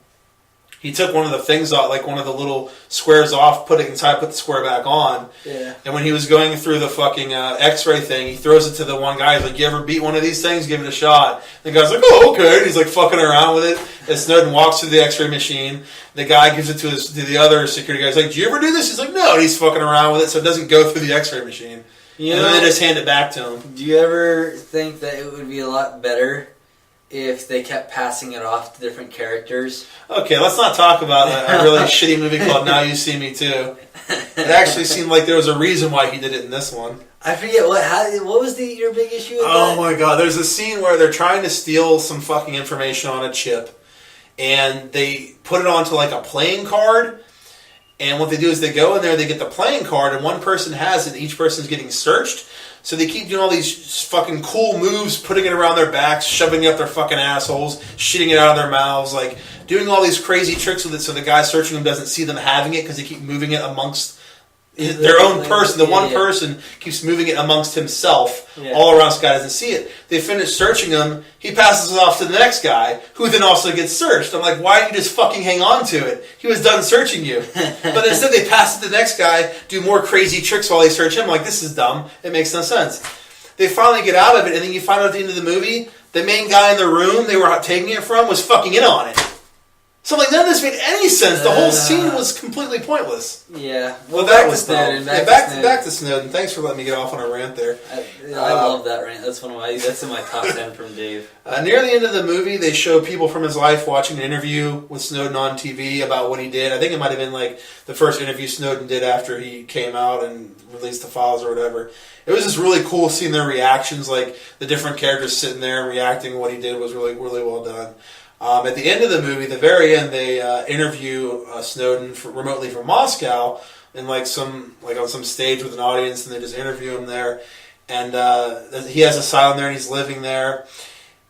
B: He took one of the things off, like one of the little squares off, put it inside, put the square back on.
A: Yeah. And
B: when he was going through the fucking X-ray thing, he throws it to the one guy. He's like, "You ever beat one of these things? Give it a shot." The guy's like, "Oh, okay." And he's like fucking around with it. And Snowden walks through the X-ray machine. The guy gives it to the other security guy. He's like, "Do you ever do this?" He's like, "No." And he's fucking around with it, so it doesn't go through the X-ray machine. And then they just hand it back to him.
A: Do you ever think that it would be a lot better if they kept passing it off to different characters?
B: Okay, let's not talk about a really shitty movie called Now You See Me Too. It actually seemed like there was a reason why he did it in this one.
A: I forget, what was your big issue with that?
B: Oh my god, there's a scene where they're trying to steal some fucking information on a chip, and they put it onto like a playing card, and what they do is they go in there, they get the playing card, and one person has it, each person's getting searched. So they keep doing all these fucking cool moves, putting it around their backs, shoving it up their fucking assholes, shitting it out of their mouths, like doing all these crazy tricks with it so the guy searching them doesn't see them having it because they keep moving it amongst their own person. The one person keeps moving it amongst himself all around so the guy doesn't see it. They finish searching him. He passes it off to the next guy who then also gets searched. I'm like, why didn't you just fucking hang on to it? He was done searching you. But instead they pass it to the next guy, do more crazy tricks while they search him. I'm like, this is dumb. It makes no sense. they finally get out of it, and then you find out at the end of the movie, the main guy in the room they were taking it from was fucking in on it. So like none of this made any sense. The whole scene was completely pointless.
A: Yeah.
B: Well, that was Snowden. Back to Snowden. Thanks for letting me get off on a rant there.
A: I love that rant. That's that's in my top 10 from Dave.
B: Near the end of the movie, they show people from his life watching an interview with Snowden on TV about what he did. I think it might have been like the first interview Snowden did after he came out and released the files or whatever. It was just really cool seeing their reactions, like the different characters sitting there and reacting to what he did was really, really well done. At the end of the movie, the very end, they interview Snowden remotely from Moscow in on some stage with an audience, and they just interview him there. And he has asylum there, and he's living there.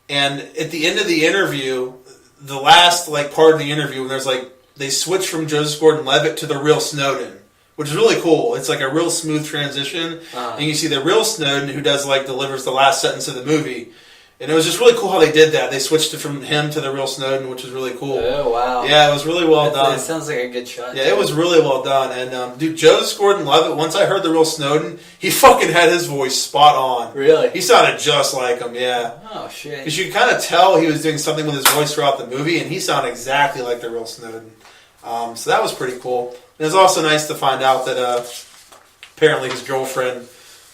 B: And at the end of the interview, the last part of the interview, when they switch from Joseph Gordon-Levitt to the real Snowden, which is really cool. It's like a real smooth transition, and you see the real Snowden who delivers the last sentence of the movie. And it was just really cool how they did that. They switched it from him to the real Snowden, which was really cool.
A: Oh, wow.
B: Yeah, it was really well done.
A: It sounds like a good shot.
B: Yeah, it was really well done. And, dude, Joseph Gordon-Levitt, once I heard the real Snowden, he fucking had his voice spot on.
A: Really?
B: He sounded just like him, yeah.
A: Oh, shit.
B: Because you could kind of tell he was doing something with his voice throughout the movie, and he sounded exactly like the real Snowden. So that was pretty cool. And it was also nice to find out that apparently his girlfriend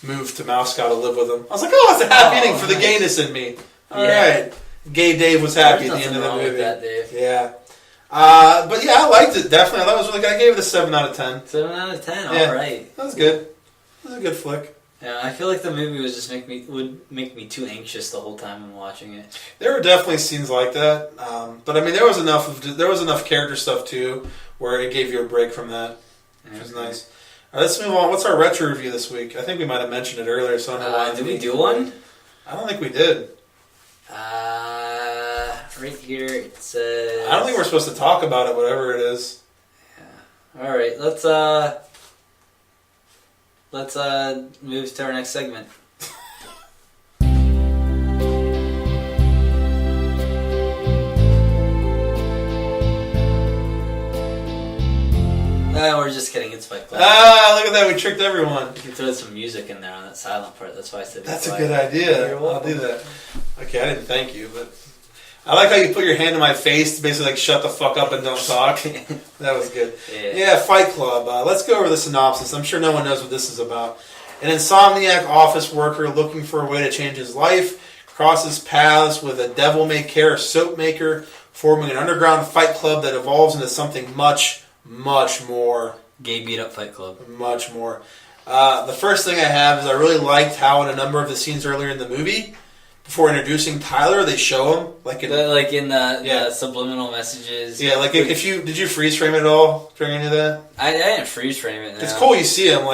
B: moved to Moscow to live with him. I was like, oh, it's a happy ending for the gayness in me. All right. Gay Dave was happy at the end of the movie.
A: With that, Dave.
B: Yeah. But yeah, I liked it, definitely. I thought it was really good. I gave it a 7 out of 10.
A: 7 out of 10,
B: yeah.
A: Alright.
B: That was good. It was a good flick.
A: Yeah, I feel like the movie was just would make me too anxious the whole time I'm watching it.
B: There were definitely scenes like that. But I mean there was enough character stuff too where it gave you a break from that. Which was nice. Alright, let's move on. What's our retro review this week? I think we might have mentioned it earlier, so I don't know.
A: Did we do one?
B: I don't think we did.
A: Right here it says...
B: I don't think we're supposed to talk about it, whatever it is.
A: Yeah. Alright, let's move to our next segment. We're just kidding, it's Fight Club.
B: Look at that, we tricked everyone.
A: You can throw some music in there on that silent part, that's why I said
B: that's a good idea. I'll do that. Okay, I didn't thank you, but I like how you put your hand in my face to basically shut the fuck up and don't talk. That was good. Yeah, Fight Club. Let's go over the synopsis. I'm sure no one knows what this is about. An insomniac office worker looking for a way to change his life crosses paths with a devil-may-care soap maker, forming an underground fight club that evolves into something much, much more.
A: Gay beat up Fight Club.
B: Much more. The first thing I have is I really liked how in a number of the scenes earlier in the movie, before introducing Tyler, they show him
A: in the subliminal messages.
B: Yeah, like did you freeze frame it at all during any of that?
A: I didn't freeze frame it. No.
B: It's cool. You see him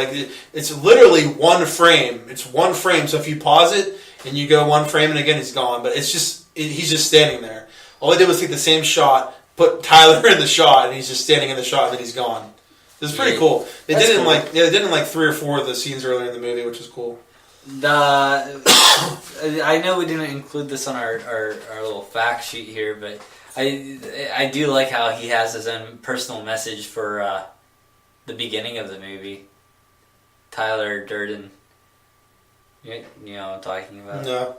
B: it's literally one frame. It's one frame. So if you pause it and you go one frame and again he's gone. But it's he's just standing there. All I did was take the same shot, put Tyler in the shot, and he's just standing in the shot, and then he's gone. It's pretty cool. They did it in 3 or 4 of the scenes earlier in the movie, which is cool.
A: I know we didn't include this on our little fact sheet here, but I do like how he has his own personal message for the beginning of the movie. Tyler Durden. You know what I'm talking about?
B: No.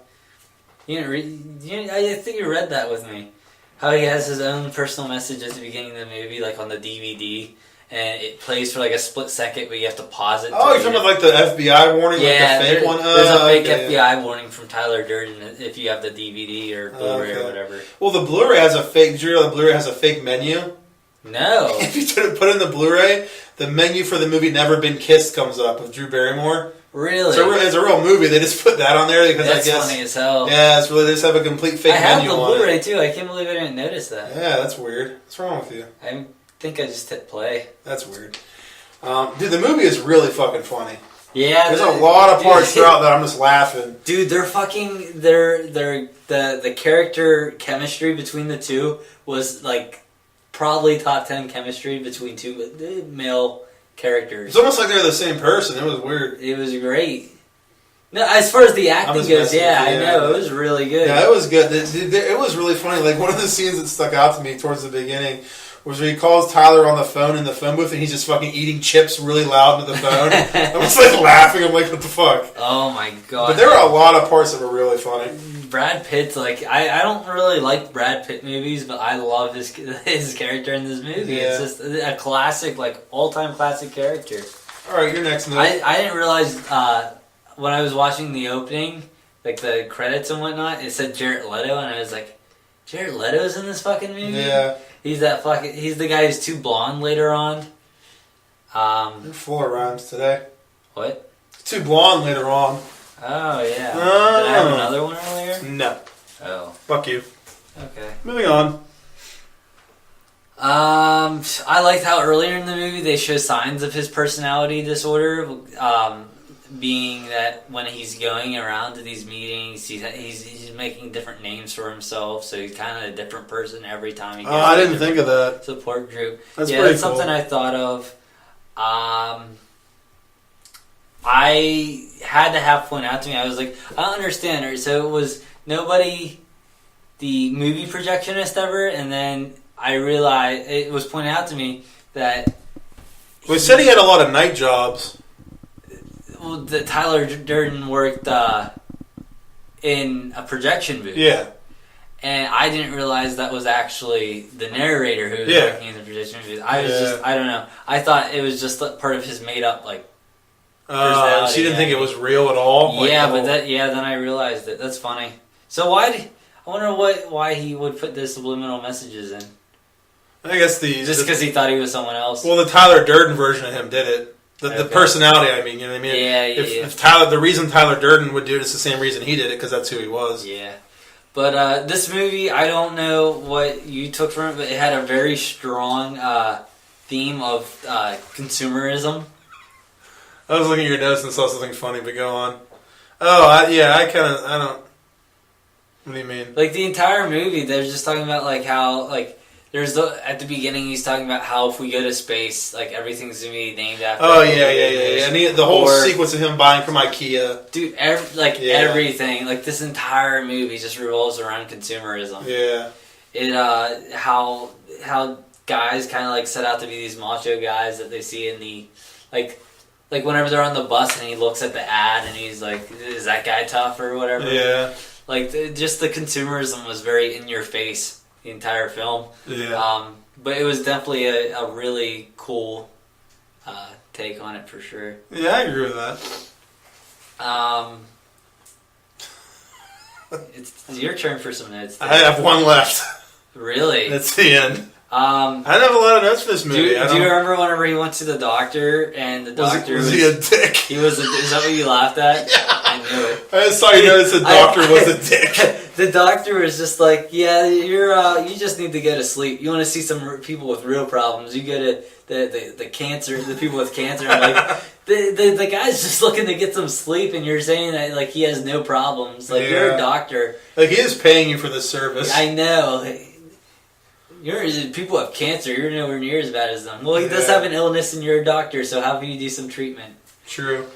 A: You didn't read, I think you read that with me. How he has his own personal message at the beginning of the movie, like on the DVD. And it plays for a split second, but you have to pause it.
B: Oh, you're talking about the FBI warning,
A: yeah,
B: the fake one?
A: There's a fake FBI warning from Tyler Durden if you have the DVD or Blu-ray or whatever.
B: Well, the Blu-ray has a fake... Did you know the Blu-ray has a fake menu?
A: No.
B: If you put in the Blu-ray, the menu for the movie Never Been Kissed comes up with Drew Barrymore.
A: Really?
B: So it's a real movie. They just put that on there because
A: that's
B: I guess...
A: funny as hell.
B: Yeah, it's really... They just have a complete fake menu on it.
A: I have the Blu-ray, too. I can't believe I didn't notice that.
B: Yeah, that's weird. What's wrong with you?
A: I think I just hit play.
B: That's weird. Dude, the movie is really fucking funny.
A: Yeah,
B: there's a lot of parts throughout that I'm just laughing.
A: Dude, the character chemistry between the two was probably top 10 chemistry between two male characters.
B: It's almost like they're the same person. It was weird.
A: It was great. No, as far as the acting goes, I know it was really good.
B: Yeah, it was good. It was really funny. Like one of the scenes that stuck out to me towards the beginning was where he calls Tyler on the phone in the phone booth and he's just fucking eating chips really loud into the phone. I was like laughing. I'm like, what the fuck?
A: Oh my god!
B: But there were a lot of parts that were really funny.
A: Brad Pitt's like I don't really like Brad Pitt movies, but I love his character in this movie.
B: Yeah.
A: It's just a classic, like all-time classic character.
B: All right, your next movie.
A: I didn't realize when I was watching the opening, like the credits and whatnot, it said Jared Leto, and I was like, Jared Leto's in this fucking movie?
B: Yeah.
A: He's the guy who's too blonde later on.
B: You're full of rhymes today.
A: What?
B: Too blonde later on.
A: Oh, yeah.
B: Oh.
A: Did I have another one earlier?
B: No.
A: Oh.
B: Fuck you.
A: Okay.
B: Moving on.
A: I liked how earlier in the movie they show signs of his personality disorder, being that when he's going around to these meetings, he's making different names for himself, so he's kind of a different person every time he goes.
B: Oh, I didn't think of that.
A: Support group.
B: That's
A: yeah,
B: pretty
A: that's
B: cool.
A: something I thought of. I had to have point out to me. I was like, I don't understand her. So it was nobody, the movie projectionist ever, and then I realized it was pointed out to me that.
B: Well, he said he had a lot of night jobs.
A: Well, Tyler Durden worked in a projection booth.
B: Yeah.
A: And I didn't realize that was actually the narrator who was working in the projection booth. I don't know. I thought it was just part of his made up, like, personality.
B: So you didn't think it was real at all?
A: Yeah, then I realized it. That's funny. So I wonder why he would put the subliminal messages in.
B: I guess
A: just because he thought he was someone else.
B: Well, the Tyler Durden version of him did it. The personality, I mean, you know what I mean? If Tyler, the reason Tyler Durden would do it is the same reason he did it, because that's who he was.
A: Yeah. But this movie, I don't know what you took from it, but it had a very strong theme of consumerism.
B: I was looking at your notes and saw something funny, but go on. Oh, I don't... What do you mean?
A: Like, the entire movie, they're just talking about, like, how, like, at the beginning, he's talking about how if we go to space, like, everything's going to be named after...
B: Oh, yeah. And the whole sequence of him buying from IKEA.
A: Dude, everything, like, this entire movie just revolves around consumerism.
B: Yeah.
A: It, how guys kind of, like, set out to be these macho guys that they see in the, like whenever they're on the bus and he looks at the ad and he's like, is that guy tough or whatever?
B: Yeah.
A: Like, just the consumerism was very in your face the entire film.
B: Yeah.
A: But it was definitely a really cool take on it for sure.
B: Yeah, I agree with that.
A: It's your turn for some notes.
B: I have one left.
A: Really?
B: That's the end.
A: I
B: don't have a lot of notes for this movie.
A: Do you remember whenever he went to the doctor and the doctor
B: was he a dick?
A: Is that what you laughed at?
B: Yeah.
A: I knew it.
B: I just saw you notice the doctor was a dick.
A: The doctor was just like, yeah, you just need to go to sleep. You want to see some people with real problems. You go to the cancer, the people with cancer. I'm like, the guy's just looking to get some sleep, and you're saying that like he has no problems. Like you're a doctor.
B: Like he is paying you for this service.
A: I know. People have cancer. You're nowhere near as bad as them. Well, he does have an illness, and you're a doctor, so how can you do some treatment?
B: True.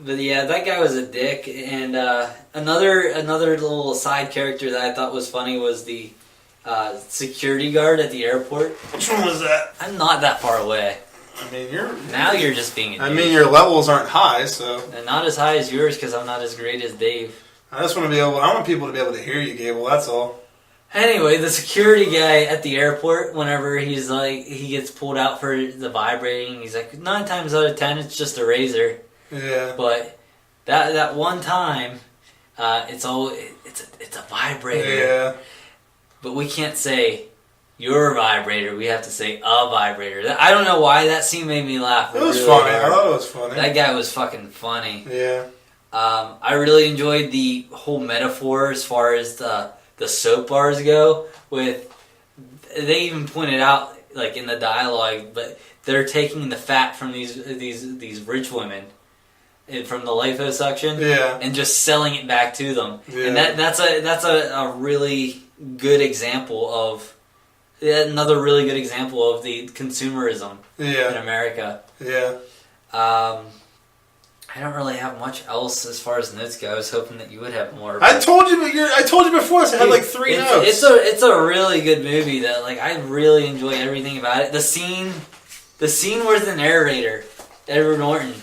A: But yeah, that guy was a dick. And another little side character that I thought was funny was the security guard at the airport.
B: Which one was that?
A: I'm not that far away.
B: I mean,
A: you're just being a dick.
B: I mean, your levels aren't high, so...
A: And not as high as yours, because I'm not as great as Dave.
B: I want people to be able to hear you, Gable, that's all.
A: Anyway, the security guy at the airport, whenever he's like, he gets pulled out for the vibrating, he's like, 9 times out of 10, it's just a razor.
B: Yeah.
A: But that one time, it's a vibrator.
B: Yeah.
A: But we can't say your vibrator. We have to say a vibrator. I don't know why that scene made me laugh.
B: It was funny. I thought it was funny.
A: That guy was fucking funny.
B: Yeah.
A: I really enjoyed the whole metaphor as far as the soap bars go. They even pointed out, like in the dialogue, but they're taking the fat from these rich women from the liposuction, and just selling it back to them. Yeah. And that's a really good example of another really good example of the consumerism in America.
B: Yeah.
A: I don't really have much else as far as notes go. I was hoping that you would have more.
B: I told you before. I had like 3 notes.
A: It's a really good movie that like I really enjoy everything about it. The scene where the narrator, Edward Norton,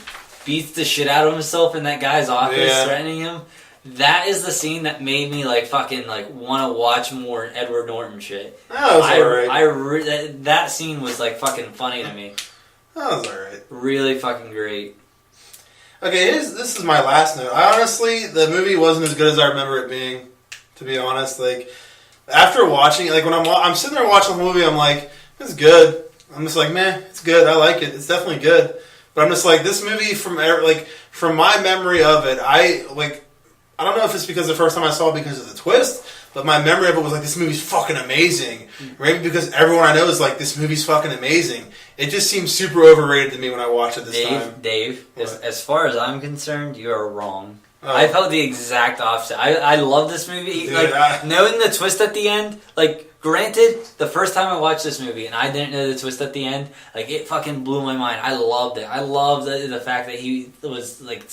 A: beats the shit out of himself in that guy's office, threatening him. That is the scene that made me like fucking like want to watch more Edward Norton shit.
B: That was alright.
A: That scene was like fucking funny to me.
B: That was alright.
A: Really fucking great.
B: Okay, this is my last note. Honestly, the movie wasn't as good as I remember it being. To be honest, like after watching it, like when I'm sitting there watching the movie, I'm like, it's good. I'm just like, meh, it's good. I like it. It's definitely good. But I'm just like, this movie from my memory of it, I don't know if it's because the first time I saw it because of the twist, but my memory of it was like, this movie's fucking amazing. Maybe because everyone I know is like, this movie's fucking amazing. It just seems super overrated to me when I watch it this time.
A: Dave, as far as I'm concerned, you are wrong. I felt the exact opposite. I love this movie.
B: Dude,
A: knowing the twist at the end, like, granted, the first time I watched this movie and I didn't know the twist at the end, like, it fucking blew my mind. I loved it. I loved the fact that he was, like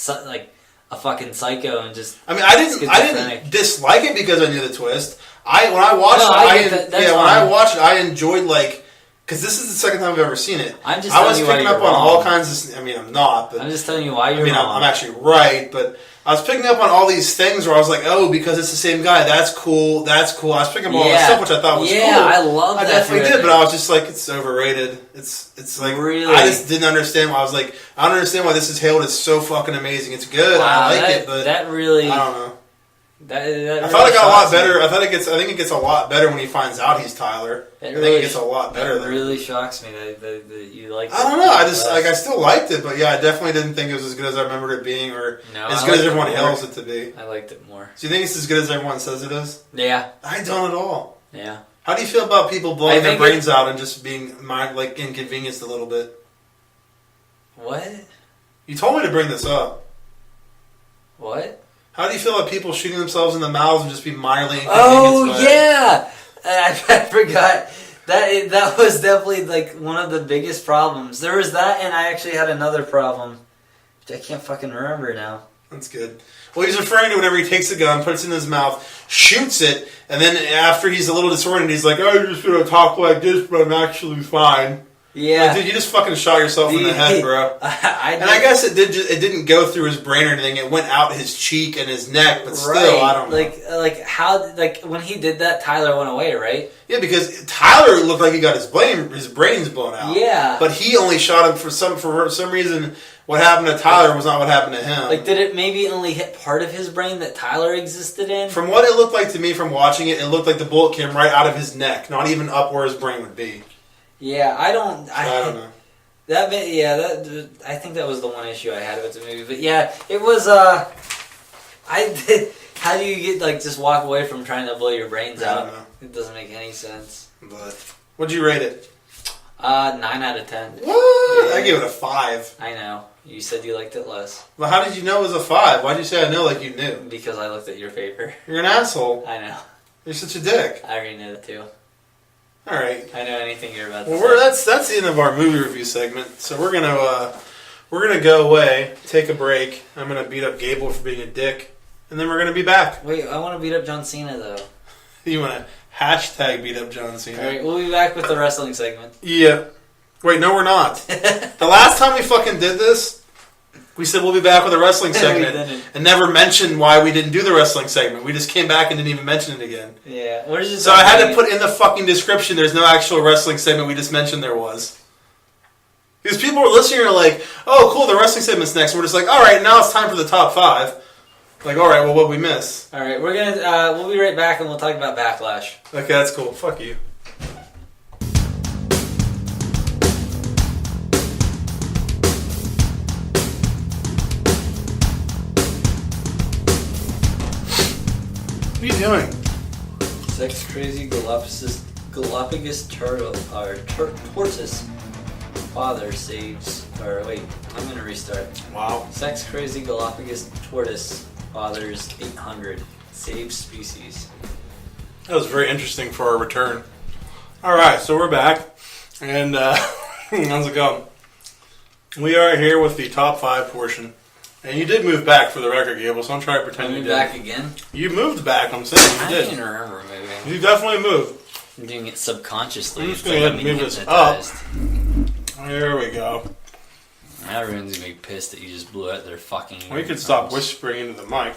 A: a fucking psycho and just... I mean,
B: I didn't dislike it because I knew the twist. When I watched it, I enjoyed, like... Because this is the second time I've ever seen it.
A: I was
B: picking up on all kinds of... I mean, I'm not, but...
A: I'm just telling you why you're wrong.
B: I'm actually right, but... I was picking up on all these things where I was like, oh, because it's the same guy. That's cool. I was picking up on all this stuff, which I thought was cool.
A: Yeah, I love that.
B: I definitely did, but I was just like, it's overrated. It's like, really? I just didn't understand why. I was like, I don't understand why this is hailed as so fucking amazing. It's good.
A: Wow,
B: I like it, but
A: that really...
B: I don't know.
A: I
B: thought it got a lot better. I think it gets a lot better when he finds out he's Tyler. I think it gets a lot better.
A: It really shocks me that you like it.
B: I don't know. I still liked it, but yeah, I definitely didn't think it was as good as I remembered it being, or as good as everyone hails it to be.
A: I liked it more.
B: Do you think it's as good as everyone says it is?
A: Yeah.
B: I don't at all.
A: Yeah.
B: How do you feel about people blowing their brains out and just being inconvenienced a little bit?
A: What?
B: You told me to bring this up.
A: What?
B: How do you feel about people shooting themselves in the mouths and just be mildly inconvenienced?
A: Oh, yeah! I forgot. That was definitely like one of the biggest problems. There was that, and I actually had another problem, which I can't fucking remember now.
B: That's good. Well, he's referring to whenever he takes a gun, puts it in his mouth, shoots it, and then after he's a little disoriented, he's like, oh, you're just going to talk like this, but I'm actually fine.
A: Yeah.
B: Like, dude, you just fucking shot yourself in the head, bro. I guess it didn't go through his brain or anything. It went out his cheek and his neck, but still, I don't know.
A: Like how when he did that, Tyler went away, right?
B: Yeah, because Tyler looked like he got his brains blown out.
A: Yeah.
B: But he only shot him for some reason. What happened to Tyler was not what happened to him.
A: Like, did it maybe only hit part of his brain that Tyler existed in?
B: From what it looked like to me from watching it, it looked like the bullet came right out of his neck, not even up where his brain would be.
A: Yeah, I don't know.
B: I
A: think that was the one issue I had with the movie. But yeah, it was. How do you get just walk away from trying to blow your brains out?
B: I don't know.
A: It doesn't make any sense.
B: But what'd you rate it?
A: 9 out of 10.
B: What?
A: Yeah.
B: I gave it a 5.
A: I know. You said you liked it less.
B: Well, how did you know it was a 5? Why'd you say I know like you knew?
A: Because I looked at your paper.
B: You're an asshole.
A: I know.
B: You're such a dick.
A: I already know that too.
B: All right.
A: I know anything you're about to say.
B: Well, that's the end of our movie review segment. So we're gonna go away, take a break. I'm gonna beat up Gable for being a dick, and then we're gonna be back.
A: Wait, I want to beat up John Cena though.
B: You want to # beat up John Cena?
A: All right, we'll be back with the wrestling segment.
B: Yeah. Wait, no, we're not. The last time we fucking did this, we said we'll be back with a wrestling segment, and never mentioned why we didn't do the wrestling segment. We just came back and didn't even mention it again.
A: Yeah.
B: So I had to put in the fucking description, there's no actual wrestling segment, we just mentioned there was. Because people were listening and are like, oh, cool, the wrestling segment's next. And we're just like, all right, now it's time for the top 5. Like, all right, well, what'd we miss?
A: All right, we'll be right back, and we'll talk about Backlash.
B: Okay, that's cool. Fuck you. What are you doing?
A: Sex crazy Galapagos turtle or tortoise father saves. Or wait, I'm gonna restart.
B: Wow.
A: Sex crazy Galapagos tortoise fathers 800 saves species.
B: That was very interesting for our return. All right, so we're back, and how's it going? We are here with the top 5 portion And you did move back for the record, Gable, so I'm trying to pretend you did.
A: back again?
B: You moved back, I'm saying. You did.
A: I can't remember moving.
B: You definitely moved.
A: I'm doing it subconsciously.
B: I'm just going to go ahead and move this up. There we go.
A: Everyone's going to be pissed that you just blew out their fucking ears.
B: We could stop whispering into the mic.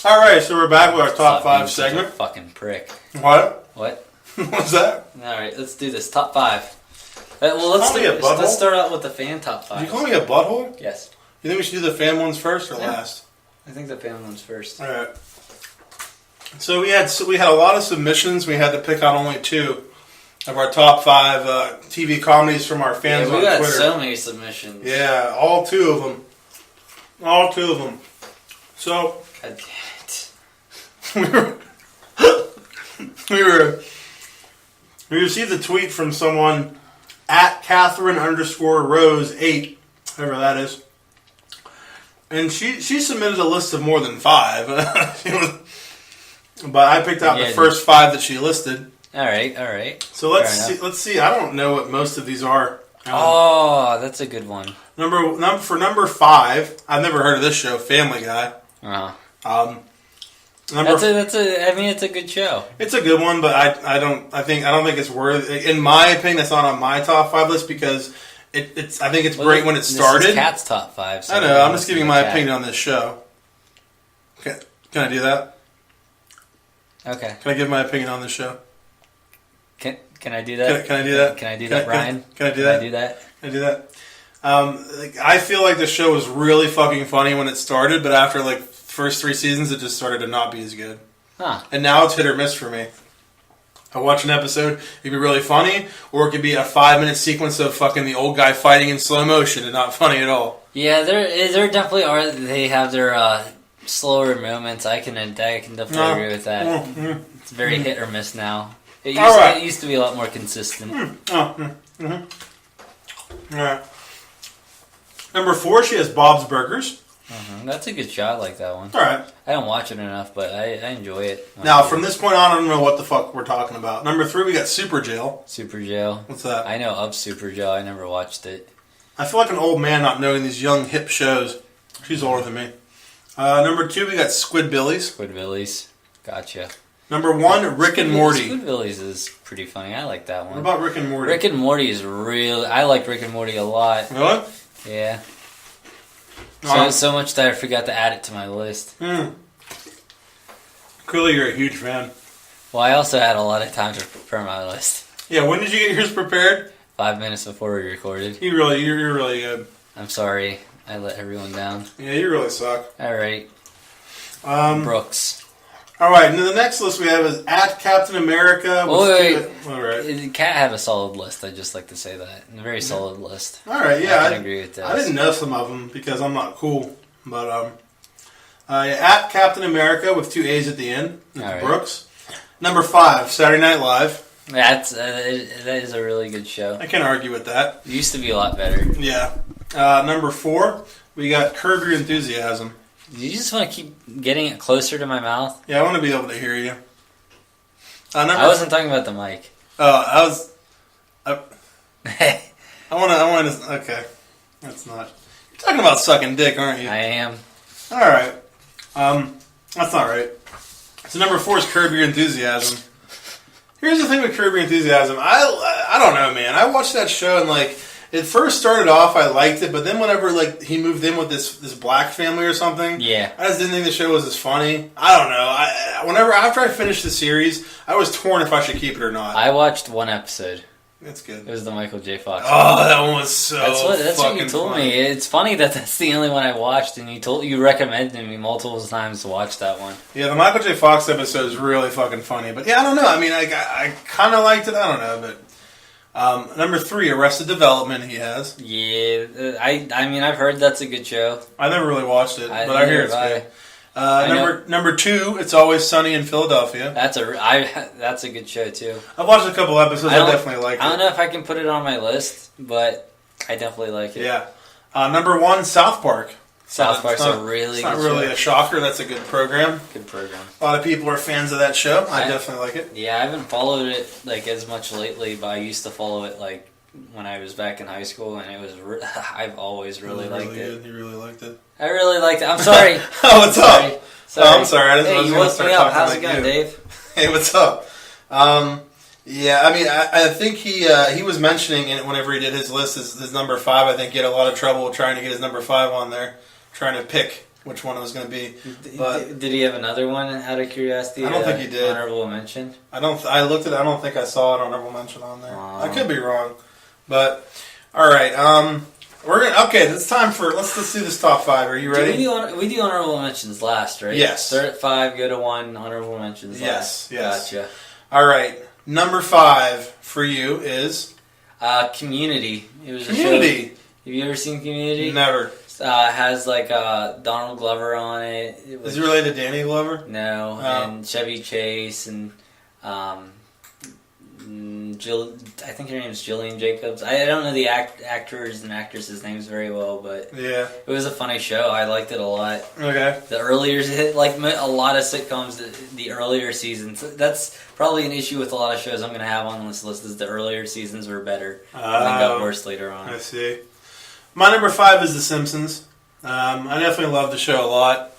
B: Alright, so we're back with our top 5 segment.
A: Fucking prick.
B: What?
A: What?
B: What's that?
A: Alright, let's do this. Top 5. Well, let's start out with the fan top 5.
B: Did you call me a butthole?
A: Yes.
B: You think we should do the fan ones first or last?
A: I think the fan one's first.
B: Alright. So we had a lot of submissions. We had to pick out only 2 of our top 5 TV comedies from our fans on Twitter.
A: We got so many submissions.
B: Yeah, all 2 of them. All 2 of them. So
A: God damn
B: it. We received a tweet from someone at Catherine_Rose8, whoever that is. And she submitted a list of more than 5. But I picked out the first 5 that she listed.
A: All right.
B: So let's see. I don't know what most of these are.
A: That's a good one.
B: For number 5, I've never heard of this show, Family Guy.
A: It's a good show.
B: It's a good one, but I don't think it's worth. In my opinion, it's not on my top 5 list because I think it's great when it started.
A: This is Cat's top 5. So
B: I know. I'm just giving my opinion on this show. Okay, can I do that?
A: Okay.
B: Can I give my opinion on this show?
A: Can I do that?
B: Can I do that?
A: Can I do that, Brian?
B: Can I do that? Can I do that? I feel like the show was really fucking funny when it started, but after like first 3 seasons, it just started to not be as good.
A: Huh.
B: And now it's hit or miss for me. I watch an episode, it could be really funny, or it could be a 5-minute sequence of fucking the old guy fighting in slow motion and not funny at all. Yeah,
A: there definitely are. They have their slower moments. I can definitely agree with that. It's very hit or miss now. It used to be a lot more consistent.
B: Alright. Number 4, she has Bob's Burgers.
A: That's a good show. I like that one.
B: Alright.
A: I don't watch it enough, but I enjoy it.
B: Now, from this point on, I don't know what the fuck we're talking about. Number 3, we got Super Jail.
A: Super Jail.
B: What's that?
A: I know of Super Jail. I never watched it.
B: I feel like an old man not knowing these young, hip shows. She's older than me. Number 2, we got Squidbillies.
A: Squidbillies. Gotcha.
B: Number 1, Rick and Morty.
A: Squidbillies is pretty funny. I like that one.
B: What about Rick and Morty?
A: Rick and Morty is really... I like Rick and Morty a lot.
B: Really?
A: Yeah. So much that I forgot to add it to my list.
B: Clearly you're a huge fan.
A: Well, I also had a lot of time to prepare my list.
B: Yeah, when did you get yours prepared?
A: 5 minutes before we recorded.
B: You're really good.
A: I'm sorry. I let everyone down.
B: Yeah, you really suck.
A: Alright. Brooks.
B: Alright, and then the next list we have is at Captain America.
A: Alright. Cat had a solid list. I'd just like to say that. A very solid list.
B: Alright, yeah.
A: I can agree with that.
B: I didn't know some of them because I'm not cool. But, at Captain America with 2 A's at the end. Right. Brooks. Number 5, Saturday Night Live.
A: That is a really good show.
B: I can't argue with that.
A: It used to be a lot better.
B: Yeah. Number 4, we got Curb Your Enthusiasm.
A: You just want to keep getting it closer to my mouth?
B: Yeah, I want to be able to hear you.
A: I wasn't talking about the mic.
B: I was... I want to... Okay. That's not... You're talking about sucking dick, aren't you?
A: I am.
B: Alright. That's not right. So number 4 is Curb Your Enthusiasm. Here's the thing with Curb Your Enthusiasm. I don't know, man. I watched that show and, like... It first started off, I liked it, but then whenever like he moved in with this black family or something,
A: yeah,
B: I just didn't think the show was as funny. I don't know. After I finished the series, I was torn if I should keep it or not.
A: I watched 1 episode.
B: That's good.
A: It was the Michael J. Fox.
B: Oh, that one was so.
A: That's what you told me. It's funny that that's the only one I watched, and you recommended me multiple times to watch that one.
B: Yeah, the Michael J. Fox episode is really fucking funny, but yeah, I don't know. I mean, I kind of liked it. I don't know, but. Number 3, Arrested Development. He has.
A: Yeah, I mean, I've heard that's a good show.
B: I never really watched it, but I hear it's good. Number 2, It's Always Sunny in Philadelphia.
A: That's a good show too.
B: I've watched a couple episodes. I definitely like it.
A: I don't know if I can put it on my list, but I definitely like it.
B: Yeah. Number 1, South Park.
A: South Park's a really good show.
B: It's not really a shocker. That's a good program.
A: Good program.
B: A lot of people are fans of that show. I definitely like it.
A: Yeah, I haven't followed it like as much lately, but I used to follow it like when I was back in high school, and it was. I've always really liked it.
B: You really liked it.
A: I really liked it. I'm sorry.
B: Oh, what's up?
A: Sorry.
B: Oh, I'm sorry.
A: Hey, you woke me up. How's it going, Dave?
B: Hey, what's up? Yeah, I mean, I think he was mentioning it whenever he did his list, his number 5. I think he had a lot of trouble trying to get his number 5 on there, trying to pick which one it was going to be. But
A: did he have another one out of curiosity?
B: I don't think he did.
A: Honorable mention?
B: I looked at it. I don't think I saw an honorable mention on there. I could be wrong. But, all right. It's time for, let's do this top 5. Are you ready?
A: We do honorable mentions last, right?
B: Yes.
A: Start at 5, go to 1, honorable mentions last.
B: Yes.
A: Gotcha.
B: All right. Number 5 for you is?
A: Community. It was
B: Community.
A: A show. Have you ever seen Community?
B: Never.
A: Has like Donald Glover on it.
B: Is he related to Danny Glover?
A: No. And Chevy Chase and Jill. I think her name is Jillian Jacobs. I don't know the actors and actresses' names very well, but
B: yeah,
A: it was a funny show. I liked it a lot.
B: Okay.
A: The earlier, like a lot of sitcoms, the earlier seasons. That's probably an issue with a lot of shows I'm going to have on this list. Is the earlier seasons were better, and then got worse later on.
B: I see. My number 5 is The Simpsons. I definitely love the show a lot.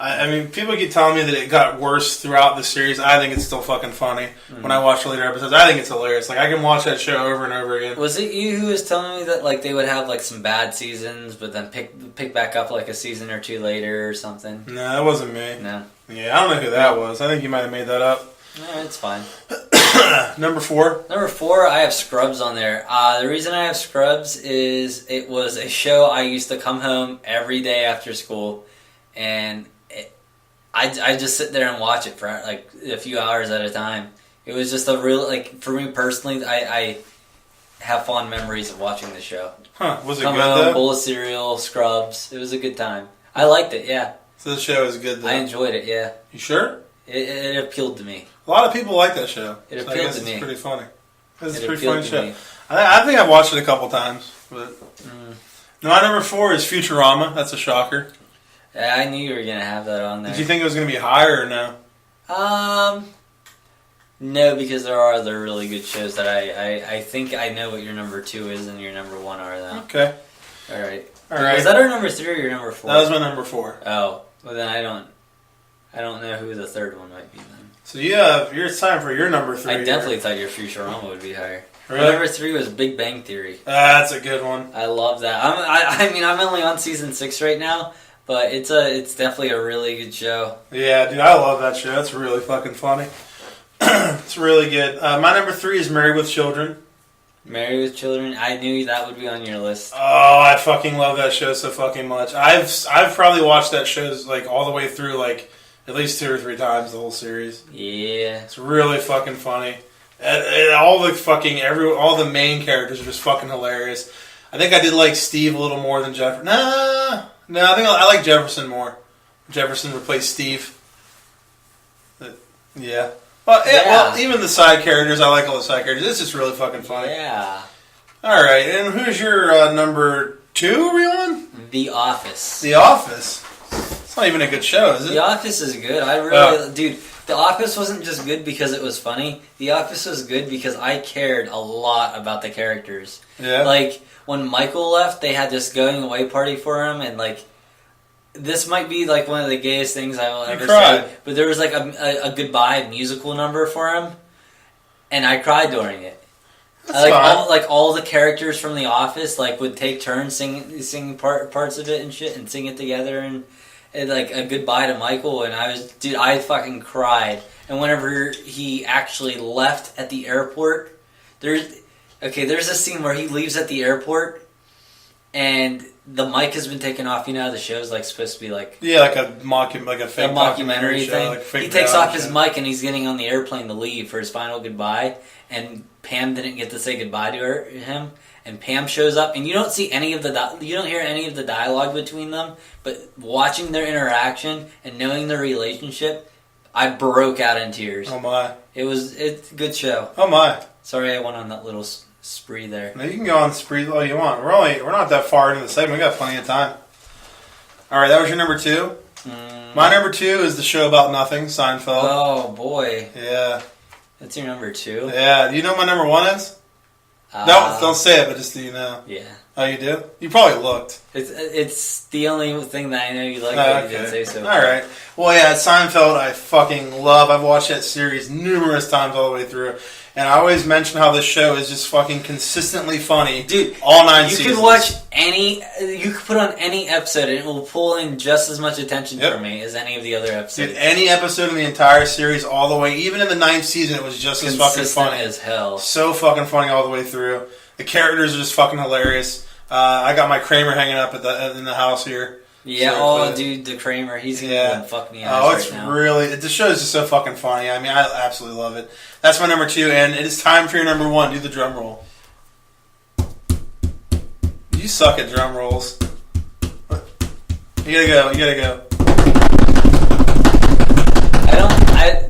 B: I mean, people keep telling me that it got worse throughout the series. I think it's still fucking funny. When I watch later episodes, I think it's hilarious. Like, I can watch that show over and over again.
A: Was it you who was telling me that like they would have like some bad seasons, but then pick back up like a season or 2 later or something?
B: No, that wasn't me.
A: No.
B: Yeah, I don't know who that was. I think you might have made that up.
A: No, it's fine.
B: Number 4.
A: Number 4, I have Scrubs on there. The reason I have Scrubs is it was a show I used to come home every day after school, and I just sit there and watch it for like a few hours at a time. It was just a real, like, for me personally, I have fond memories of watching the show.
B: Huh, was it
A: come
B: good
A: home,
B: though?
A: Bowl of cereal, Scrubs. It was a good time. I liked it, yeah.
B: So the show is good though?
A: I enjoyed it, yeah.
B: You sure?
A: It appealed to me.
B: A lot of people like that show.
A: It appealed to me.
B: It's pretty funny. It's a
A: It
B: pretty funny
A: appealed to
B: show.
A: me.
B: I think I've watched it a couple times. But my number 4 is Futurama. That's a shocker.
A: Yeah, I knew you were going to have that on there.
B: Did you think it was going to be higher or no?
A: No, because there are other really good shows that I think I know what your number 2 is and your number 1 are, though.
B: Okay.
A: All right.
B: Was
A: that our number 3 or your number 4?
B: That was my number 4.
A: Oh, well then I don't know who the third one might be then.
B: So it's time for your number 3.
A: I definitely thought your Futurama would be higher.
B: Really?
A: My number 3 was Big Bang Theory.
B: That's a good one.
A: I love that. I'm only on season 6 right now, but it's definitely a really good show.
B: Yeah, dude, I love that show. It's really fucking funny. It's really good. My number 3 is Married with Children.
A: Married with Children. I knew that would be on your list.
B: Oh, I fucking love that show so fucking much. I've probably watched that show like all the way through like at least 2 or 3 times the whole series.
A: Yeah,
B: it's really fucking funny. And all the main characters are just fucking hilarious. I think I did like Steve a little more than Jefferson. No, I think I like Jefferson more. Jefferson replaced Steve. Yeah. Well, even the side characters, I like all the side characters. It's just really fucking funny.
A: Yeah.
B: All right, and who's your number 2? Are we on?
A: The Office.
B: The Office. It's not even a good show, is it?
A: The Office is good. Dude. The Office wasn't just good because it was funny. The Office was good because I cared a lot about the characters.
B: Yeah.
A: Like when Michael left, they had this going away party for him, and like. This might be like one of the gayest things I will ever say, but there was like a goodbye musical number for him, and I cried during it. All the characters from The Office like would take turns singing parts of it and shit, and sing it together, and like a goodbye to Michael, and I fucking cried. And whenever he actually left at the airport, there's a scene where he leaves at the airport, and the mic has been taken off. You know how the show's like supposed to be like
B: like a fake
A: mockumentary thing.
B: Like
A: he takes off his mic and he's getting on the airplane to leave for his final goodbye. And Pam didn't get to say goodbye to him. And Pam shows up, and you don't see any of you don't hear any of the dialogue between them. But watching their interaction and knowing their relationship, I broke out in tears.
B: Oh my!
A: It's a good show.
B: Oh my!
A: Sorry, I went on that little spree there.
B: No, you can go on spree all you want. We're not that far into the segment. We got plenty of time. All right, that was your number 2. My number 2 is the show about nothing, Seinfeld.
A: Oh boy.
B: Yeah.
A: That's your number 2.
B: Yeah. Do you know what my number 1 is? Don't say it, but just so you know.
A: Yeah.
B: Oh, you do? You probably looked.
A: It's the only thing that I know you like, but you didn't say so.
B: All right. Well, yeah, Seinfeld I fucking love. I've watched that series numerous times all the way through. And I always mention how this show is just fucking consistently funny.
A: Dude,
B: all 9 seasons.
A: You could watch you could put on any episode and it will pull in just as much attention from me as any of the other episodes.
B: Dude, any episode in the entire series all the way, even in the 9th season, it was just as fucking funny.
A: as hell.
B: So fucking funny all the way through. The characters are just fucking hilarious. I got my Kramer hanging up in the house here.
A: Yeah, dude, the Kramer, he's gonna fuck me out.
B: Oh, it's really... The show is just so fucking funny. I mean, I absolutely love it. That's my number 2, and it is time for your number 1. Do the drum roll. You suck at drum rolls. You gotta go.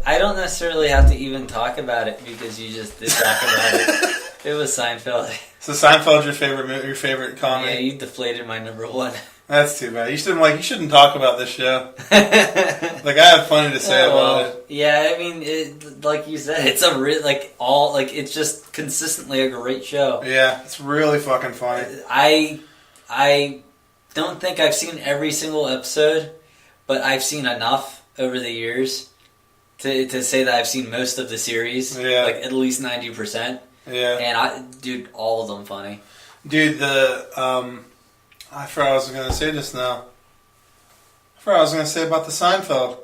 A: I don't necessarily have to even talk about it because you just did talk about it. It was Seinfeld.
B: So Seinfeld's your favorite comedy?
A: Yeah, you deflated my number 1.
B: That's too bad. You shouldn't talk about this show. I have plenty to say about it.
A: Yeah, I mean, like you said, it's it's just consistently a great show.
B: Yeah, it's really fucking funny.
A: I don't think I've seen every single episode, but I've seen enough over the years to say that I've seen most of the series.
B: Yeah.
A: Like at least 90%.
B: Yeah.
A: And all of them funny.
B: Dude, I forgot what I was going to say just now. I forgot what I was going to say about the Seinfeld.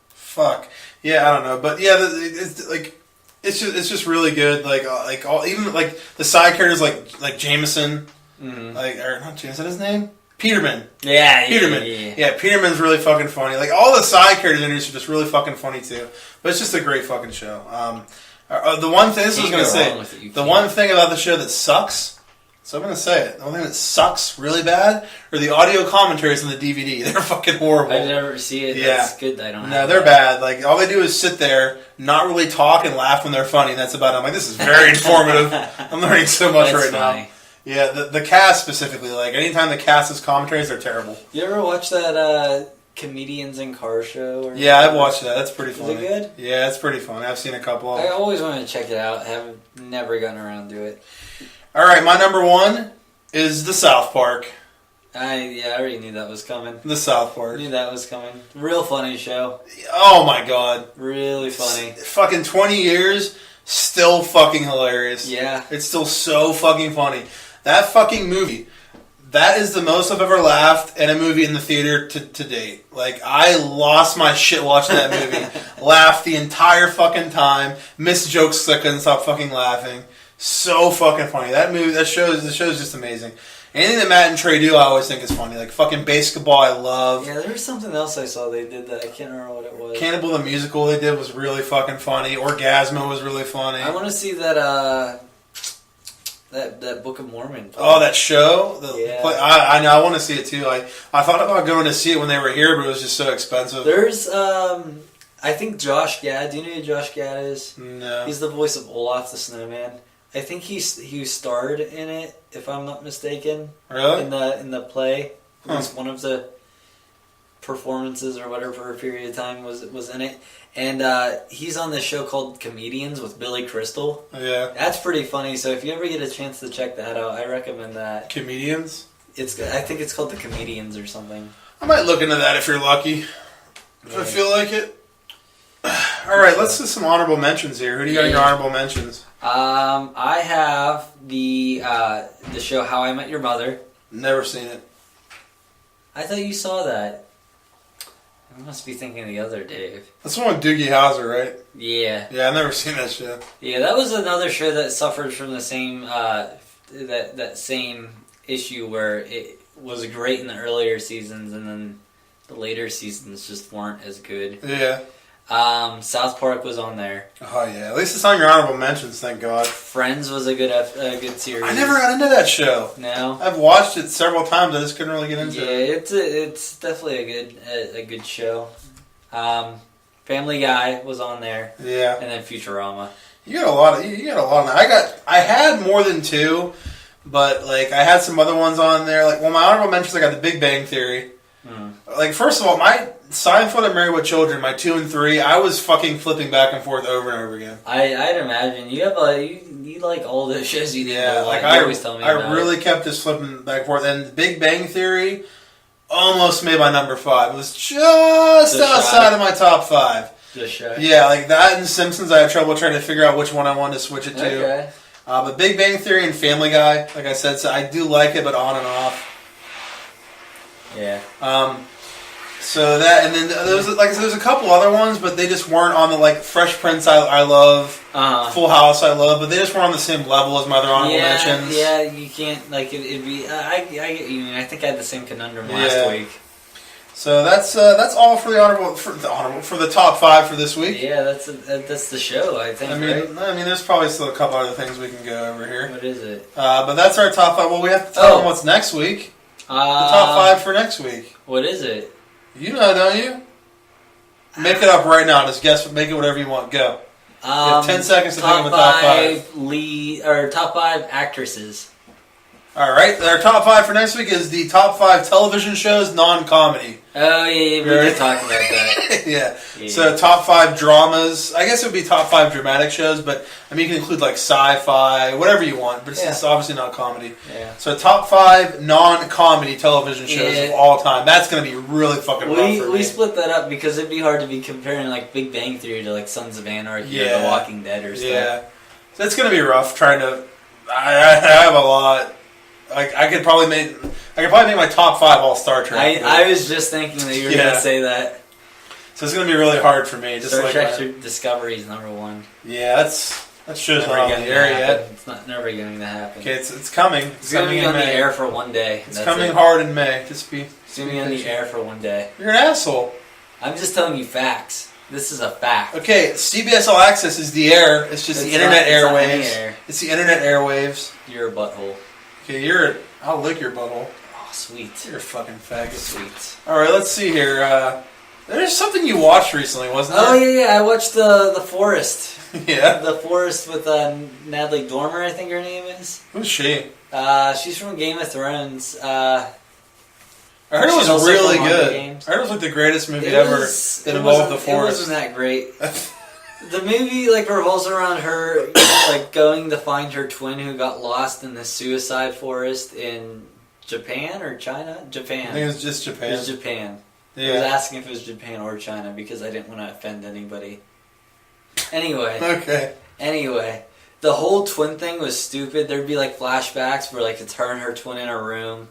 B: Fuck. Yeah, I don't know, but yeah, it's just really good. Even the side characters like Jameson, or not Jameson, his name Peterman.
A: Yeah,
B: Peterman. Yeah, Peterman's really fucking funny. Like all the side characters in this are just really fucking funny too. But it's just a great fucking show. The one thing one thing about the show that sucks. So I'm going to say it. The only thing that sucks really bad are the audio commentaries on the DVD. They're fucking horrible.
A: I've never seen it.
B: Yeah.
A: That's good that I don't have
B: No, they're bad. Like, all they do is sit there, not really talk, and laugh when they're funny. And that's about it. I'm like, this is very informative. I'm learning so much now. Yeah, the cast specifically. Like, anytime the cast is commentaries, they're terrible.
A: You ever watch that Comedians in Car show?
B: Yeah, I've watched that. That's pretty funny.
A: Is it good?
B: Yeah, it's pretty funny. I've seen a couple of them.
A: I always wanted to check it out. I have never gotten around to it.
B: All right, my number 1 is the South Park.
A: I already knew that was coming.
B: The South Park.
A: Knew that was coming. Real funny show.
B: Oh my god.
A: Really funny.
B: Fucking 20 years, still fucking hilarious.
A: Yeah.
B: It's still so fucking funny. That fucking movie, that is the most I've ever laughed at a movie in the theater to date. Like, I lost my shit watching that movie. Laughed the entire fucking time. Missed jokes so I couldn't stop fucking laughing. So fucking funny. The show is just amazing. Anything that Matt and Trey do, I always think is funny. Like fucking basketball, I love.
A: Yeah, there was something else I saw they did that I can't remember what it was.
B: Cannibal the musical they did was really fucking funny. Orgasmo was really funny.
A: I want to see that that Book of Mormon.
B: Oh, that show?
A: Yeah.
B: I know. I want to see it too. I thought about going to see it when they were here, but it was just so expensive.
A: There's I think Josh Gad. Do you know who Josh Gad is?
B: No.
A: He's the voice of Olaf the Snowman. I think he starred in it, if I'm not mistaken.
B: Really?
A: In the play, at least one of the performances or whatever for a period of time was in it, and he's on this show called Comedians with Billy Crystal.
B: Yeah,
A: that's pretty funny. So if you ever get a chance to check that out, I recommend that.
B: Comedians?
A: I think it's called The Comedians or something.
B: I might look into that if you're lucky. If I feel like it. All right, let's do some honorable mentions here. Who do you got in your honorable mentions?
A: I have the show How I Met Your Mother.
B: Never seen it.
A: I thought you saw that. I must be thinking of the other Dave.
B: That's the one with Doogie Howser, right?
A: Yeah.
B: Yeah, I've never seen that show.
A: Yeah, that was another show that suffered from the same that same issue where it was great in the earlier seasons and then the later seasons just weren't as good.
B: Yeah.
A: South Park was on there.
B: Oh yeah, at least it's on your honorable mentions. Thank God.
A: Friends was a good series.
B: I never got into that show.
A: No,
B: I've watched it several times. I just couldn't really get into it.
A: Yeah, it's definitely a good show. Family Guy was on there.
B: Yeah,
A: and then Futurama.
B: You got a lot on there. I had more than 2, but like I had some other ones on there. Like my honorable mentions, I got The Big Bang Theory. Like first of all, Seinfeld and Married with Children, my 2 and 3, I was fucking flipping back and forth over and over again.
A: I'd imagine you have you like all the shows you did.
B: Yeah, like
A: you always tell me
B: I really kept just flipping back and forth. And Big Bang Theory almost made my number 5. It was just outside of my top 5.
A: Just shy.
B: Yeah, like that and Simpsons, I had trouble trying to figure out which one I wanted to switch it to.
A: Okay.
B: But Big Bang Theory and Family Guy, like I said, so I do like it, but on and off.
A: Yeah.
B: So that, and then there's a couple other ones, but they just weren't on the, like, Fresh Prince I love, Full House I love, but they just weren't on the same level as my other honorable mentions.
A: Yeah, you can't, like, it'd be, I get you, I think I had the same conundrum last week.
B: So that's all for the top 5 for this week.
A: Yeah, that's the show, I think.
B: I mean, there's probably still a couple other things we can go over here.
A: What is it?
B: But that's our top 5. Well, we have to tell them what's next week. The top 5 for next week.
A: What is it?
B: You know, don't you? Make it up right now. Just guess. Make it whatever you want. Go. You have 10 seconds to think of the top 5.
A: Top 5 actresses.
B: All right. Our top 5 for next week is the top 5 television shows non-comedy.
A: Oh yeah, we did talk about that.
B: Yeah. So top 5 dramas. I guess it would be top 5 dramatic shows, but I mean you can include like sci-fi, whatever you want. But it's obviously not comedy.
A: Yeah.
B: So top 5 non-comedy television shows of all time. That's going to be really fucking rough for me.
A: We split that up because it'd be hard to be comparing like Big Bang Theory to like Sons of Anarchy or The Walking Dead or stuff.
B: Yeah. So it's going to be rough trying to. I have a lot. Like I could probably make my top 5 all Star Trek.
A: I was just thinking that you were going to say that.
B: So it's going to be really hard for me. Just
A: Star Trek Discovery is number 1.
B: Yeah, that show's not on the air yet.
A: It's never going to happen.
B: Okay, it's coming.
A: It's going to be on the air for one day.
B: It's coming hard in May. It's
A: going to be on the air for one day.
B: You're an asshole.
A: I'm just telling you facts. This is a fact.
B: Okay, CBS All Access is the air. It's just the internet airwaves. It's the internet airwaves.
A: You're a butthole.
B: Okay, I'll lick your butthole.
A: Oh, sweet.
B: You're a fucking faggot.
A: Sweet.
B: Alright, let's see here. There's something you watched recently, wasn't there?
A: Oh, yeah. I watched The Forest.
B: Yeah?
A: The Forest with Natalie Dormer, I think her name is.
B: Who's she?
A: She's from Game of Thrones.
B: I heard it was really good. I heard it was like the greatest movie ever that involved The Forest.
A: It wasn't that great. The movie like revolves around her like going to find her twin who got lost in the suicide forest in Japan or China? Japan.
B: I think it was just Japan.
A: It was Japan.
B: Yeah.
A: I was asking if it was Japan or China because I didn't want to offend anybody. Anyway.
B: Okay.
A: Anyway, the whole twin thing was stupid. There'd be like flashbacks where like it's her and her twin in a room,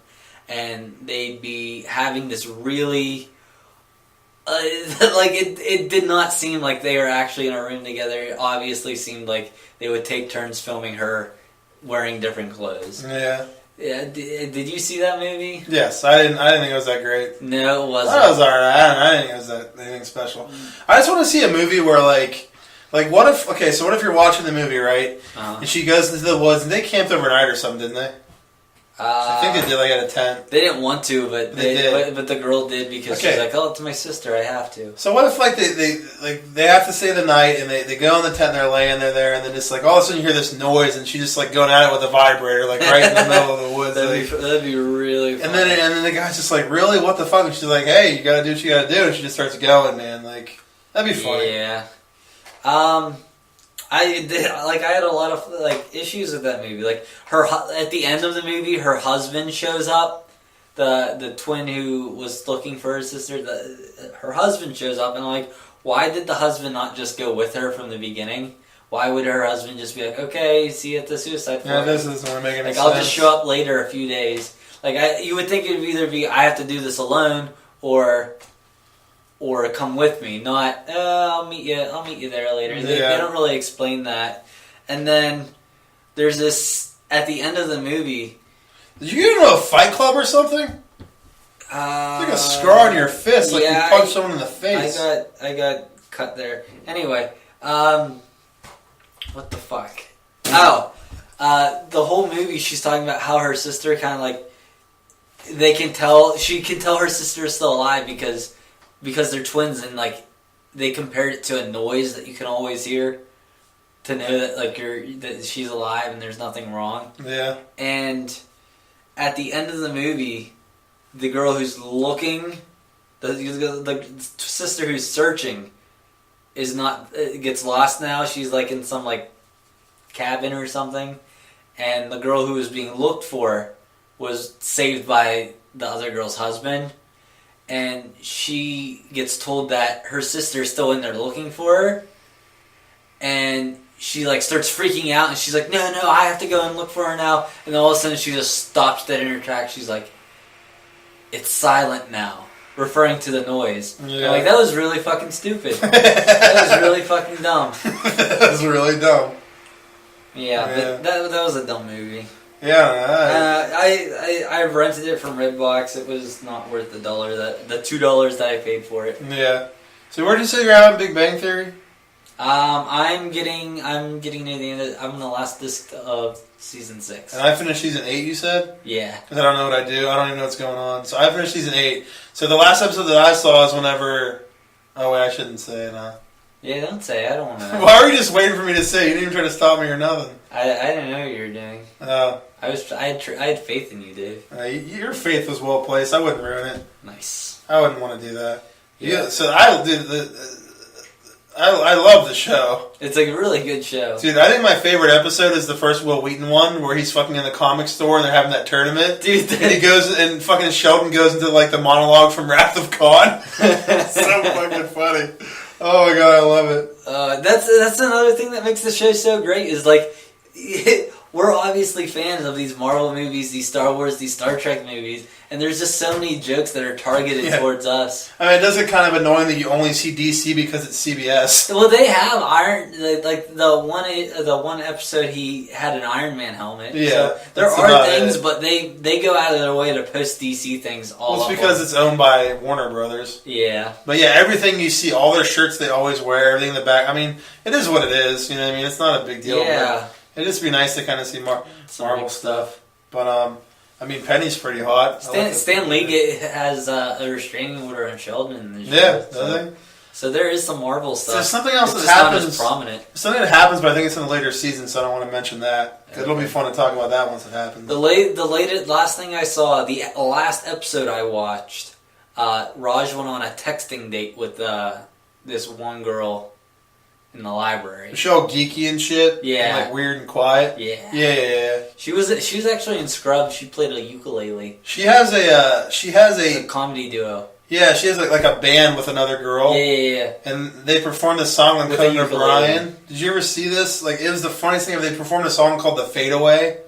A: and they'd be having this really. Like it did not seem like they were actually in a room together. It obviously seemed like they would take turns filming her wearing different clothes.
B: Yeah.
A: Yeah. Did you see that movie?
B: Yes, I didn't think it was that great.
A: No, it wasn't.
B: That was alright. I didn't think it was that anything special. I just want to see a movie where like what if you're watching the movie, right? And she goes into the woods and they camped overnight or something, didn't they? I think they did like at a tent.
A: They didn't want to, but
B: they did.
A: But the girl did because she's like, "Oh, it's my sister. I have to."
B: So what if like they have to stay the night and they go in the tent and they're laying there and then just like all of a sudden you hear this noise and she's just like going at it with a vibrator like right in the middle of the woods.
A: That'd be really funny.
B: And then the guy's just like, "Really? What the fuck?" And she's like, "Hey, you gotta do what you gotta do." And she just starts going, man. Like that'd be funny.
A: Yeah. I had a lot of like issues with that movie. Like at the end of the movie, her husband shows up, the twin who was looking for her sister. Her husband shows up, and I'm like, why did the husband not just go with her from the beginning? Why would her husband just be like, okay, see you at the suicide forest?
B: Yeah, this doesn't make any sense.
A: I'll just show up later a few days. Like you would think it would either be I have to do this alone or come with me, not I'll meet you there later. They don't really explain that. And then there's this at the end of the movie.
B: Did you get into a fight club or something? Like a scar on your fist, like you punched someone in the face.
A: I got cut there. Anyway, what the fuck? Oh, the whole movie she's talking about how her sister kind of like she can tell her sister is still alive because they're twins and like they compared it to a noise that you can always hear to know that like that she's alive and there's nothing wrong.
B: Yeah.
A: And at the end of the movie, the girl who's looking The sister who's searching is not gets lost now. She's like in some like cabin or something, and the girl who was being looked for was saved by the other girl's husband, and she gets told that her sister's still in there looking for her, and she like starts freaking out, and she's like, no, I have to go and look for her now, and then all of a sudden she just stops dead in her tracks. She's like, it's silent now, referring to the noise. Yeah. Like, that was really fucking stupid. That was really fucking dumb.
B: That was really dumb.
A: Yeah, but that was a dumb movie.
B: Yeah,
A: I rented it from Redbox. It was not worth the $2 that I paid for it.
B: Yeah. So where did you say you're at in Big Bang Theory?
A: I'm getting near the end. I'm in the last disc of season 6.
B: And I finished season 8. You said?
A: Yeah.
B: Because I don't know what I do. I don't even know what's going on. So I finished season 8. So the last episode that I saw is whenever. Oh wait, I shouldn't say it.
A: Yeah, don't say. I don't want to.
B: Why were you just waiting for me to say? You didn't even try to stop me or nothing.
A: I didn't know what you were doing. I had faith in you, Dave.
B: Your faith was well placed. I wouldn't ruin it.
A: Nice.
B: I wouldn't want to do that. Yeah. So I love the show.
A: It's like a really good show.
B: Dude, I think my favorite episode is the first Will Wheaton one where he's fucking in the comic store and they're having that tournament.
A: Dude,
B: and he goes and fucking Sheldon goes into like the monologue from Wrath of God. It's so fucking funny. Oh my god, I love it.
A: That's another thing that makes the show so great is like we're obviously fans of these Marvel movies, these Star Wars, these Star Trek movies, and there's just so many jokes that are targeted towards us.
B: I mean, it does get kind of annoying that you only see DC because it's CBS.
A: Well, they have like the one episode he had an Iron Man helmet.
B: Yeah,
A: so there are things, but they go out of their way to post DC things all.
B: Well, it's because it's owned by Warner Brothers.
A: Yeah,
B: but yeah, everything you see, all their shirts they always wear, everything in the back. I mean, it is what it is. You know what I mean? It's not a big deal.
A: Yeah.
B: It'd just be nice to kind of see Marvel stuff. But, I mean, Penny's pretty hot.
A: Stan Lee has a restraining order on Sheldon in the show.
B: Yeah, does he?
A: So there is some Marvel stuff.
B: So there's something else that happens. Not as prominent. Something that happens, but I think it's in the later season, so I don't want to mention that. Okay. It'll be fun to talk about that once it happens.
A: The last thing I saw, the last episode I watched, Raj went on a texting date with this one girl in the library.
B: Was she all geeky and shit?
A: Yeah.
B: And like weird and quiet?
A: Yeah.
B: Yeah.
A: She was actually in Scrubs. She played a ukulele.
B: She has a
A: comedy duo.
B: Yeah, she has like a band with another girl.
A: Yeah.
B: And they performed this song on Conan O'Brien. Did you ever see this? Like, it was the funniest thing ever. They performed a song called The Fade Away.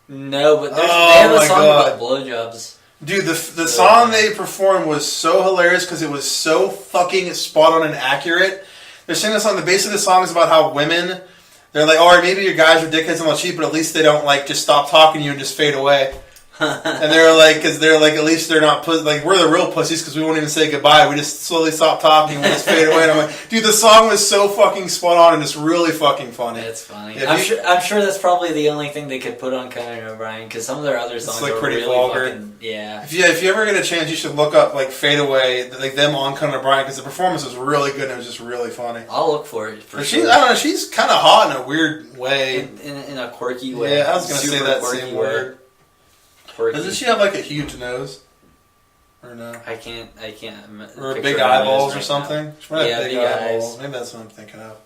A: No, but they have a song about blowjobs.
B: Dude, the song they performed was so hilarious because it was so fucking spot on and accurate. They're singing the song. The base of the song is about how women, they're like, alright, maybe your guys are dickheads and all cheap, but at least they don't like just stop talking to you and just fade away. And they're like, because they're like, at least they're not like we're the real pussies because we won't even say goodbye. We just slowly stop talking and we just fade away. And I'm like, dude, the song was so fucking spot on and it's really fucking funny.
A: That's funny. Yeah, I'm sure that's probably the only thing they could put on Conan O'Brien because some of their other songs are pretty really vulgar. If
B: you ever get a chance, you should look up like Fade Away, like them on Conan O'Brien because the performance was really good and it was just really funny.
A: I'll look for it.
B: Sure. I don't know. She's kind of hot in a weird way.
A: In a quirky way.
B: Yeah, I was gonna say that same word. Doesn't she have like a huge nose? Or no?
A: I can't.
B: Or big eyeballs or something? She might have
A: big eyeballs.
B: Maybe that's what I'm thinking of.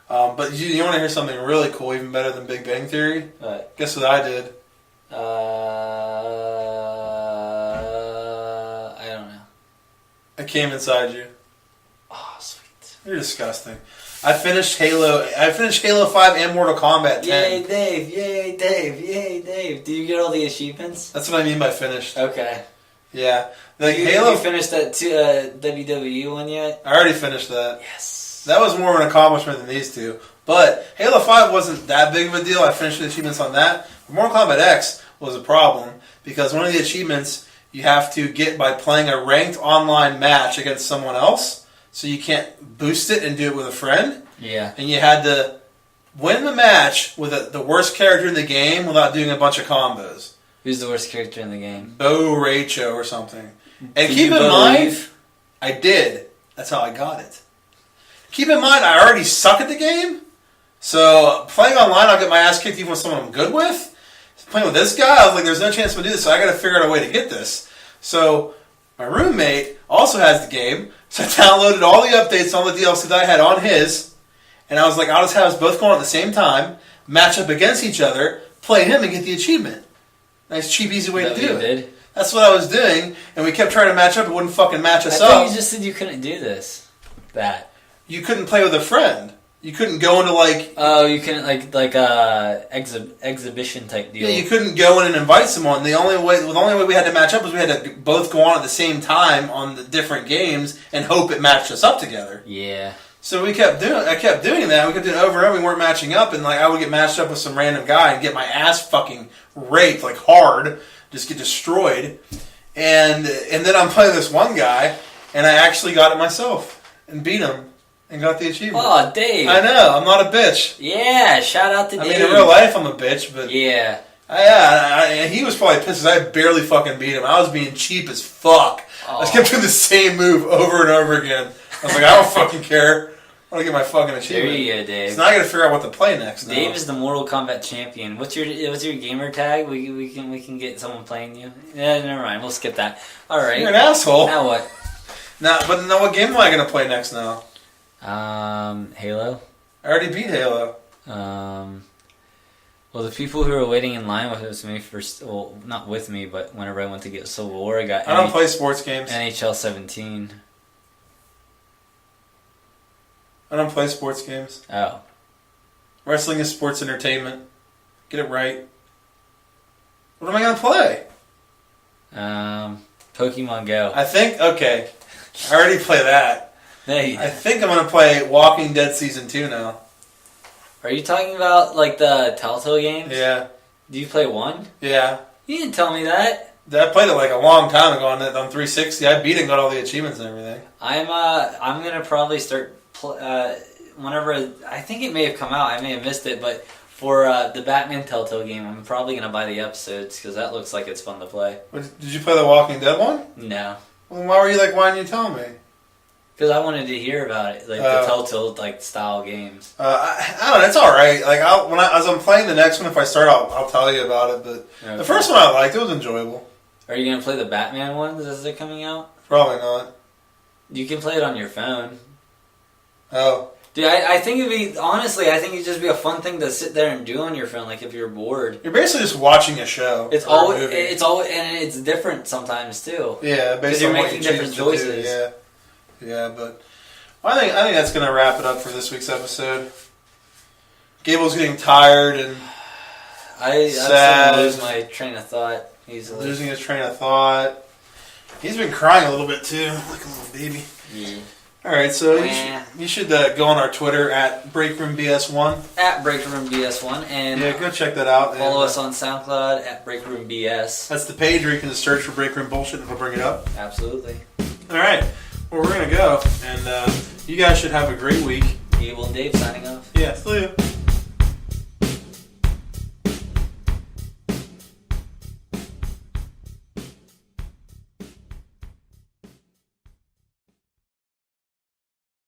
B: But you want to hear something really cool, even better than Big Bang Theory?
A: What?
B: Guess what I did?
A: I don't know.
B: I came inside you.
A: Oh, sweet.
B: You're disgusting. I finished Halo 5 and Mortal Kombat 10.
A: Yay, Dave. Yay, Dave. Yay, Dave. Do you get all the achievements?
B: That's what I mean by finished.
A: Okay.
B: Yeah. Like
A: Halo. You finished that WWE one yet?
B: I already finished that.
A: Yes.
B: That was more of an accomplishment than these two. But Halo 5 wasn't that big of a deal. I finished the achievements on that. But Mortal Kombat X was a problem because one of the achievements you have to get by playing a ranked online match against someone else. So you can't boost it and do it with a friend.
A: Yeah.
B: And you had to win the match with the worst character in the game without doing a bunch of combos.
A: Who's the worst character in the game?
B: Bo Raicho or something. And keep in mind, I did. That's how I got it. Keep in mind, I already suck at the game. So playing online, I'll get my ass kicked even with someone I'm good with. Playing with this guy, I was like, there's no chance to do this, so I got to figure out a way to get this. So My roommate also has the game, so I downloaded all the updates on the DLC that I had on his, and I was like, I'll just have us both go on at the same time, match up against each other, play him, and get the achievement. Nice, cheap, easy way to do it.
A: Did?
B: That's what I was doing, and we kept trying to match up. It wouldn't fucking match us
A: I
B: up.
A: thought you just said you couldn't do this.
B: You couldn't play with a friend. You couldn't go into like...
A: Oh, you couldn't like exhibition type deal.
B: Yeah, you couldn't go in and invite someone. The only way we had to match up was we had to both go on at the same time on the different games and hope it matched us up together.
A: Yeah.
B: So I kept doing that. We kept doing it over and over. We weren't matching up, and like I would get matched up with some random guy and get my ass fucking raped like hard, just get destroyed. And then I'm playing this one guy, and I actually got it myself and beat him and got the achievement.
A: Oh, Dave!
B: I know, I'm not a bitch.
A: Yeah, shout out to Dave.
B: I mean, in real life, I'm a bitch, but
A: yeah,
B: he was probably pissed because I barely fucking beat him. I was being cheap as fuck.
A: Oh.
B: I just kept doing the same move over and over again. I was like, I don't fucking care. I want to get my fucking achievement.
A: There you go, Dave.
B: So now I got to figure out what to play next. Now.
A: Dave is the Mortal Kombat champion. What's your gamer tag? We can get someone playing you. Yeah, never mind. We'll skip that. All right.
B: You're an asshole.
A: Now what?
B: Now what game am I going to play next now?
A: Halo.
B: I already beat Halo.
A: Well, the people who were waiting in line with me well, not with me, but whenever I went to get Civil War, I got.
B: I don't play sports games.
A: NHL 17.
B: I don't play sports games.
A: Oh.
B: Wrestling is sports entertainment. Get it right. What am I going to play?
A: Pokemon Go.
B: I think, okay. I already play that.
A: Hey.
B: I think I'm going to play Walking Dead Season 2 now.
A: Are you talking about, like, the Telltale games?
B: Yeah.
A: Do you play 1?
B: Yeah.
A: You didn't tell me that.
B: I played it like a long time ago on 360. I beat it and got all the achievements and everything.
A: I'm going to probably start... whenever I think it may have come out, I may have missed it, but for the Batman Telltale game, I'm probably gonna buy the episodes because that looks like it's fun to play.
B: Did you play the Walking Dead one?
A: No.
B: Well, why were you like, why didn't you tell me?
A: Because I wanted to hear about it, like the Telltale like style games.
B: I don't know. It's all right. Like as I'm playing the next one, if I start, I'll tell you about it. But okay. The first one I liked. It was enjoyable.
A: Are you gonna play the Batman ones as they're coming out?
B: Probably not.
A: You can play it on your phone.
B: Oh.
A: Dude, I think it'd just be a fun thing to sit there and do on your phone, like if you're bored.
B: You're basically just watching a show.
A: It's always, and it's different sometimes too.
B: Yeah,
A: because you're making different choices.
B: Yeah, but I think that's gonna wrap it up for this week's episode. Gable's getting tired and sad.
A: I lose my train of thought easily.
B: Losing his train of thought. He's been crying a little bit too, like a little baby.
A: Yeah.
B: All right, so you should go on our Twitter at BreakroomBS1.
A: At BreakroomBS1. And
B: go check that out.
A: Follow us on SoundCloud at BreakroomBS.
B: That's the page where you can just search for Breakroom Bullshit and it'll bring it up.
A: Absolutely.
B: All right. Well, we're going to go. And you guys should have a great week.
A: Gable and Dave signing off.
B: Yeah, see you.